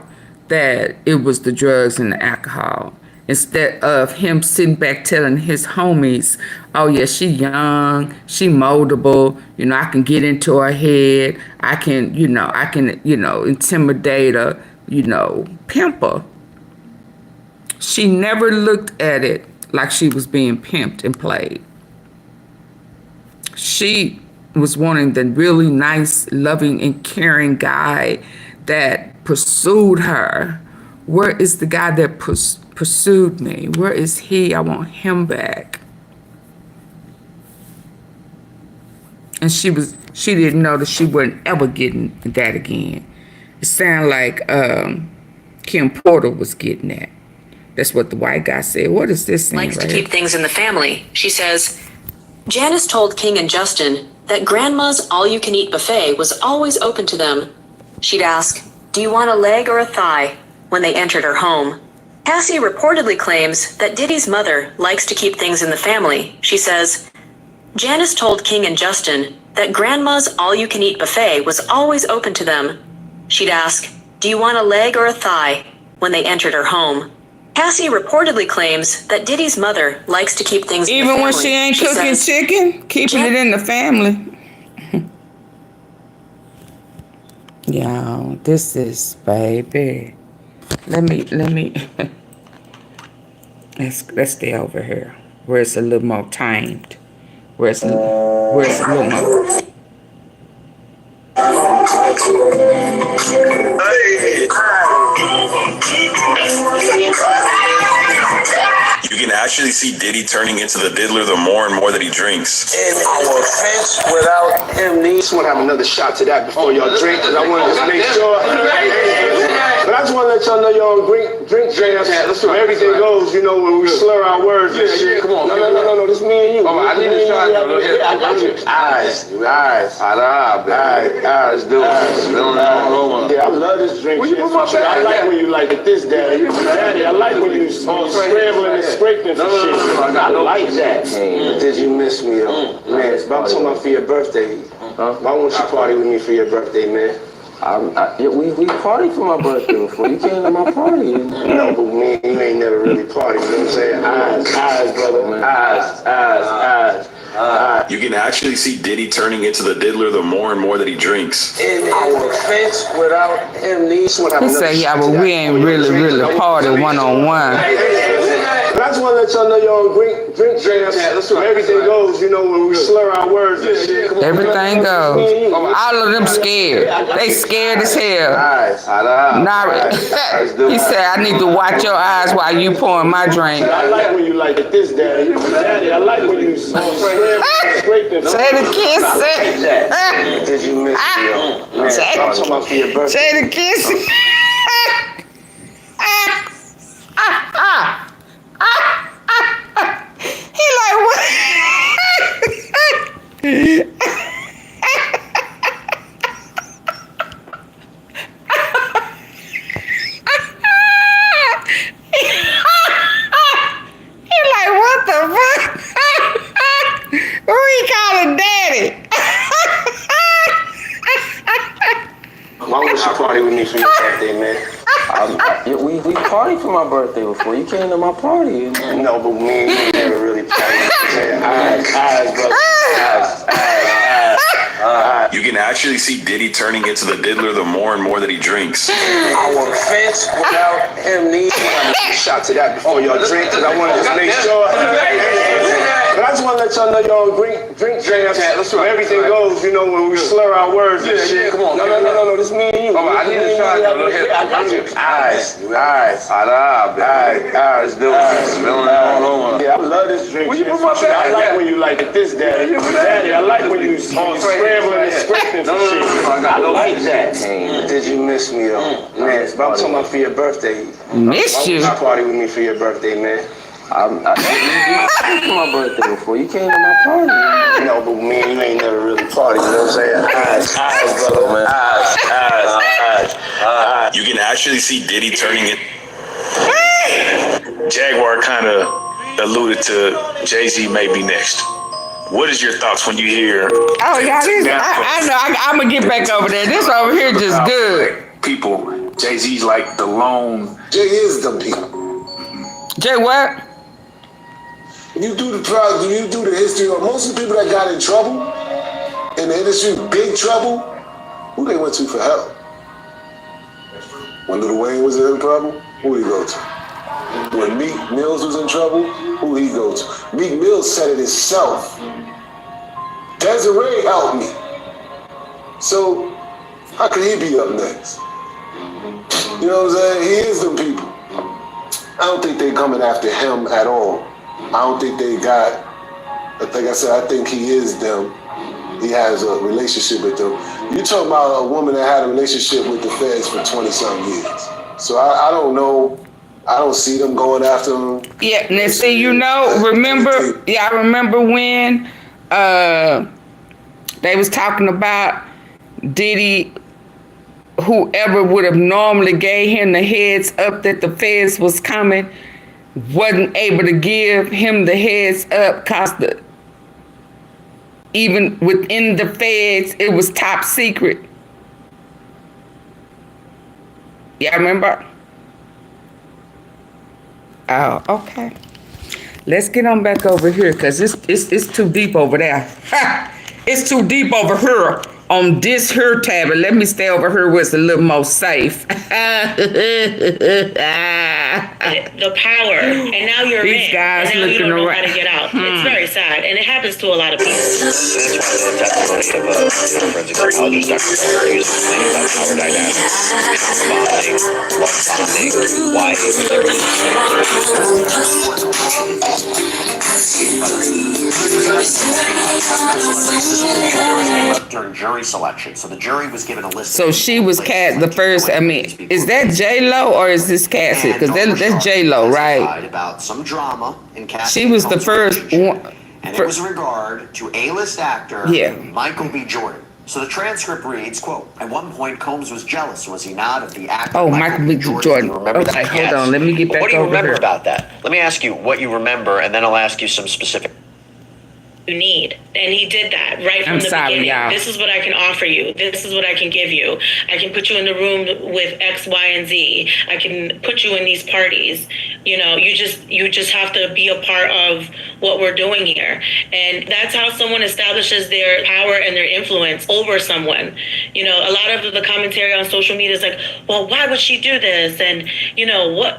that it was the drugs and the alcohol, instead of him sitting back telling his homies, oh yeah, she young, she moldable, you know, I can get into her head, I can intimidate her, you know, pimp her. She never looked at it like she was being pimped and played. She was wanting the really nice, loving, and caring guy that pursued her. Where is the guy that pursued me? Where is he? I want him back. And she didn't know that she wasn't ever getting that again. It sounded like Kim Porter was getting that. That's what the white guy said. What is this thing? Likes to keep things in the family. She says, Janice told King and Justin that Grandma's all-you-can-eat buffet was always open to them. She'd ask, do you want a leg or a thigh? When they entered her home. Cassie reportedly claims that Diddy's mother likes to keep things in the family. She says, Janice told King and Justin that Grandma's all-you-can-eat buffet was always open to them. She'd ask, do you want a leg or a thigh? When they entered her home. Cassie reportedly claims that Diddy's mother likes to keep things in the family. Even when she ain't cooking chicken, keeping it in the family. Yo, this is, baby. Let me let's stay over here where it's a little more tamed, where it's a little more. You can actually see Diddy turning into the diddler the more and more that he drinks. In our offense, without him, I just want to have another shot to that before y'all drink, because I want to just make sure. But I just want to let y'all know y'all drink champs. So everything goes, you know, when we slur our words and shit. Come on. No, this me and you. Oh, I need a shot. Yeah, I got you. Eyes. Let's do it. Yeah, I love this drink. I like when you like it this, Daddy. I like when you scrambling and scraping for shit. I like that. Did you miss me, though? Man, I'm talking about for your birthday. Why won't you party with me for your birthday, man? We partied for my birthday before. You came to my party. No, but me and you ain't never really partied. You know what I'm saying? Eyes, brother. Eyes. You can actually see Diddy turning into the diddler the more and more that he drinks. In our offense, without him, he said, yeah, but we ain't really party one-on-one. But I just want to let y'all know y'all drink champs. So everything goes, you know, when we slur our words and shit. Everything goes. All of them scared. They scared as hell. He said, I need to watch your eyes while you pouring my drink. I like when you like it this, Daddy. I like when you scraping. Say the kiss. Did you miss me? I'm talking about for your birthday. Say the kiss. We partied for my birthday before. You came to my party. No, but me and you never really partied. Eyes, brother. Eyes. You can actually see Diddy turning into the diddler the more and more that he drinks. I want fence without him needing a shot to that before y'all drink, because I want to just make sure. But I just want to let y'all know y'all drink champs. So everything goes, you know, when we slur our words and shit. Come on. No, this me and you. Oh, I need a shot. I got you. Eyes. Let's do it. Yeah, I love this drink. I like when you like it this, Daddy. Daddy, I like when you scrambling and scripting for shit. I don't like that. Did you miss me, though? Man, but I'm talking about for your birthday. Miss you? Why party with me for your birthday, man? You came to my birthday before. You came to my party. No, but me and you ain't never really party. You know what I'm saying? Eyes, brother, man. Eyes. You can actually see Diddy turning it. Jaguar kind of alluded to Jay-Z may be next. What is your thoughts when you hear? Oh, yeah, I know. I'm gonna get back over there. This over here just good. People, Jay-Z's like the lone. Jay is them people. Jay what? When you do the history of most of the people that got in trouble in the industry, big trouble, who they went to for help? When Lil Wayne was in trouble, who he go to? When Meek Mills was in trouble, who he go to? Meek Mills said it himself. Desiree helped me. So how could he be up next? You know what I'm saying? He is them people. I don't think they coming after him at all. I don't think they got, like I said, I think he is them. He has a relationship with them. You talking about a woman that had a relationship with the feds for 20-something years. So I don't know. I don't see them going after him. Yeah, now see, you know, remember, yeah, I remember when they was talking about Diddy, whoever would have normally gave him the heads up that the feds was coming, wasn't able to give him the heads up because even within the feds, it was top secret. Yeah, remember? Oh, okay. Let's get on back over here because it's too deep over there. It's too deep over here on this here tab. And let me stay over here where it's a little more safe. The power, and now you're These in, guys and now you looking don't know around. how to get out. It's very sad, and it happens to a lot of people. That's why the testimony of a forensic psychologist, Dr. Moore, is saying about power dynamics, bonding, why during jury selection. So the jury was given a list. So she was the first. I mean, is that J-Lo or is this Cassie? Because that's J-Lo, right? About some drama in Cassie. She was the first one. And it was in regard to A-list actor Michael B. Jordan. So the transcript reads, quote, at one point Combs was jealous, was he not, of the actor Michael B. Jordan. Remember that? Hold on, let me get back over here. What do you remember here. about that? Let me ask you what you remember, and then I'll ask you some specific. You need, and he did that right from the beginning. Y'all. This is what I can offer you. This is what I can give you. I can put you in the room with X, Y, and Z. I can put you in these parties. You know, you just have to be a part of what we're doing here. And that's how someone establishes their power and their influence over someone. You know, a lot of the commentary on social media is like, well, why would she do this? And, you know,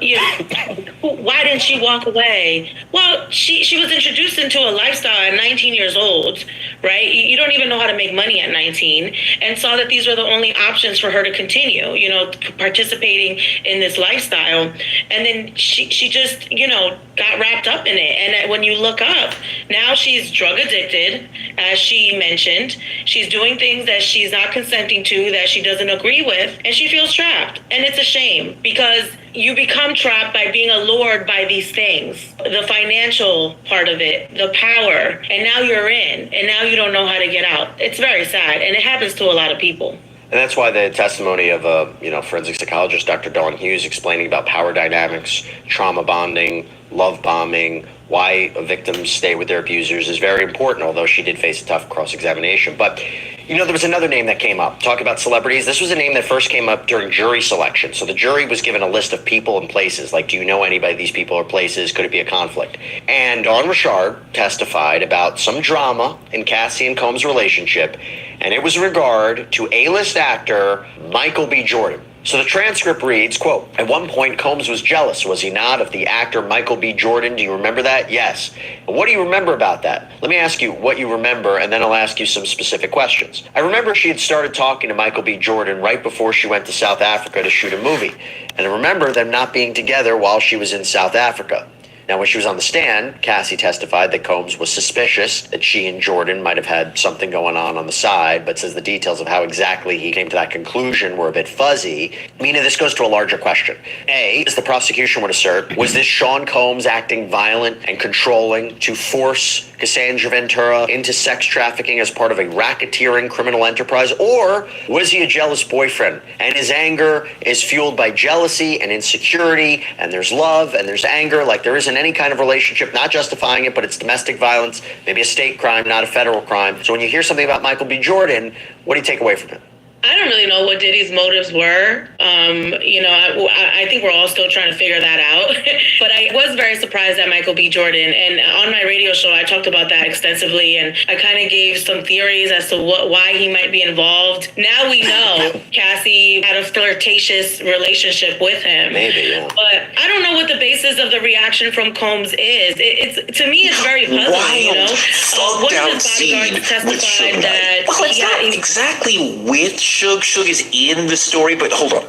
why didn't she walk away? Well, she was introduced into a lifestyle at 19 years old, right? You don't even know how to make money at 19, and saw that these were the only options for her to continue, you know, participating in this lifestyle. And then she just, you know, got wrapped up in it. And when you look up, now she's drug addicted, as she mentioned. She's doing things that she's not consenting to, that she doesn't agree with, and she feels trapped. And it's a shame, because you become trapped by being allured by these things, the financial part of it, the power, and now you're in, and now you don't know how to get out. It's very sad, and it happens to a lot of people. And that's why the testimony of forensic psychologist Dr. Dawn Hughes explaining about power dynamics, trauma bonding, love bombing, why victims stay with their abusers is very important, although she did face a tough cross-examination. But, there was another name that came up. Talk about celebrities. This was a name that first came up during jury selection. So the jury was given a list of people and places. Like, do you know anybody, these people or places? Could it be a conflict? And Dawn Richard testified about some drama in Cassie and Combs' relationship, and it was in regard to A-list actor Michael B. Jordan. So the transcript reads, quote, "At one point, Combs was jealous, was he not, of the actor Michael B. Jordan? Do you remember that?" "Yes." "And what do you remember about that?" "Let me ask you what you remember, and then I'll ask you some specific questions." "I remember she had started talking to Michael B. Jordan right before she went to South Africa to shoot a movie. And I remember them not being together while she was in South Africa." Now, when she was on the stand, Cassie testified that Combs was suspicious that she and Jordan might have had something going on the side, but says the details of how exactly he came to that conclusion were a bit fuzzy. Mina, this goes to a larger question. A, as the prosecution would assert, was this Sean Combs acting violent and controlling to force Cassandra Ventura into sex trafficking as part of a racketeering criminal enterprise? Or was he a jealous boyfriend, and his anger is fueled by jealousy and insecurity, and there's love and there's anger, like there isn't any kind of relationship, not justifying it, but it's domestic violence, maybe a state crime, not a federal crime. So when you hear something about Michael B. Jordan, what do you take away from it? I don't really know what Diddy's motives were. I think we're all still trying to figure that out. But I was very surprised at Michael B. Jordan. And on my radio show, I talked about that extensively. And I kind of gave some theories as to why he might be involved. Now we know Cassie had a flirtatious relationship with him. Maybe, yeah. But I don't know what the basis of the reaction from Combs is. It's to me, it's very puzzling, Thugged out scene with Suge Knight. Well, it's not exactly with Suge is in the story, but hold on.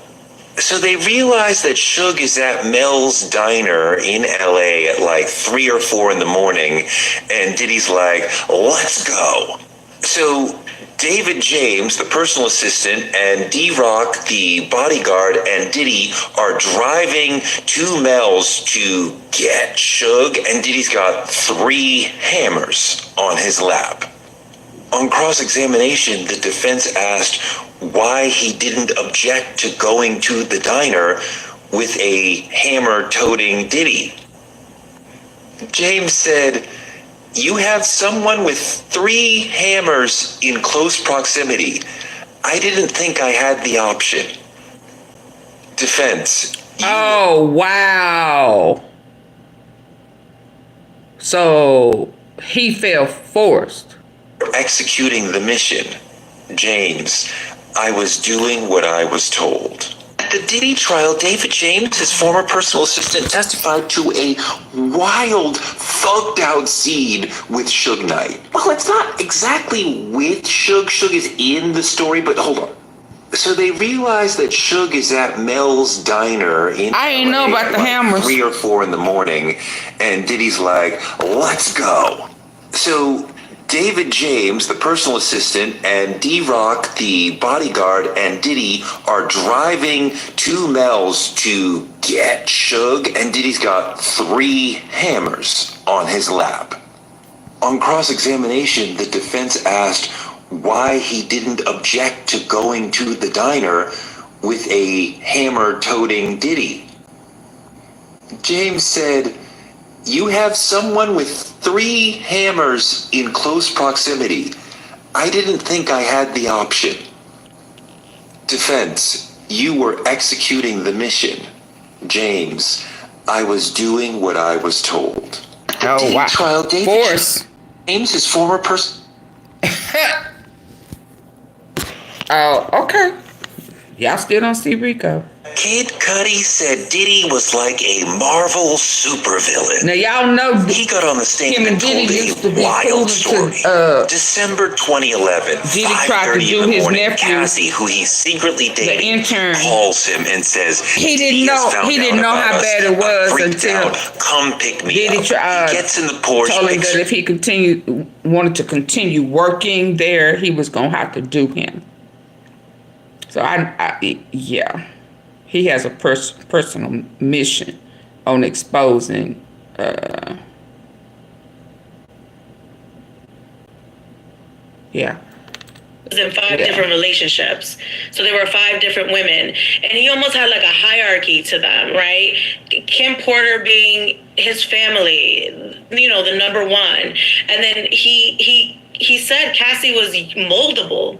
So they realize that Suge is at Mel's Diner in LA at like 3 or 4 in the morning, and Diddy's like, "Let's go." So David James, the personal assistant, and D-Rock, the bodyguard, and Diddy are driving to Mel's to get Suge, and Diddy's got 3 hammers on his lap. On cross-examination, the defense asked why he didn't object to going to the diner with a hammer-toting Diddy. James said, "You have someone with 3 hammers in close proximity. I didn't think I had the option." Defense. Oh, wow. So he felt forced. Executing the mission. James, "I was doing what I was told." At the Diddy trial, David James, his former personal assistant, testified to a wild, thugged out scene with Suge Knight. Well, it's not exactly with Suge. Suge is in the story, but hold on. So they realize that Suge is at Mel's Diner in I didn't know about the hammers. 3 or 4 in the morning, and Diddy's like, "Let's go." So David James, the personal assistant, and D-Rock, the bodyguard, and Diddy are driving to Mel's to get Suge, and Diddy's got 3 hammers on his lap. On cross-examination, the defense asked why he didn't object to going to the diner with a hammer-toting Diddy. James said, "You have someone with 3 hammers in close proximity. I didn't think I had the option." Defense, "You were executing the mission." James, "I was doing what I was told." Oh, wow. Trial, David Force. James, his former person. Oh, okay. Y'all still don't see RICO. Kid Cudi said Diddy was like a Marvel supervillain. Now y'all know he got on the stand him and and Diddy told used to a be wild story. December 2011, Diddy tried to 5:30 do in the his morning, nephew, Cassie, who he's secretly the dating, intern. calls him and says He didn't know how bad it was until come pick me Diddy up. He gets in the Porsche. told him that if he wanted to continue working there, he was gonna have to do him. So yeah, he has a personal mission on exposing yeah. in 5 different relationships. So there were 5 different women, and he almost had like a hierarchy to them, right? Kim Porter being his family, you know, the number one, and then he said Cassie was moldable,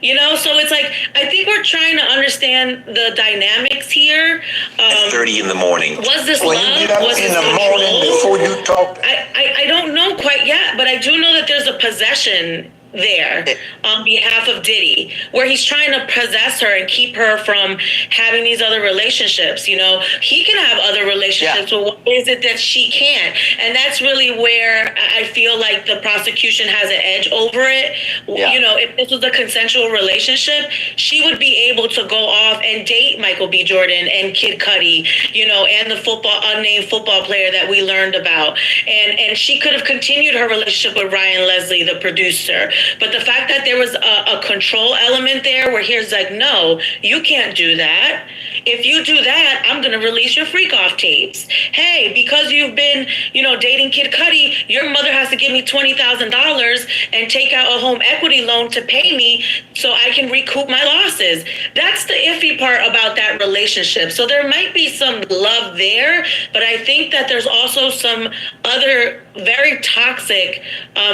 you know. So it's like, I think we're trying to understand the dynamics here. 30 in the morning. Was this When love? you get up Was in this the control? morning before you talk. I don't know quite yet, but I do know that there's a possession there on behalf of Diddy, where he's trying to possess her and keep her from having these other relationships. You know, he can have other relationships, but what is it that she can't? And that's really where I feel like the prosecution has an edge over it. You know, if this was a consensual relationship, she would be able to go off and date Michael B. Jordan and Kid Cudi, you know, and the unnamed football player that we learned about. And she could have continued her relationship with Ryan Leslie, the producer. But the fact that there was a control element there where he's like, no, you can't do that. If you do that, I'm going to release your freak off tapes. Hey, because you've been, you know, dating Kid Cudi, your mother has to give me $20,000 and take out a home equity loan to pay me so I can recoup my losses. That's the iffy part about that relationship. So there might be some love there, but I think that there's also some other very toxic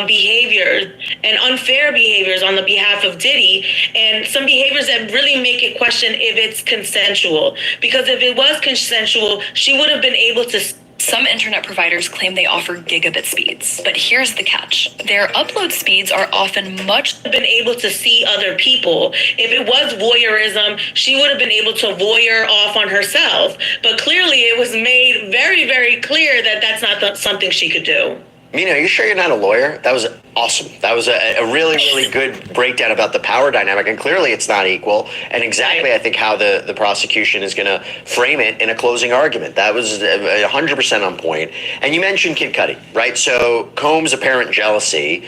behaviors and unfair behaviors on the behalf of Diddy, and some behaviors that really make it question if it's consensual. Because if it was consensual, she would have been able to. Some internet providers claim they offer gigabit speeds, but here's the catch. Their upload speeds are often much been able to see other people. If it was voyeurism, she would have been able to voyeur off on herself. But clearly it was made very, very clear that that's not something she could do. Mina, are you sure you're not a lawyer? That was awesome. That was a really, really good breakdown about the power dynamic, and clearly it's not equal, and exactly, I think, how the prosecution is going to frame it in a closing argument. That was 100% on point. And you mentioned Kid Cudi, right? So Combs' apparent jealousy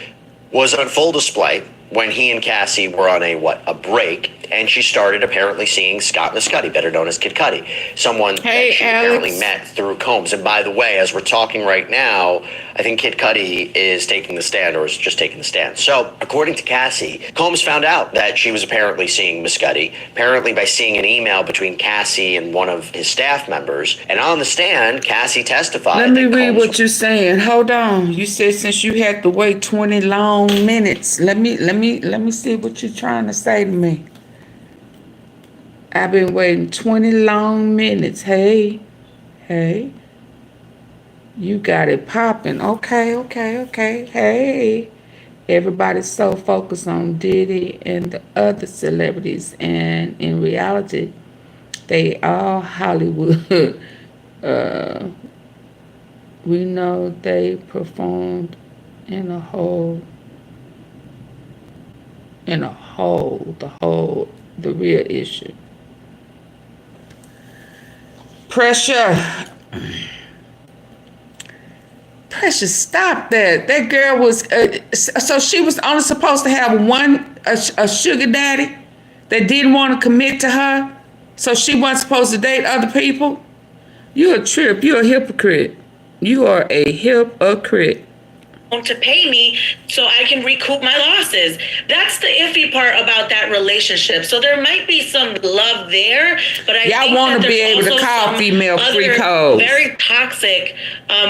was on full display when he and Cassie were on a break, and she started apparently seeing Scott Muscudi, better known as Kid Cudi, someone that she apparently met through Combs. And by the way, as we're talking right now, I think Kid Cudi is taking the stand, or is just taking the stand. So, according to Cassie, Combs found out that she was apparently seeing Muscudi, apparently by seeing an email between Cassie and one of his staff members. And on the stand, Cassie testified. Let me read what you're saying. Hold on. You said since you had to wait 20 long minutes. Let me see what you're trying to say to me. I've been waiting 20 long minutes. Hey. You got it popping. Okay. Hey. Everybody's so focused on Diddy and the other celebrities, and in reality, they all Hollywood. We know they performed the real issue. Pressure, stop that. That girl was, so she was only supposed to have a sugar daddy that didn't want to commit to her, so she wasn't supposed to date other people? You're a trip. You're a hypocrite. You are a hypocrite. To pay me so I can recoup my losses. That's the iffy part about that relationship. So there might be some love there, but I think want to be able to call female freak hoes. Very toxic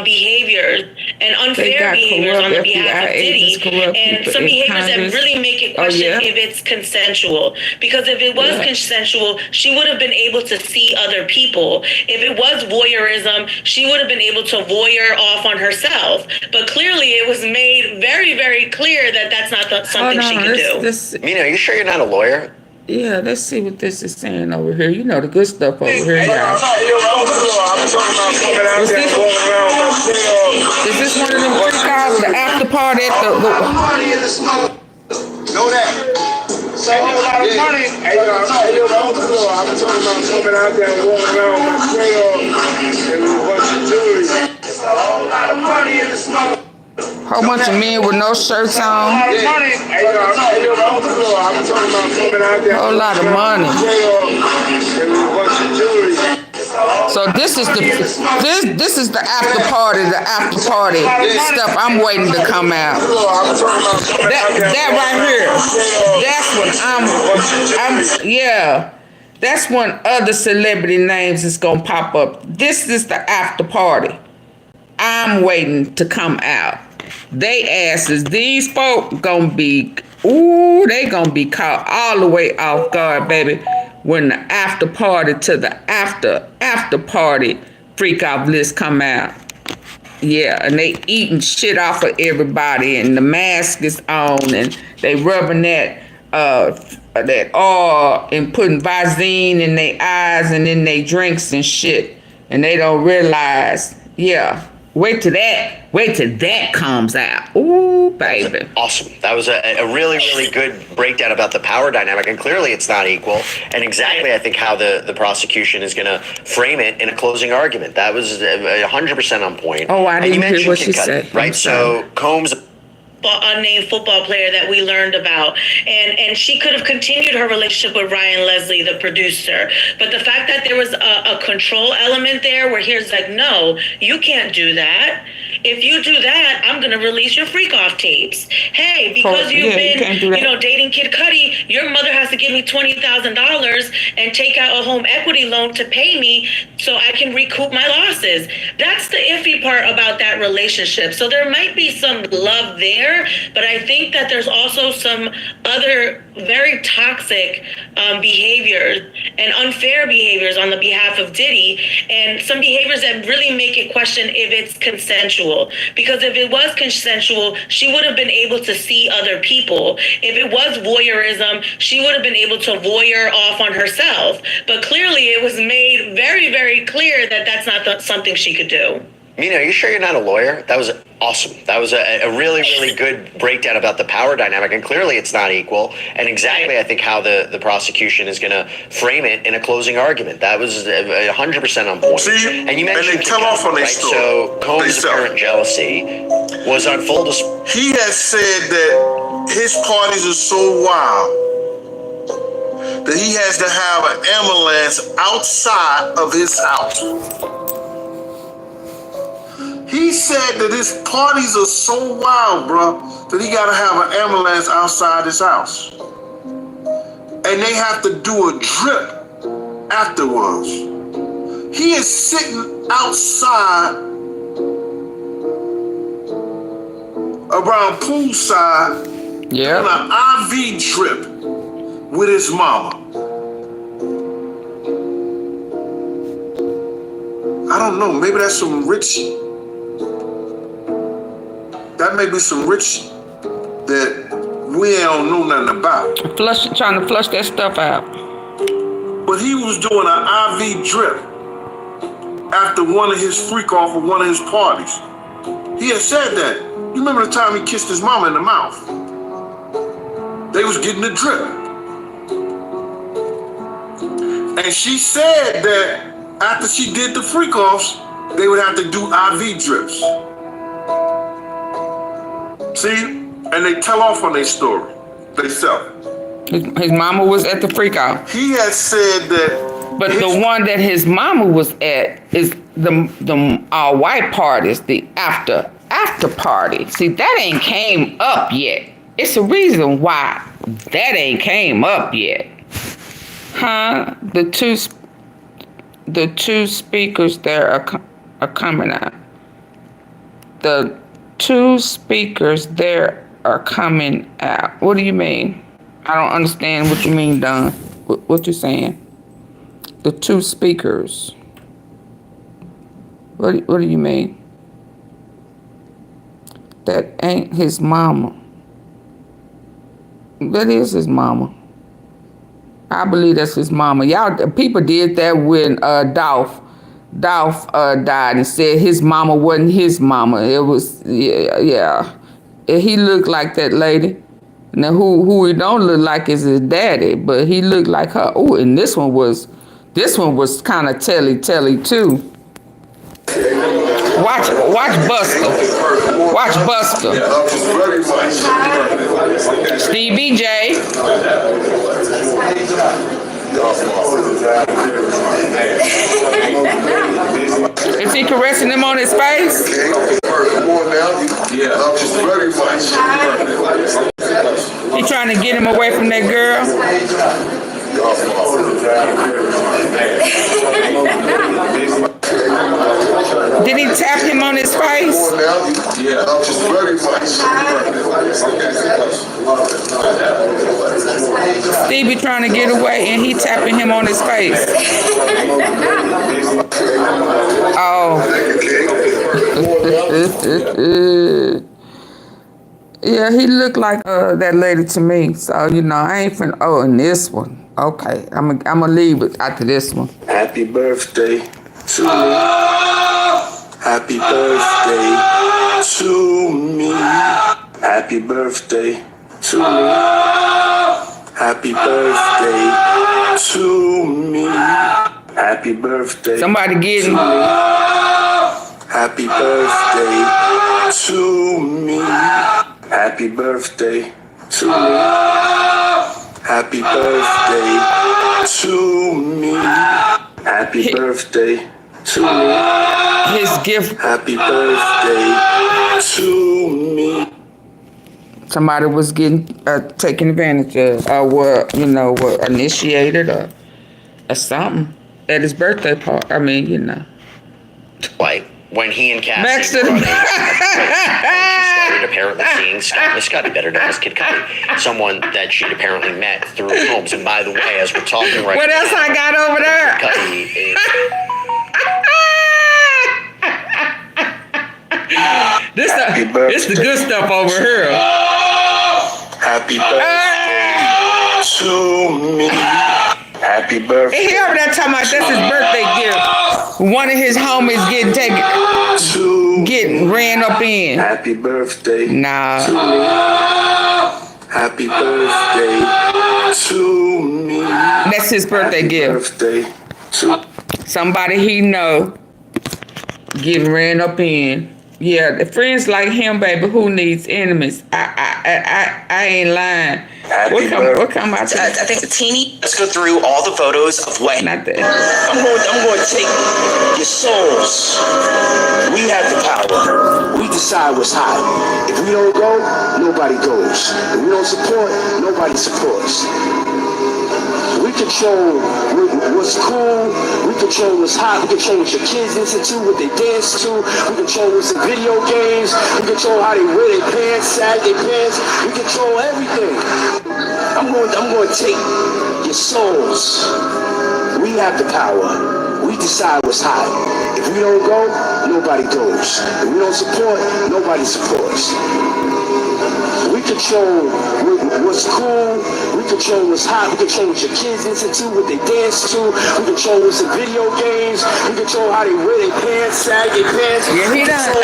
behaviors and unfair behaviors on the behalf of Diddy, and some behaviors that really make it question if it's consensual. Because if it was consensual, she would have been able to see other people. If it was voyeurism, she would have been able to voyeur off on herself. But clearly it was made very, very clear that that's not something she could do. Mina, are you sure you're not a lawyer? Yeah, let's see what this is saying over here. You know the good stuff over here, y'all. Is this one of them freak outs, the after party at the Know that. Save you a lot of money. Hey, yo, I'm talking about coming out there and walking around with my trade and a bunch of jewelry. It's a whole lot of money in the smoke. Whole bunch of men with no shirts on. Whole lot of money. So this is the after party, stuff I'm waiting to come out. That right here, that's when that's when other celebrity names is gonna pop up. This is the after party I'm waiting to come out. They asses, these folk gonna be, they gonna be caught all the way off guard, baby, when the after party to the after party freak off list come out. Yeah, and they eating shit off of everybody, and the mask is on, and they rubbing that oil and putting Visine in their eyes and in their drinks and shit, and they don't realize. Yeah, wait till that comes out. Ooh, baby. Awesome. That was a really, really good breakdown about the power dynamic, and clearly it's not equal, and exactly I think how the prosecution is going to frame it in a closing argument. That was 100% on point. Oh, I didn't hear what she said. Right, so Combs... unnamed football player that we learned about, and she could have continued her relationship with Ryan Leslie, the producer, but the fact that there was a control element there where he's like, no, you can't do that. If you do that, I'm going to release your freak off tapes. Hey, because you've been dating Kid Cudi, your mother has to give me $20,000 and take out a home equity loan to pay me so I can recoup my losses. That's the iffy part about that relationship. So there might be some love there, but I think that there's also some other very toxic behaviors and unfair behaviors on the behalf of Diddy, and some behaviors that really make it question if it's consensual. Because if it was consensual, she would have been able to see other people. If it was voyeurism, she would have been able to voyeur off on herself. But clearly it was made very, very clear that that's not something she could do. Mina, are you sure you're not a lawyer? That was awesome. That was a really, really good breakdown about the power dynamic, and clearly it's not equal, and exactly I think how the prosecution is going to frame it in a closing argument. That was 100% on point. See, and you mentioned they tell off on their story. So Combs' apparent jealousy was on full display. He has said that his parties are so wild that he has to have an ambulance outside of his house. He said that his parties are so wild, bro, that he gotta have an ambulance outside his house. And they have to do a drip afterwards. He is sitting outside around poolside doing an IV drip with his mama. I don't know, maybe that's some rich. That may be some rich that we don't know nothing about. Trying to flush that stuff out. But he was doing an IV drip after one of his freak off of one of his parties. He had said that. You remember the time he kissed his mama in the mouth? They was getting the drip. And she said that after she did the freak offs, they would have to do IV drips. See? And they tell off on their story. They sell. His mama was at the freak out. He has said that. But the one that his mama was at is the all white parties, the after party. See, that ain't came up yet. It's a reason why that ain't came up yet. Huh? The two speakers there are coming out. The two speakers there are coming out. What do you mean? I don't understand what you mean, Don. What you saying? The two speakers. What do you mean? That ain't his mama. That is his mama. I believe that's his mama. Y'all, people did that when ADOLPH died and said his mama wasn't his mama. It was, yeah. He looked like that lady. Now, who he don't look like is his daddy, but he looked like her. Oh, and this one was kind of telly too. Watch Buster. Watch Buster. Stevie J. Is he caressing him on his face? Come on now. Yeah. Love you very much. He trying to get him away from that girl? Did he tap him on his face? Yeah. Love you very much. Stevie trying to get away and he tapping him on his face. Oh. Yeah, he looked like that lady to me. So, you know, I ain't finna, oh, and this one. Okay, I'm gonna leave it after this one. Happy birthday to me. Happy birthday to me. Happy birthday to me. Happy birthday to me. Happy birthday. Somebody getting. Happy birthday to me. Happy birthday to me. Happy birthday to me. Happy birthday to me. His gift. Happy birthday to me. Somebody was getting taken advantage of, or were, you know, were initiated or something at his birthday party. I mean, you know. Like when he and Cassie Baxter. started apparently seeing Cudi, better known as Kid Cudi, someone that she'd apparently met through homes. And by the way, as we're talking right now, what else I got over there? Cudi is. This the good stuff over here. Happy birthday to me. Happy birthday. And he over there talking about that's his birthday gift. One of his homies getting ran up in. Happy birthday. Nah. To me. Happy birthday to me. That's his birthday gift. Birthday to somebody he know getting ran up in. Yeah, the friends like him, baby, who needs enemies? I ain't lying. What come out there? I think the teeny. Let's go through all the photos of what. Not that. I'm going to take your souls. We have the power. We decide what's hot. If we don't go, nobody goes. If we don't support, nobody supports. We control what's cool. We control what's hot. We control what your kids listen to, what they dance to. We control what's in video games. We control how they wear their pants, sag their pants. We control everything. I'm going to take your souls. We have the power. We decide what's hot. If we don't go, nobody goes. If we don't support, nobody supports. We control what's cool. We control what's hot. We control what your kids listen to, what they dance to. We control what's in video games. We control how they wear their pants, sag their pants. Yeah, he done.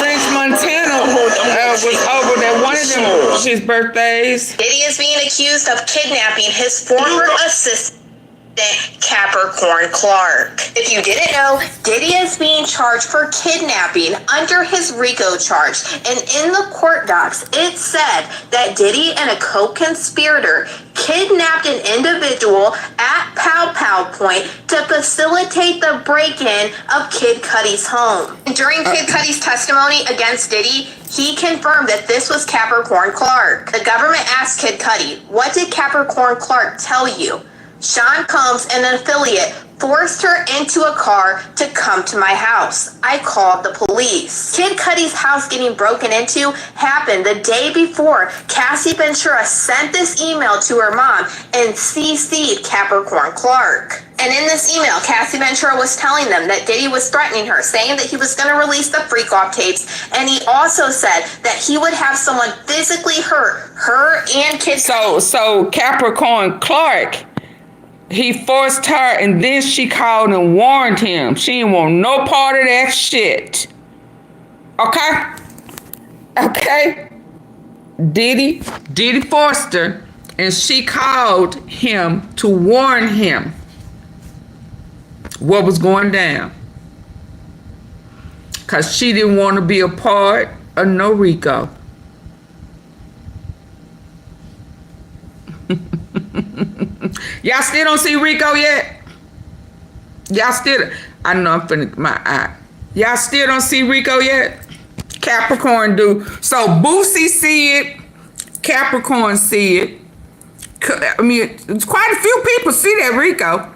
French Montana was over there. One of them his birthdays. Diddy is being accused of kidnapping his former assistant, Capricorn Clark. If you didn't know, Diddy is being charged for kidnapping under his RICO charge, and in the court docs, it said that Diddy and a co-conspirator kidnapped an individual at Pow Pow Point to facilitate the break-in of Kid Cudi's home. During Kid Cudi's testimony against Diddy, he confirmed that this was Capricorn Clark. The government asked Kid Cudi, "What did Capricorn Clark tell you?" Sean Combs, an affiliate, forced her into a car to come to my house. I called the police. Kid Cudi's house getting broken into happened the day before Cassie Ventura sent this email to her mom and CC'd Capricorn Clark. And in this email, Cassie Ventura was telling them that Diddy was threatening her, saying that he was going to release the freak-off tapes, and he also said that he would have someone physically hurt her and Kid Cudi. So Capricorn Clark, he forced her, and then she called and warned him. She didn't want no part of that shit. Okay? Diddy forced her, and she called him to warn him what was going down. Because she didn't want to be a part of no RICO. Y'all still don't see Rico yet? Y'all still, I know I'm finna, my eye. Y'all still don't see Rico yet? Capricorn do. So Boosie see it, Capricorn see it. I mean, quite a few people see that Rico.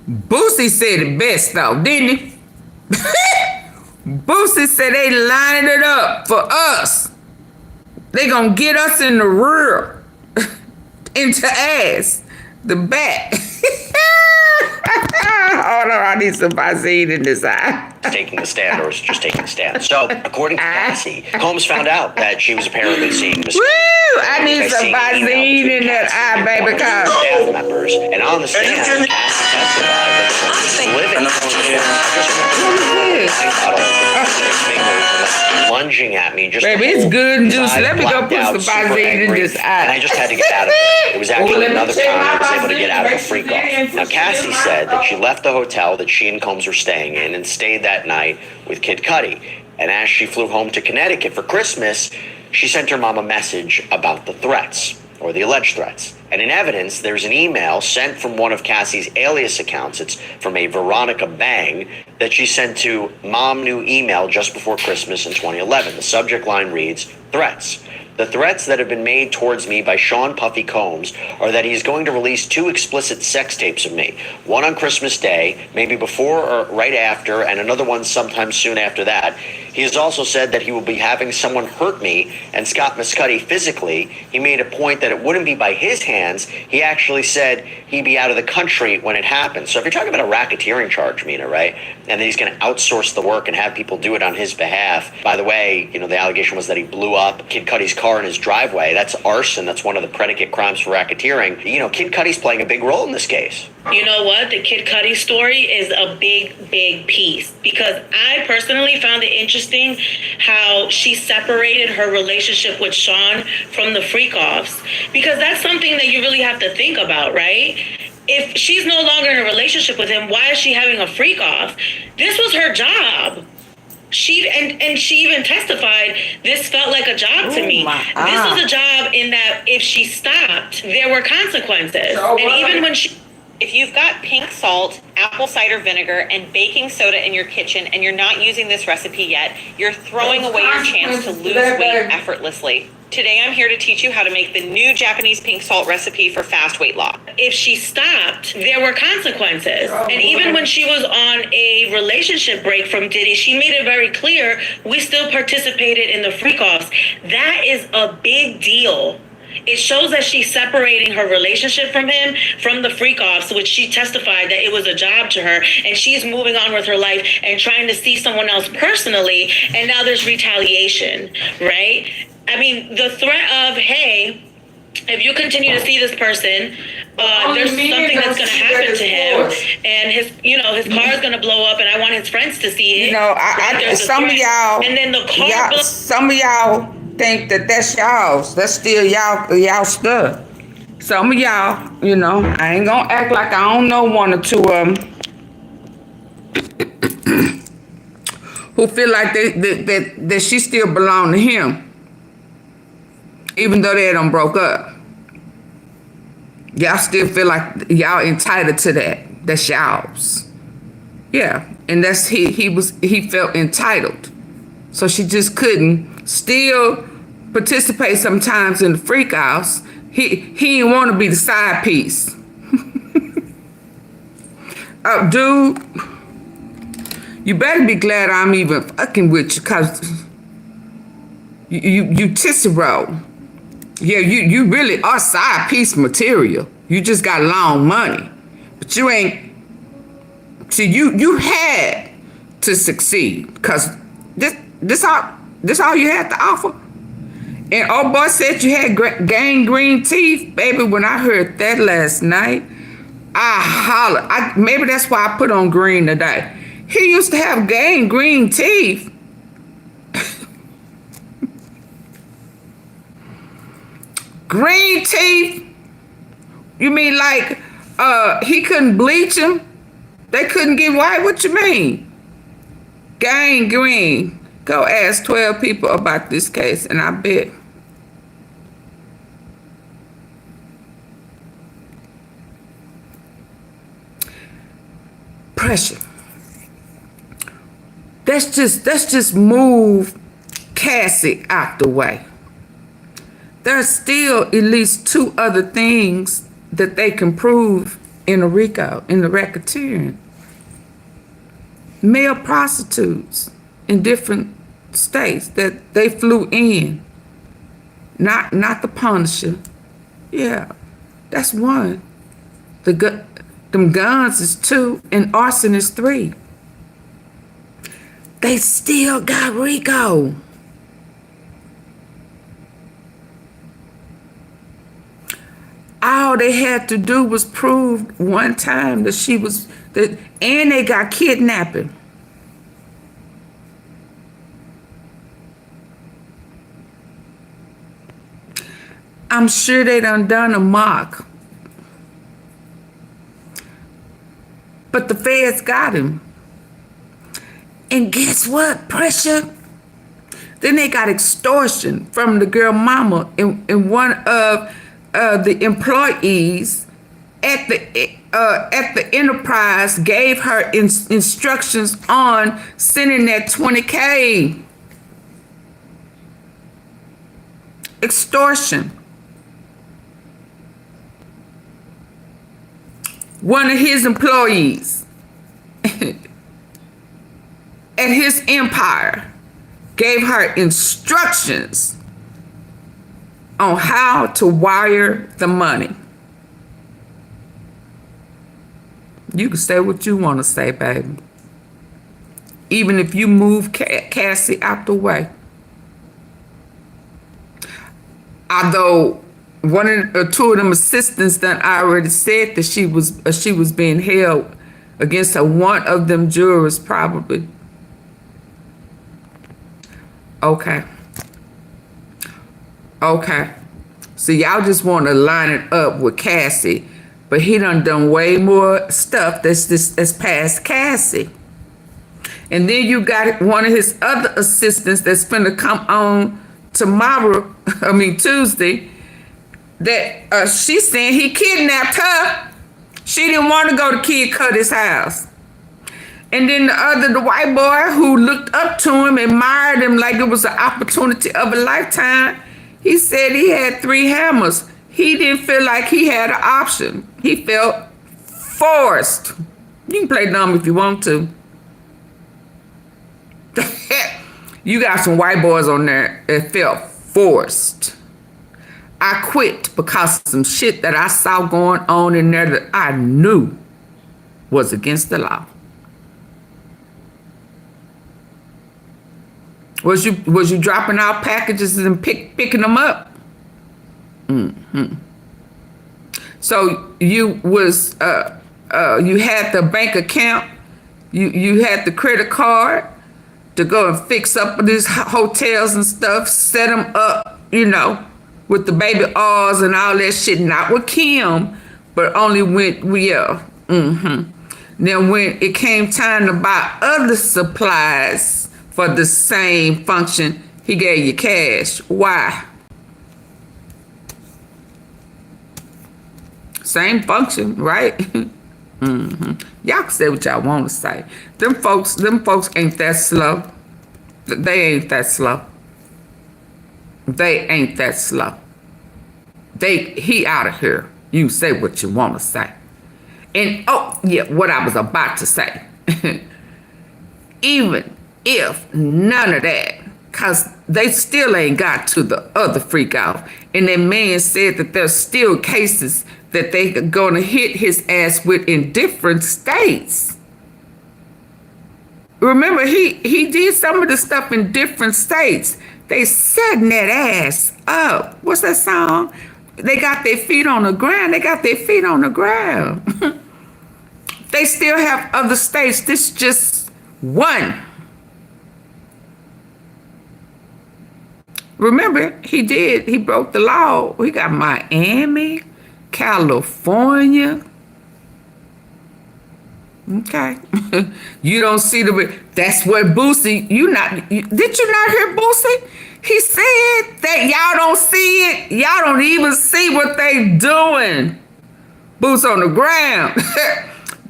Boosie said it best though, didn't he? Boosie said they lined it up for us. They gonna get us in the rear, into ass, the back. Hold on, I need some Vaseline in this eye. Taking the stand, or was just taking the stand. So, according to Cassie, Combs found out that she was apparently seeing Miss. Woo! I need some Vaseline in that eye, baby. Cause staff members, and on the stand, Cassie testified that she was living lunging at me. Just baby, it's good and juicy. Let me go put some Vaseline in this eye. And I just had to get out of it. It was actually another time I was able to get out of the freak off. Now, Cassie said that she left the hotel that she and Combs were staying in and stayed that night with Kid Cudi. And as she flew home to Connecticut for Christmas, she sent her mom a message about the threats, or the alleged threats. And in evidence, there's an email sent from one of Cassie's alias accounts. It's from a Veronica Bang that she sent to Mom New Email just before Christmas in 2011. The subject line reads, "Threats. The threats that have been made towards me by Sean Puffy Combs are that he's going to release 2 explicit sex tapes of me. One on Christmas Day, maybe before or right after, and another one sometime soon after that. He has also said that he will be having someone hurt me and Scott Muscuddy physically. He made a point that it wouldn't be by his hands. He actually said he'd be out of the country when it happens." So if you're talking about a racketeering charge, Mina, right? And then he's going to outsource the work and have people do it on his behalf. By the way, you know, the allegation was that he blew up Kid Cudi's car in his driveway. That's arson. That's one of the predicate crimes for racketeering. You know, Kid Cudi's playing a big role in this case. You know what? The Kid Cudi story is a big, big piece, because I personally found it interesting how she separated her relationship with Sean from the freak-offs, because that's something that you really have to think about, right? If she's no longer in a relationship with him, why is she having a freak-off? This was her job. She even testified, this felt like a job to me. This was a job in that if she stopped, there were consequences. And even when she... If you've got pink salt, apple cider vinegar, and baking soda in your kitchen and you're not using this recipe yet, you're throwing away your chance to lose weight effortlessly. Today I'm here to teach you how to make the new Japanese pink salt recipe for fast weight loss. If she stopped, there were consequences. And even when she was on a relationship break from Diddy, she made it very clear we still participated in the freak-offs. That is a big deal. It shows that she's separating her relationship from him from the freak-offs, which she testified that it was a job to her, and she's moving on with her life and trying to see someone else personally, and now there's retaliation, right? I mean, the threat of, hey, if you continue to see this person, there's something that's going to happen to him, and his car is going to blow up, and I want his friends to see it. You know, some of y'all, and then the car some of y'all think that that's y'all's. That's still y'all stuff. Some of y'all, you know, I ain't gonna act like I don't know one or two of them who feel like that she still belong to him, even though they done broke up. Y'all still feel like y'all entitled to that. That's y'all's. Yeah, and that's he felt entitled. So she just couldn't still participate sometimes in the freak house. He didn't want to be the side piece. Dude, you better be glad I'm even fucking with you, cause you tissy roll. Yeah, you really are side piece material. You just got long money, but you ain't. See, you had to succeed, cause this all you had to offer. And old boy said you had gangrene teeth, baby. When I heard that last night, I hollered. Maybe that's why I put on green today. He used to have gangrene teeth. Green teeth? You mean like he couldn't bleach them? They couldn't get white? What you mean? Gangrene. Go ask 12 people about this case, and I bet pressure. Let's just move Cassie out the way. There's still at least 2 other things that they can prove in a RICO, in the racketeering. Male prostitutes in different states that they flew in. Not the Punisher. Yeah, that's 1. Them guns is 2 and arson is 3. They still got RICO. All they had to do was prove one time that she was, and they got kidnapping. I'm sure they done a mock. But the feds got him. And guess what? Pressure. Then they got extortion from the girl mama and one of the employees at the enterprise gave her instructions on sending that $20K. Extortion. One of his employees at his empire gave her instructions on how to wire the money. You can say what you want to say, baby. Even if you move Cassie out the way. Although one or 2 of them assistants that I already said that she was being held against her. One of them jurors probably. Okay. So y'all just want to line it up with Cassie, but he done way more stuff that's past Cassie. And then you got one of his other assistants that's finna come on tomorrow, Tuesday, that she's saying he kidnapped her. She didn't want to go to Kid Cudi's house. And then the white boy who looked up to him, admired him like it was an opportunity of a lifetime, he said he had 3 hammers. He didn't feel like he had an option. He felt forced. You can play dumb if you want to. You got some white boys on there that felt forced. I quit because of some shit that I saw going on in there that I knew was against the law. Was you dropping out packages and picking them up? Mm-hmm. So you was you had the bank account, you had the credit card to go and fix up these hotels and stuff, set them up, with the baby R's and all that shit. Not with Kim, but only with Now when it came time to buy other supplies for the same function, he gave you cash. Why? Same function, right? Y'all can say what y'all want to say. Them folks ain't that slow. They ain't that slow. They ain't that slow. He out of here. You say what you want to say. And what I was about to say. Even if none of that, because they still ain't got to the other freak out. And that man said that there's still cases that they are going to hit his ass with in different states. Remember, he did some of the stuff in different states. They setting that ass up. What's that song? They got their feet on the ground. They got their feet on the ground. They still have other states. This is just one. Remember, he broke the law. We got Miami, California. Okay. You don't see that's what Boosie, did you not hear Boosie? He said that y'all don't see it. Y'all don't even see what they doing. Boots on the ground.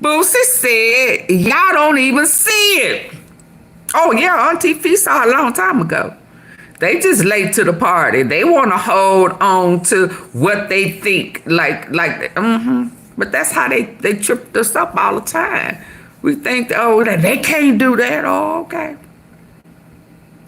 Boosie said, y'all don't even see it. Oh yeah, AunTeaFee saw a long time ago. They just late to the party. They want to hold on to what they think. But that's how they tripped us up all the time. We think, that they can't do that. Oh, okay.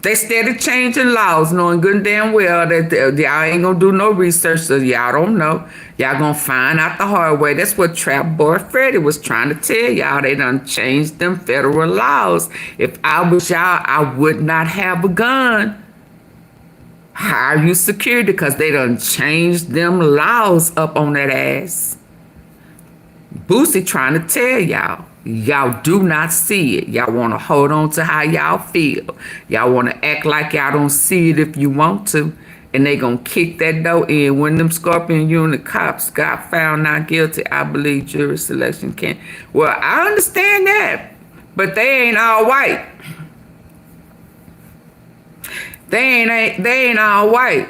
They started changing laws, knowing good and damn well that y'all ain't gonna do no research, so y'all don't know. Y'all gonna find out the hard way. That's what Trap Boy Freddy was trying to tell y'all. They done changed them federal laws. If I was y'all, I would not have a gun. Hire you security, because they done changed them laws up on that ass. Boosie trying to tell y'all. Y'all do not see it. Y'all want to hold on to how y'all feel. Y'all want to act like y'all don't see it if you want to. And they going to kick that door in. When them Scorpion Unit cops got found not guilty, I believe jury selection can. Well, I understand that. But they ain't all white. They ain't all white.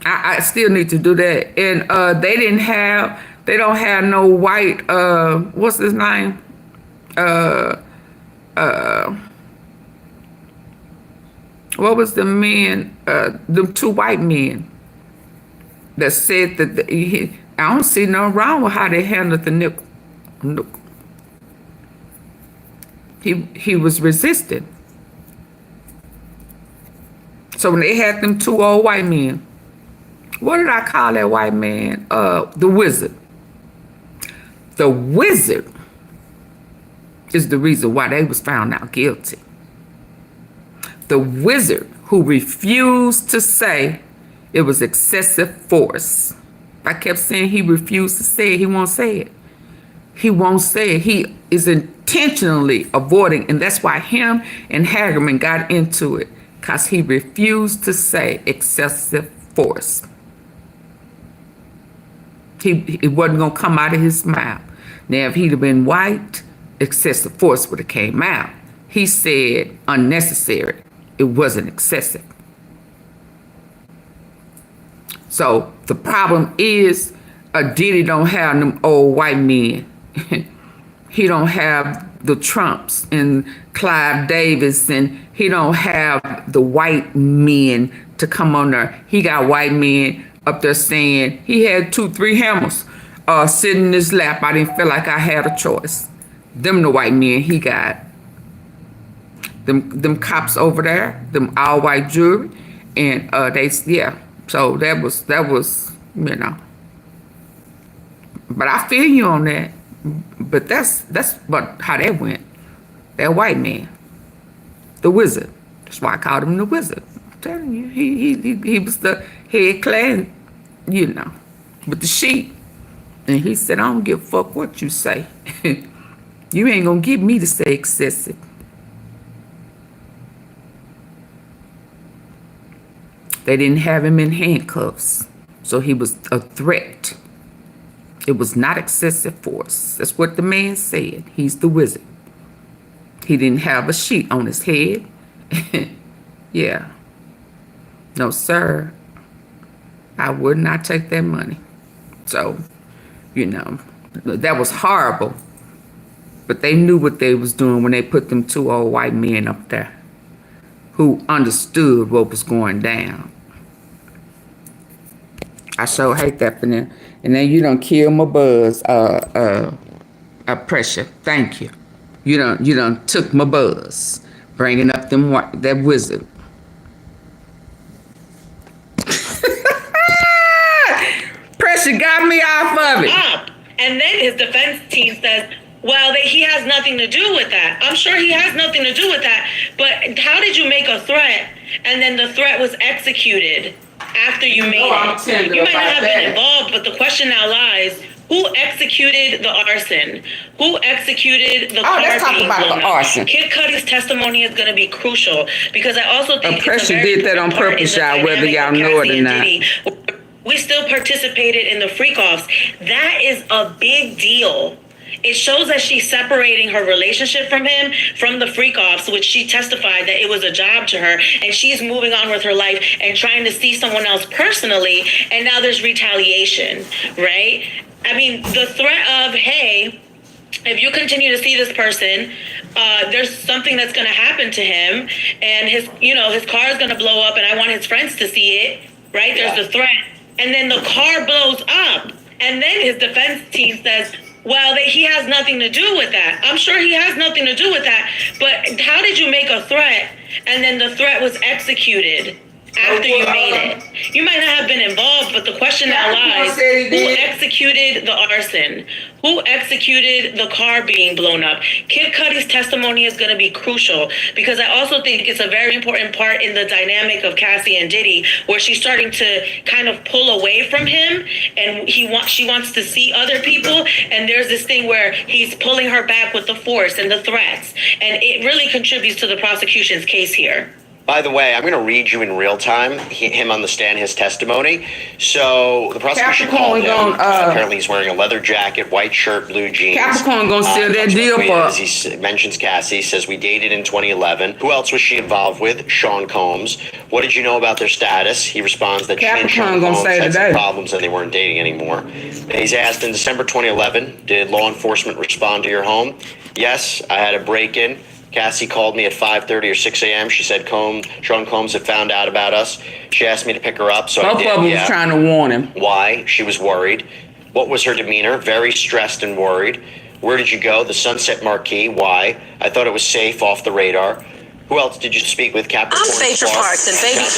I still need to do that. And they don't have no white, what's his name? What was the men, them two white men that said that I don't see nothing wrong with how they handled the nickel. He was resistant. So when they had them two old white men, what did I call that white man? The wizard. The wizard is the reason why they was found out guilty. The wizard who refused to say it was excessive force. I kept saying he refused to say it. He won't say it. He won't say it. He is intentionally avoiding, and that's why him and Hagerman got into it, because he refused to say excessive force. It wasn't going to come out of his mouth. Now, if he'd have been white, excessive force would have came out. He said unnecessary. It wasn't excessive. So the problem is, Diddy don't have them old white men. He don't have the Trumps and Clive Davis, and he don't have the white men to come on there. He got white men up there saying he had 2-3 hammers sitting in his lap. I didn't feel like I had a choice. Them the white men he got. Them cops over there, them all white jury, and so that was But I feel you on that. But that's how that went. That white man, the wizard. That's why I called him the wizard. I'm telling you, he was the head clan, with the sheep. And he said, I don't give a fuck what you say. You ain't gonna get me to say excessive. They didn't have him in handcuffs, so he was a threat. It was not excessive force. That's what the man said. He's the wizard. He didn't have a sheet on his head. Yeah. No, sir. I would not take that money. So, that was horrible. But they knew what they was doing when they put them two old white men up there who understood what was going down. I sure hate that for them. And then you done kill my buzz, pressure. Thank you. You done took my buzz, bringing up that wizard. Pressure got me off of it. And then his defense team says, well, he has nothing to do with that. I'm sure he has nothing to do with that. But how did you make a threat and then the threat was executed after you made it? You might not have been involved, but the question now lies, who executed the arson? Who executed the car? Let's talk about the arson. Kid Cudi's testimony is going to be crucial because I also think Pressure did that on purpose, y'all, whether y'all know it or not. We still participated in the freak-offs. That is a big deal. It shows that she's separating her relationship from him from the freak-offs, which she testified that it was a job to her, and she's moving on with her life and trying to see someone else personally, and now there's retaliation, right? I mean, the threat of, hey, if you continue to see this person, there's something that's going to happen to him, and his car is going to blow up, and I want his friends to see it, right? There's the threat, and then the car blows up, and then his defense team says, well, he has nothing to do with that. I'm sure he has nothing to do with that, but how did you make a threat, and then the threat was executed after you made it? You might not have been involved, but the question now lies, who executed the arson? Who executed the car being blown up? Kid Cudi's testimony is going to be crucial, because I also think it's a very important part in the dynamic of Cassie and Diddy, where she's starting to kind of pull away from him, and she wants to see other people, and there's this thing where he's pulling her back with the force and the threats, and it really contributes to the prosecution's case here. By the way, I'm going to read you in real time him on the stand, his testimony. So the prosecution called him. Apparently, he's wearing a leather jacket, white shirt, blue jeans. Capricorn gonna seal that deal for. He mentions Cassie. Says we dated in 2011. Who else was she involved with? Sean Combs. What did you know about their status? He responds that she and Sean Combs had some problems and they weren't dating anymore. And he's asked in December 2011, did law enforcement respond to your home? Yes, I had a break-in. Cassie called me at 5:30 or 6 a.m. She said Sean Combs had found out about us. She asked me to pick her up, so I did. Both of them was trying to warn him. Why? She was worried. What was her demeanor? Very stressed and worried. Where did you go? The Sunset Marquee. Why? I thought it was safe, off the radar. Who else did you speak with? Capricorn Clark,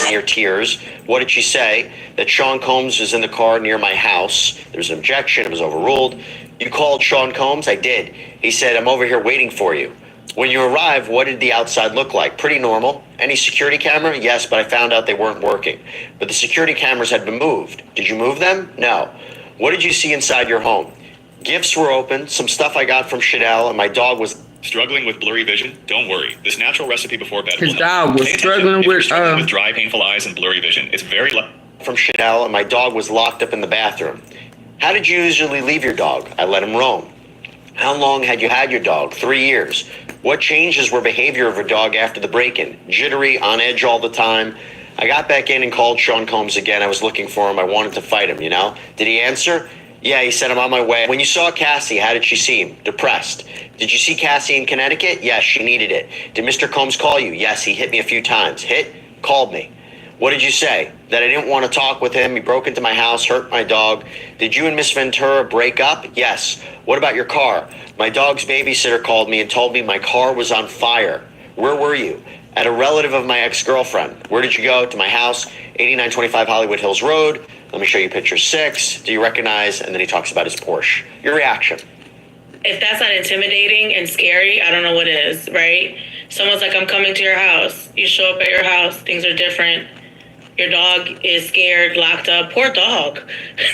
near tears. What did she say? That Sean Combs was in the car near my house. There was an objection. It was overruled. You called Sean Combs? I did. He said, I'm over here waiting for you. When you arrived, what did the outside look like? Pretty normal. Any security camera? Yes, but I found out they weren't working. But the security cameras had been moved. Did you move them? No. What did you see inside your home? Gifts were open, some stuff I got from Chanel, and my dog was struggling with blurry vision. Don't worry. This natural recipe before bed. His dog was struggling with dry, painful eyes and blurry vision. It's very from Chanel, and my dog was locked up in the bathroom. How did you usually leave your dog? I let him roam. How long had you had your dog? 3 years. What changes were behavior of a dog after the break-in? Jittery, on edge all the time. I got back in and called Sean Combs again. I was looking for him. I wanted to fight him, you know? Did he answer? Yeah, he said, I'm on my way. When you saw Cassie, how did she seem? Depressed. Did you see Cassie in Connecticut? Yes, she needed it. Did Mr. Combs call you? Yes, he hit me a few times. Hit? Called me. What did you say? That I didn't want to talk with him. He broke into my house, hurt my dog. Did you and Miss Ventura break up? Yes. What about your car? My dog's babysitter called me and told me my car was on fire. Where were you? At a relative of my ex-girlfriend. Where did you go? To my house, 8925 Hollywood Hills Road. Let me show you picture 6. Do you recognize? And then he talks about his Porsche. Your reaction? If that's not intimidating and scary, I don't know what is, right? Someone's like, I'm coming to your house. You show up at your house. Things are different. Your dog is scared, locked up. Poor dog.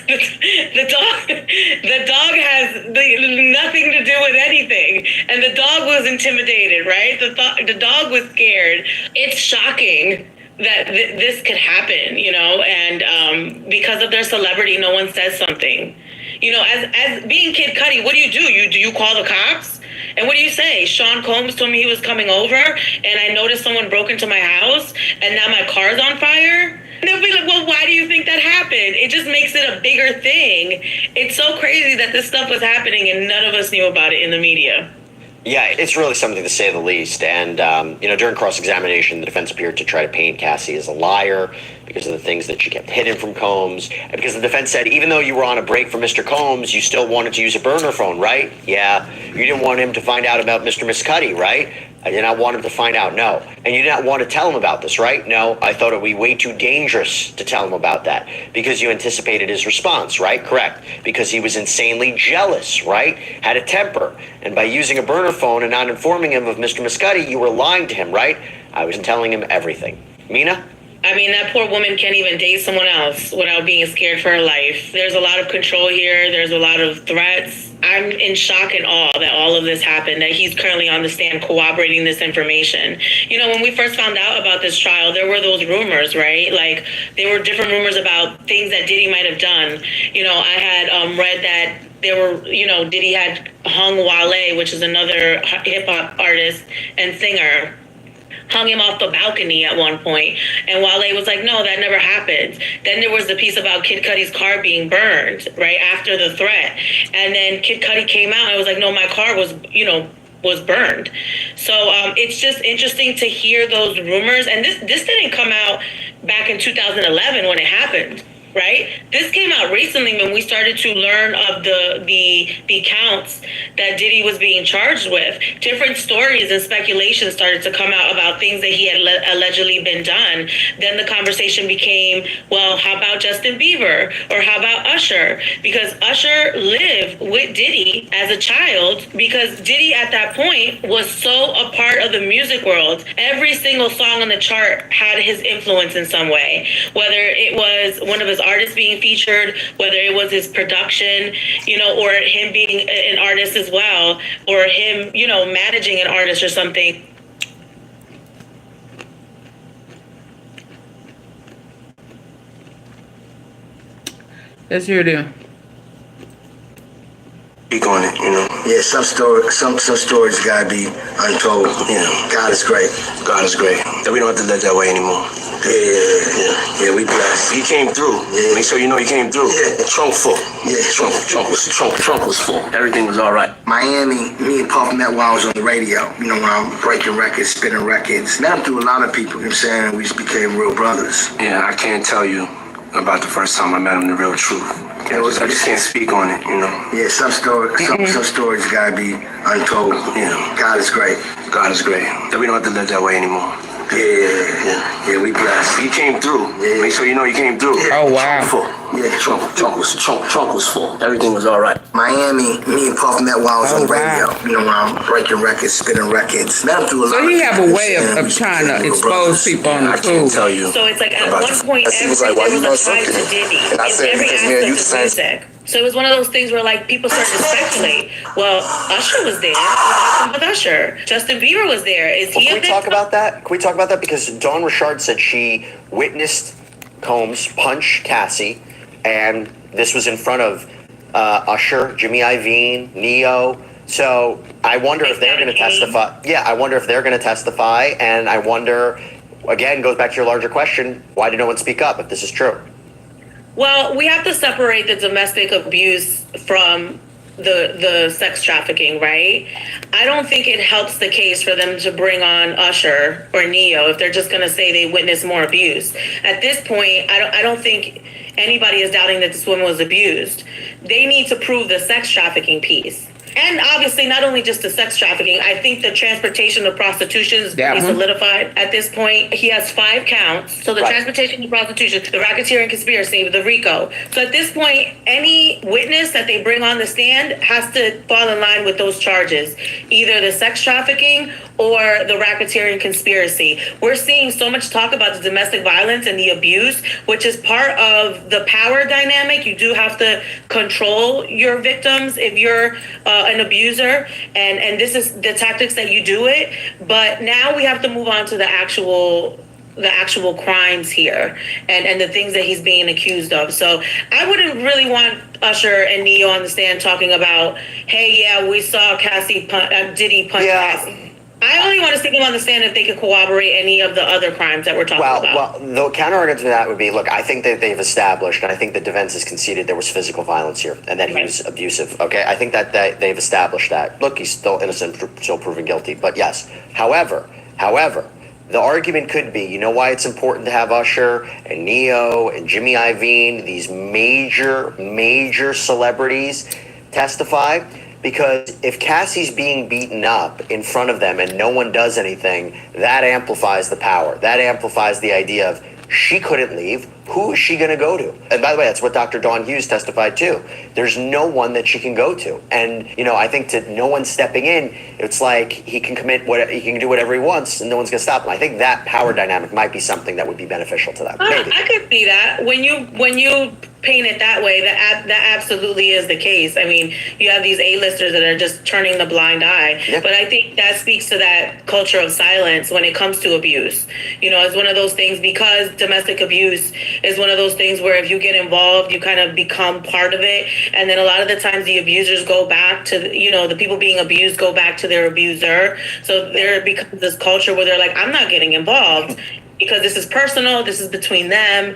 The dog has nothing to do with anything. And the dog was intimidated, right? The dog was scared. It's shocking that this could happen, you know, and because of their celebrity, no one says something. You know, as being Kid Cudi, what do? You call the cops? And what do you say? Sean Combs told me he was coming over, and I noticed someone broke into my house, and now my car's on fire? And they'll be like, well, why do you think that happened? It just makes it a bigger thing. It's so crazy that this stuff was happening, and none of us knew about it in the media. Yeah, it's really something to say the least. And, you know, during cross-examination, the defense appeared to try to paint Cassie as a liar because of the things that she kept hidden from Combs. And because the defense said, even though you were on a break from Mr. Combs, you still wanted to use a burner phone, right? Yeah. You didn't want him to find out about Mr. Miss Cudi, right? I did not want him to find out, no. And you did not want to tell him about this, right? No, I thought it would be way too dangerous to tell him about that because you anticipated his response, right? Correct. Because he was insanely jealous, right? Had a temper. And by using a burner phone and not informing him of Mr. Muscati, you were lying to him, right? I was telling him everything. Mina? I mean, that poor woman can't even date someone else without being scared for her life. There's a lot of control here. There's a lot of threats. I'm in shock and awe that all of this happened, that he's currently on the stand corroborating this information. You know, when we first found out about this trial, there were those rumors, right? Like, there were different rumors about things that Diddy might have done. You know, I had read that there were, you know, Diddy had hung Wale, which is another hip-hop artist and singer, hung him off the balcony at one point. And Wale was like, no, that never happened. Then there was the piece about Kid Cudi's car being burned, right, after the threat. And then Kid Cudi came out and was like, no, my car was, was burned. So it's just interesting to hear those rumors. And this didn't come out back in 2011 when it happened. Right? This came out recently when we started to learn of the counts that Diddy was being charged with. Different stories and speculation started to come out about things that he had allegedly been done. Then the conversation became, well, how about Justin Bieber? Or how about Usher? Because Usher lived with Diddy as a child because Diddy at that point was so a part of the music world. Every single song on the chart had his influence in some way, whether it was one of his artists being featured, whether it was his production, or him being an artist as well, or him, managing an artist or something. Let's hear them. Speak on it, Yeah, some stories gotta be untold. God is great. God is great. That we don't have to live that way anymore. Yeah, we blessed. He came through. Yeah. Make sure you know he came through. Yeah. Trunk full. Yeah, trunk was full. Everything was all right. Miami, me and Puff met while I was on the radio. When I'm breaking records, spinning records. Met him through a lot of people. You know what I'm saying? We just became real brothers. Yeah, I can't tell you about the first time I met him, the real truth. I just can't speak on it, Yeah, some stories gotta be untold. God is great. God is great. That we don't have to live that way anymore. Yeah, we blessed. He came through. Yeah. Make sure you know he came through. Oh wow. Trunk full. Yeah, trunk was full. Everything was all right. Miami, me and Puff met while I was on the radio. When I'm breaking records, spinning records. Met him through a lot. So he have a way of trying to expose people on the I can't tell you. So it's like at one point, there was a tie to Diddy in every aspect of music. So it was one of those things where people started to speculate. Well, Usher was there. What happened with Usher? Justin Bieber was there. Can we talk about that? Can we talk about that? Because Dawn Richard said she witnessed Combs punch Cassie, and this was in front of Usher, Jimmy Iovine, Neo. So I wonder if they're going to testify. Yeah, I wonder if they're going to testify, and I wonder, again, goes back to your larger question, why did no one speak up if this is true? Well, we have to separate the domestic abuse from the sex trafficking, right? I don't think it helps the case for them to bring on Usher or Neo if they're just going to say they witnessed more abuse. At this point, I don't think anybody is doubting that this woman was abused. They need to prove the sex trafficking piece. And obviously, not only just the sex trafficking, I think the transportation of prostitution is pretty solidified at this point. He has 5 counts. So the transportation of prostitution, the racketeering conspiracy, the RICO. So at this point, any witness that they bring on the stand has to fall in line with those charges, either the sex trafficking or the racketeering conspiracy. We're seeing so much talk about the domestic violence and the abuse, which is part of the power dynamic. You do have to control your victims if you're an abuser, and this is the tactics that you do it. But now we have to move on to the actual crimes here and the things that he's being accused of. So I wouldn't really want Usher and Neo on the stand talking about, hey, yeah, we saw Cassie Diddy punch Cassie. I only want to stick them on the stand if they could corroborate any of the other crimes that we're talking about. Well, the counter-argument to that would be, look, I think that they've established, and I think the defense has conceded there was physical violence here, and that he was abusive, okay? I think that they've established that. Look, he's still innocent, still proven guilty, but yes. However, the argument could be, you know why it's important to have Usher and Neo and Jimmy Iovine, these major celebrities testify? Because if Cassie's being beaten up in front of them and no one does anything, that amplifies the power. That amplifies the idea of she couldn't leave. Who is she going to go to? And by the way, that's what Dr. Dawn Hughes testified too. There's no one that she can go to. And, I think to no one stepping in, it's like he can do whatever he wants and no one's going to stop him. I think that power dynamic might be something that would be beneficial to them. Maybe. I could see that. When you paint it that way, that absolutely is the case. I mean, you have these A-listers that are just turning the blind eye. Yep. But I think that speaks to that culture of silence when it comes to abuse. You know, it's one of those things, because domestic abuse is one of those things where if you get involved, you kind of become part of it. And then a lot of the times the abusers go back to, you know, the people being abused go back to their abuser. So there becomes this culture where they're like, I'm not getting involved, because this is personal, this is between them.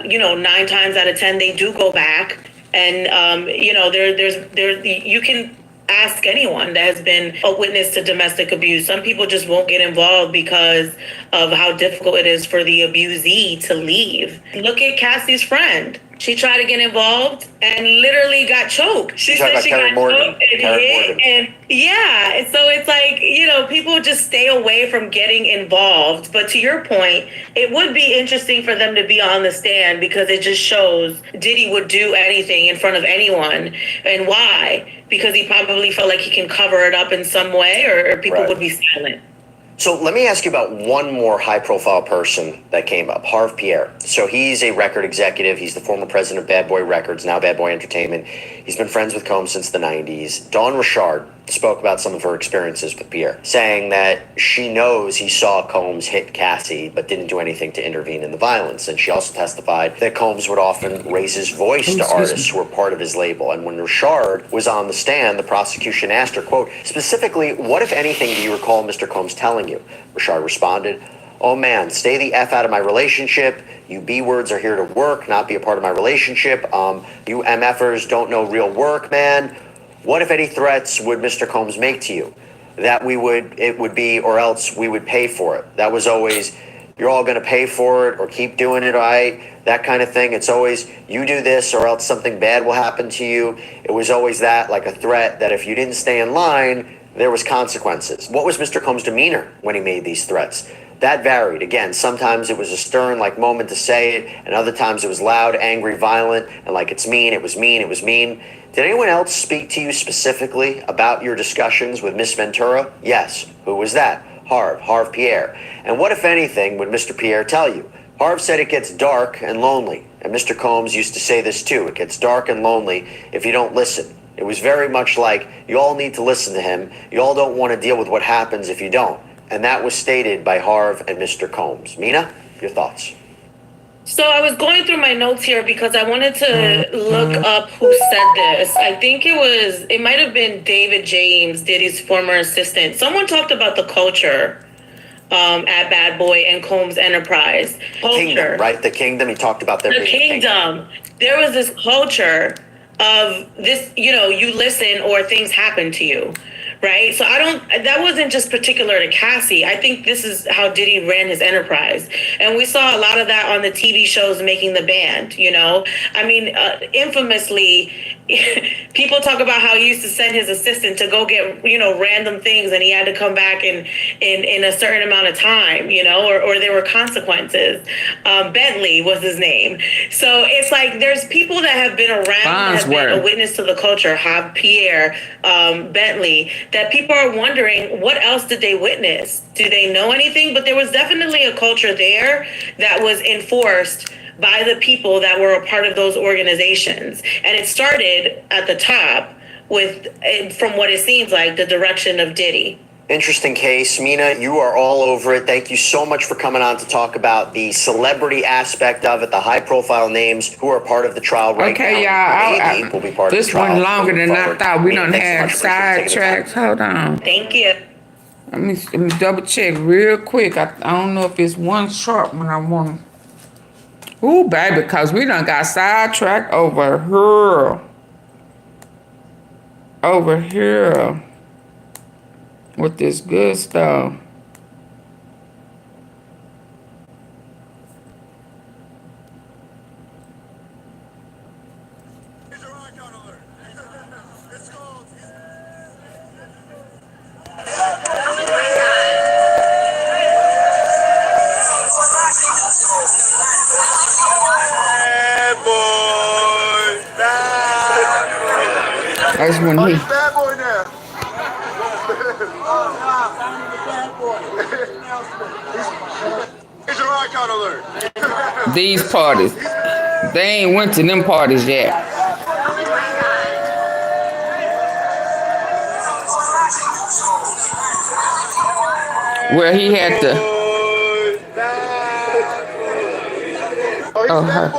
You know, 9 times out of 10, they do go back. And, you know, you can ask anyone that has been a witness to domestic abuse. Some people just won't get involved because of how difficult it is for the abusee to leave. Look at Cassie's friend. She tried to get involved and literally got choked. She said she got choked and hit. And yeah, and so it's like, you know, people just stay away from getting involved. But to your point, it would be interesting for them to be on the stand, because it just shows Diddy would do anything in front of anyone. And why? Because he probably felt like he can cover it up in some way, or people would be silent. So let me ask you about one more high-profile person that came up, Harv Pierre. So he's a record executive. He's the former president of Bad Boy Records, now Bad Boy Entertainment. He's been friends with Combs since the 90s. Dawn Richard spoke about some of her experiences with Pierre, saying that she knows he saw Combs hit Cassie, but didn't do anything to intervene in the violence. And she also testified that Combs would often raise his voice to artists who were part of his label. And when Richard was on the stand, the prosecution asked her, quote, specifically, what, if anything, do you recall Mr. Combs telling you? Richard responded, oh man, stay the F out of my relationship. You B-words are here to work, not be a part of my relationship. You MFers don't know real work, man. What, if any, threats would Mr. Combs make to you? That it would be, or else we would pay for it. That was always, you're all going to pay for it, or keep doing it, right? That kind of thing. It's always, you do this or else something bad will happen to you. It was always that, like a threat that if you didn't stay in line, there was consequences. What was Mr. Combs' demeanor when he made these threats? That varied. Again, sometimes it was a stern, like, moment to say it, and other times it was loud, angry, violent, and like, it's mean, it was mean, it was mean. Did anyone else speak to you specifically about your discussions with Miss Ventura? Yes. Who was that? Harv Pierre. And what, if anything, would Mr. Pierre tell you? Harv said it gets dark and lonely. And Mr. Combs used to say this too. It gets dark and lonely if you don't listen. It was very much like, you all need to listen to him. You all don't want to deal with what happens if you don't. And that was stated by Harv and Mr. Combs. Mina, your thoughts? So I was going through my notes here because I wanted to look up who said this. I think it might have been David James, Diddy's former assistant. Someone talked about the culture at Bad Boy and Combs Enterprise. Kingdom, right? The Kingdom. He talked about their Kingdom. There was this culture of this, you know, you listen or things happen to you. Right. So that wasn't just particular to Cassie. I think this is how Diddy ran his enterprise. And we saw a lot of that on the TV shows Making the Band, you know. I mean, infamously, people talk about how he used to send his assistant to go get, you know, random things, and he had to come back in a certain amount of time, you know, or there were consequences. Bentley was his name. So it's like there's people that have been around, that have been a witness to the culture, Harv Pierre, Bentley, that people are wondering, what else did they witness? Do they know anything? But there was definitely a culture there that was enforced by the people that were a part of those organizations. And it started at the top with, from what it seems like, the direction of Diddy. Interesting case. Mina, you are all over it. Thank you so much for coming on to talk about the celebrity aspect of it, the high-profile names who are part of the trial right now. Okay, y'all. Will be part this of the trial. This one longer than I thought. We don't have sidetracks. Hold on. Thank you. Let me double check real quick. I don't know if it's one short one I want. Ooh, baby, because we done got sidetracked over here. Over here. With this good stuff. That's when he. Bad boy now. These parties. They ain't went to them parties yet. Where he had to. Oh, her.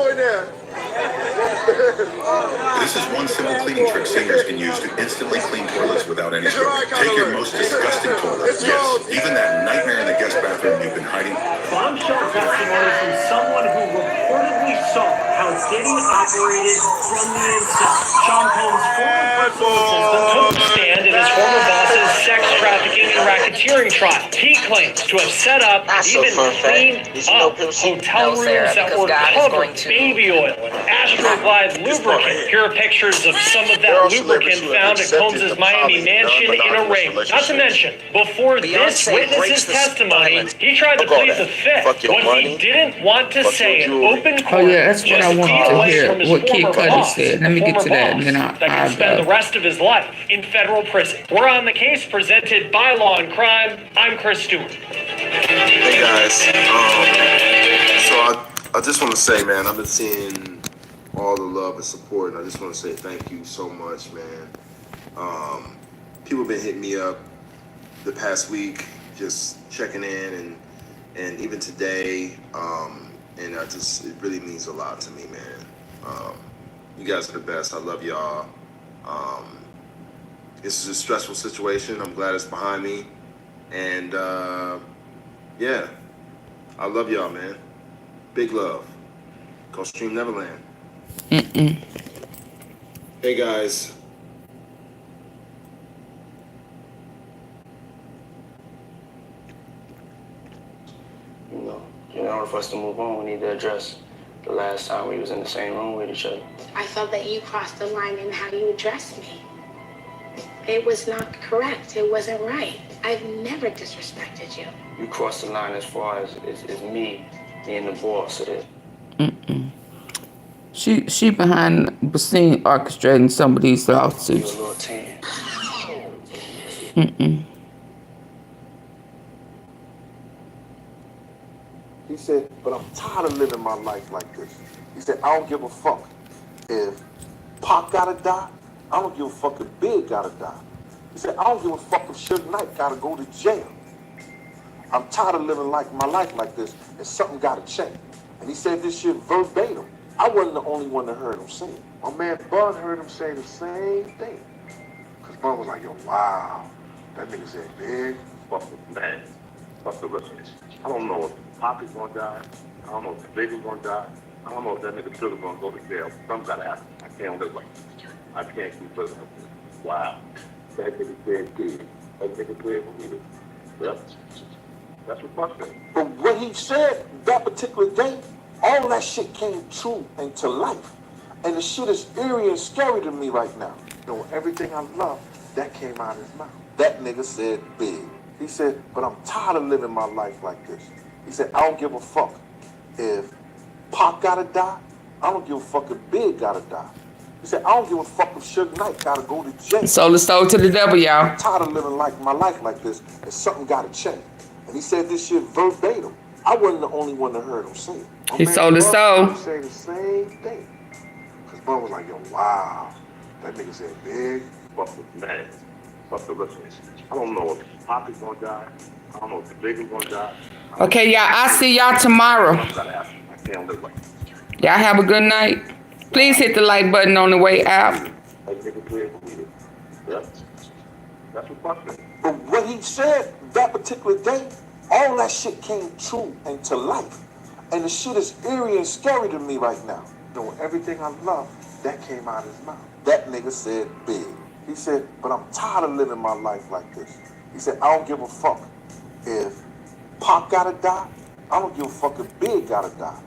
This is one simple cleaning trick singers can use to instantly clean toilets without any scrubbing. Take your most disgusting toilet. Yes, even that nightmare in the guest bathroom you've been hiding. Bombshell testimony from someone who reportedly saw how Diddy operated from the inside. Sean Combs' former personal assistant took the stand in his former boss's sex trafficking and racketeering trial. He claims to have set up and even cleaned up hotel rooms that were covered with baby oil and Astroglide lubricant. Here are pictures of some of that lubricant found at Combs' Miami mansion in a raid. Not to mention, before this witness's testimony, he tried to plead the fifth. What he didn't want to say in open court. Oh yeah, that's what I wanted to hear. What Kid Cudi said. Let me get to that, and then I'll could spend the rest of his life in federal prison. We're on the case presented by Law and Crime. I'm Chris Stewart. Hey guys, so I just want to say, man, I've been seeing all the love and support, and I just want to say thank you so much, man. People have been hitting me up the past week, just checking in, and even today, and it really means a lot to me, man. You guys are the best. I love y'all. This is a stressful situation. I'm glad it's behind me, and yeah, I love y'all, man. Big love. Courtroom Neverland. Hey guys. In order for us to move on, we need to address the last time we was in the same room with each other. I felt that you crossed the line in how you addressed me. It was not correct. It wasn't right. I've never disrespected you. You crossed the line as far as me being the boss of this. She behind the scene orchestrating some of these lawsuits. You're a little tan. He said, but I'm tired of living my life like this. He said, I don't give a fuck if Pac gotta die. I don't give a fuck if Big gotta die. He said, I don't give a fuck if Suge Knight gotta go to jail. I'm tired of living my life like this, and something gotta change. And he said this shit verbatim. I wasn't the only one that heard him say it. My man Bud heard him say the same thing. Cause Bud was like, yo, wow. That nigga said, Big, fuck the man. Fuck the rest of this. I don't know if Poppy's gonna die. I don't know if the baby's gonna die. I don't know if that nigga Sugar's gonna go to jail. Something's gotta happen. I can't live like this. I can't keep living like this. Wow. That nigga said, Big. That nigga said, Big. Yep. That's what Puff said. But what he said that particular day, all that shit came true and to life. And the shit is eerie and scary to me right now. You know, everything I love, that came out of his mouth. That nigga said Big. He said, but I'm tired of living my life like this. He said, I don't give a fuck if Pac gotta die. I don't give a fuck if Big gotta die. He said, I don't give a fuck if Suge Knight gotta go to jail. Sold his soul to the devil, y'all. I'm tired of living my life like this, and something gotta change. And he said this shit verbatim. I wasn't the only one that heard him say it. He sold his soul. He said the same thing. Cause Bud was like, yo, wow. That nigga said, Big, fuck the man. Fuck the rest of this. I don't know if Poppy's gonna die. I don't know if the baby's gonna die. Okay, y'all, I'll see y'all tomorrow. Y'all have a good night. Please hit the like button on the way out. That's what Puff said. But what he said that particular day, all that shit came true and to life. And the shit is eerie and scary to me right now. You know, everything I love, that came out of his mouth. That nigga said Big. He said, but I'm tired of living my life like this. He said, I don't give a fuck if Pac gotta die. I don't give a fuck if Big gotta die.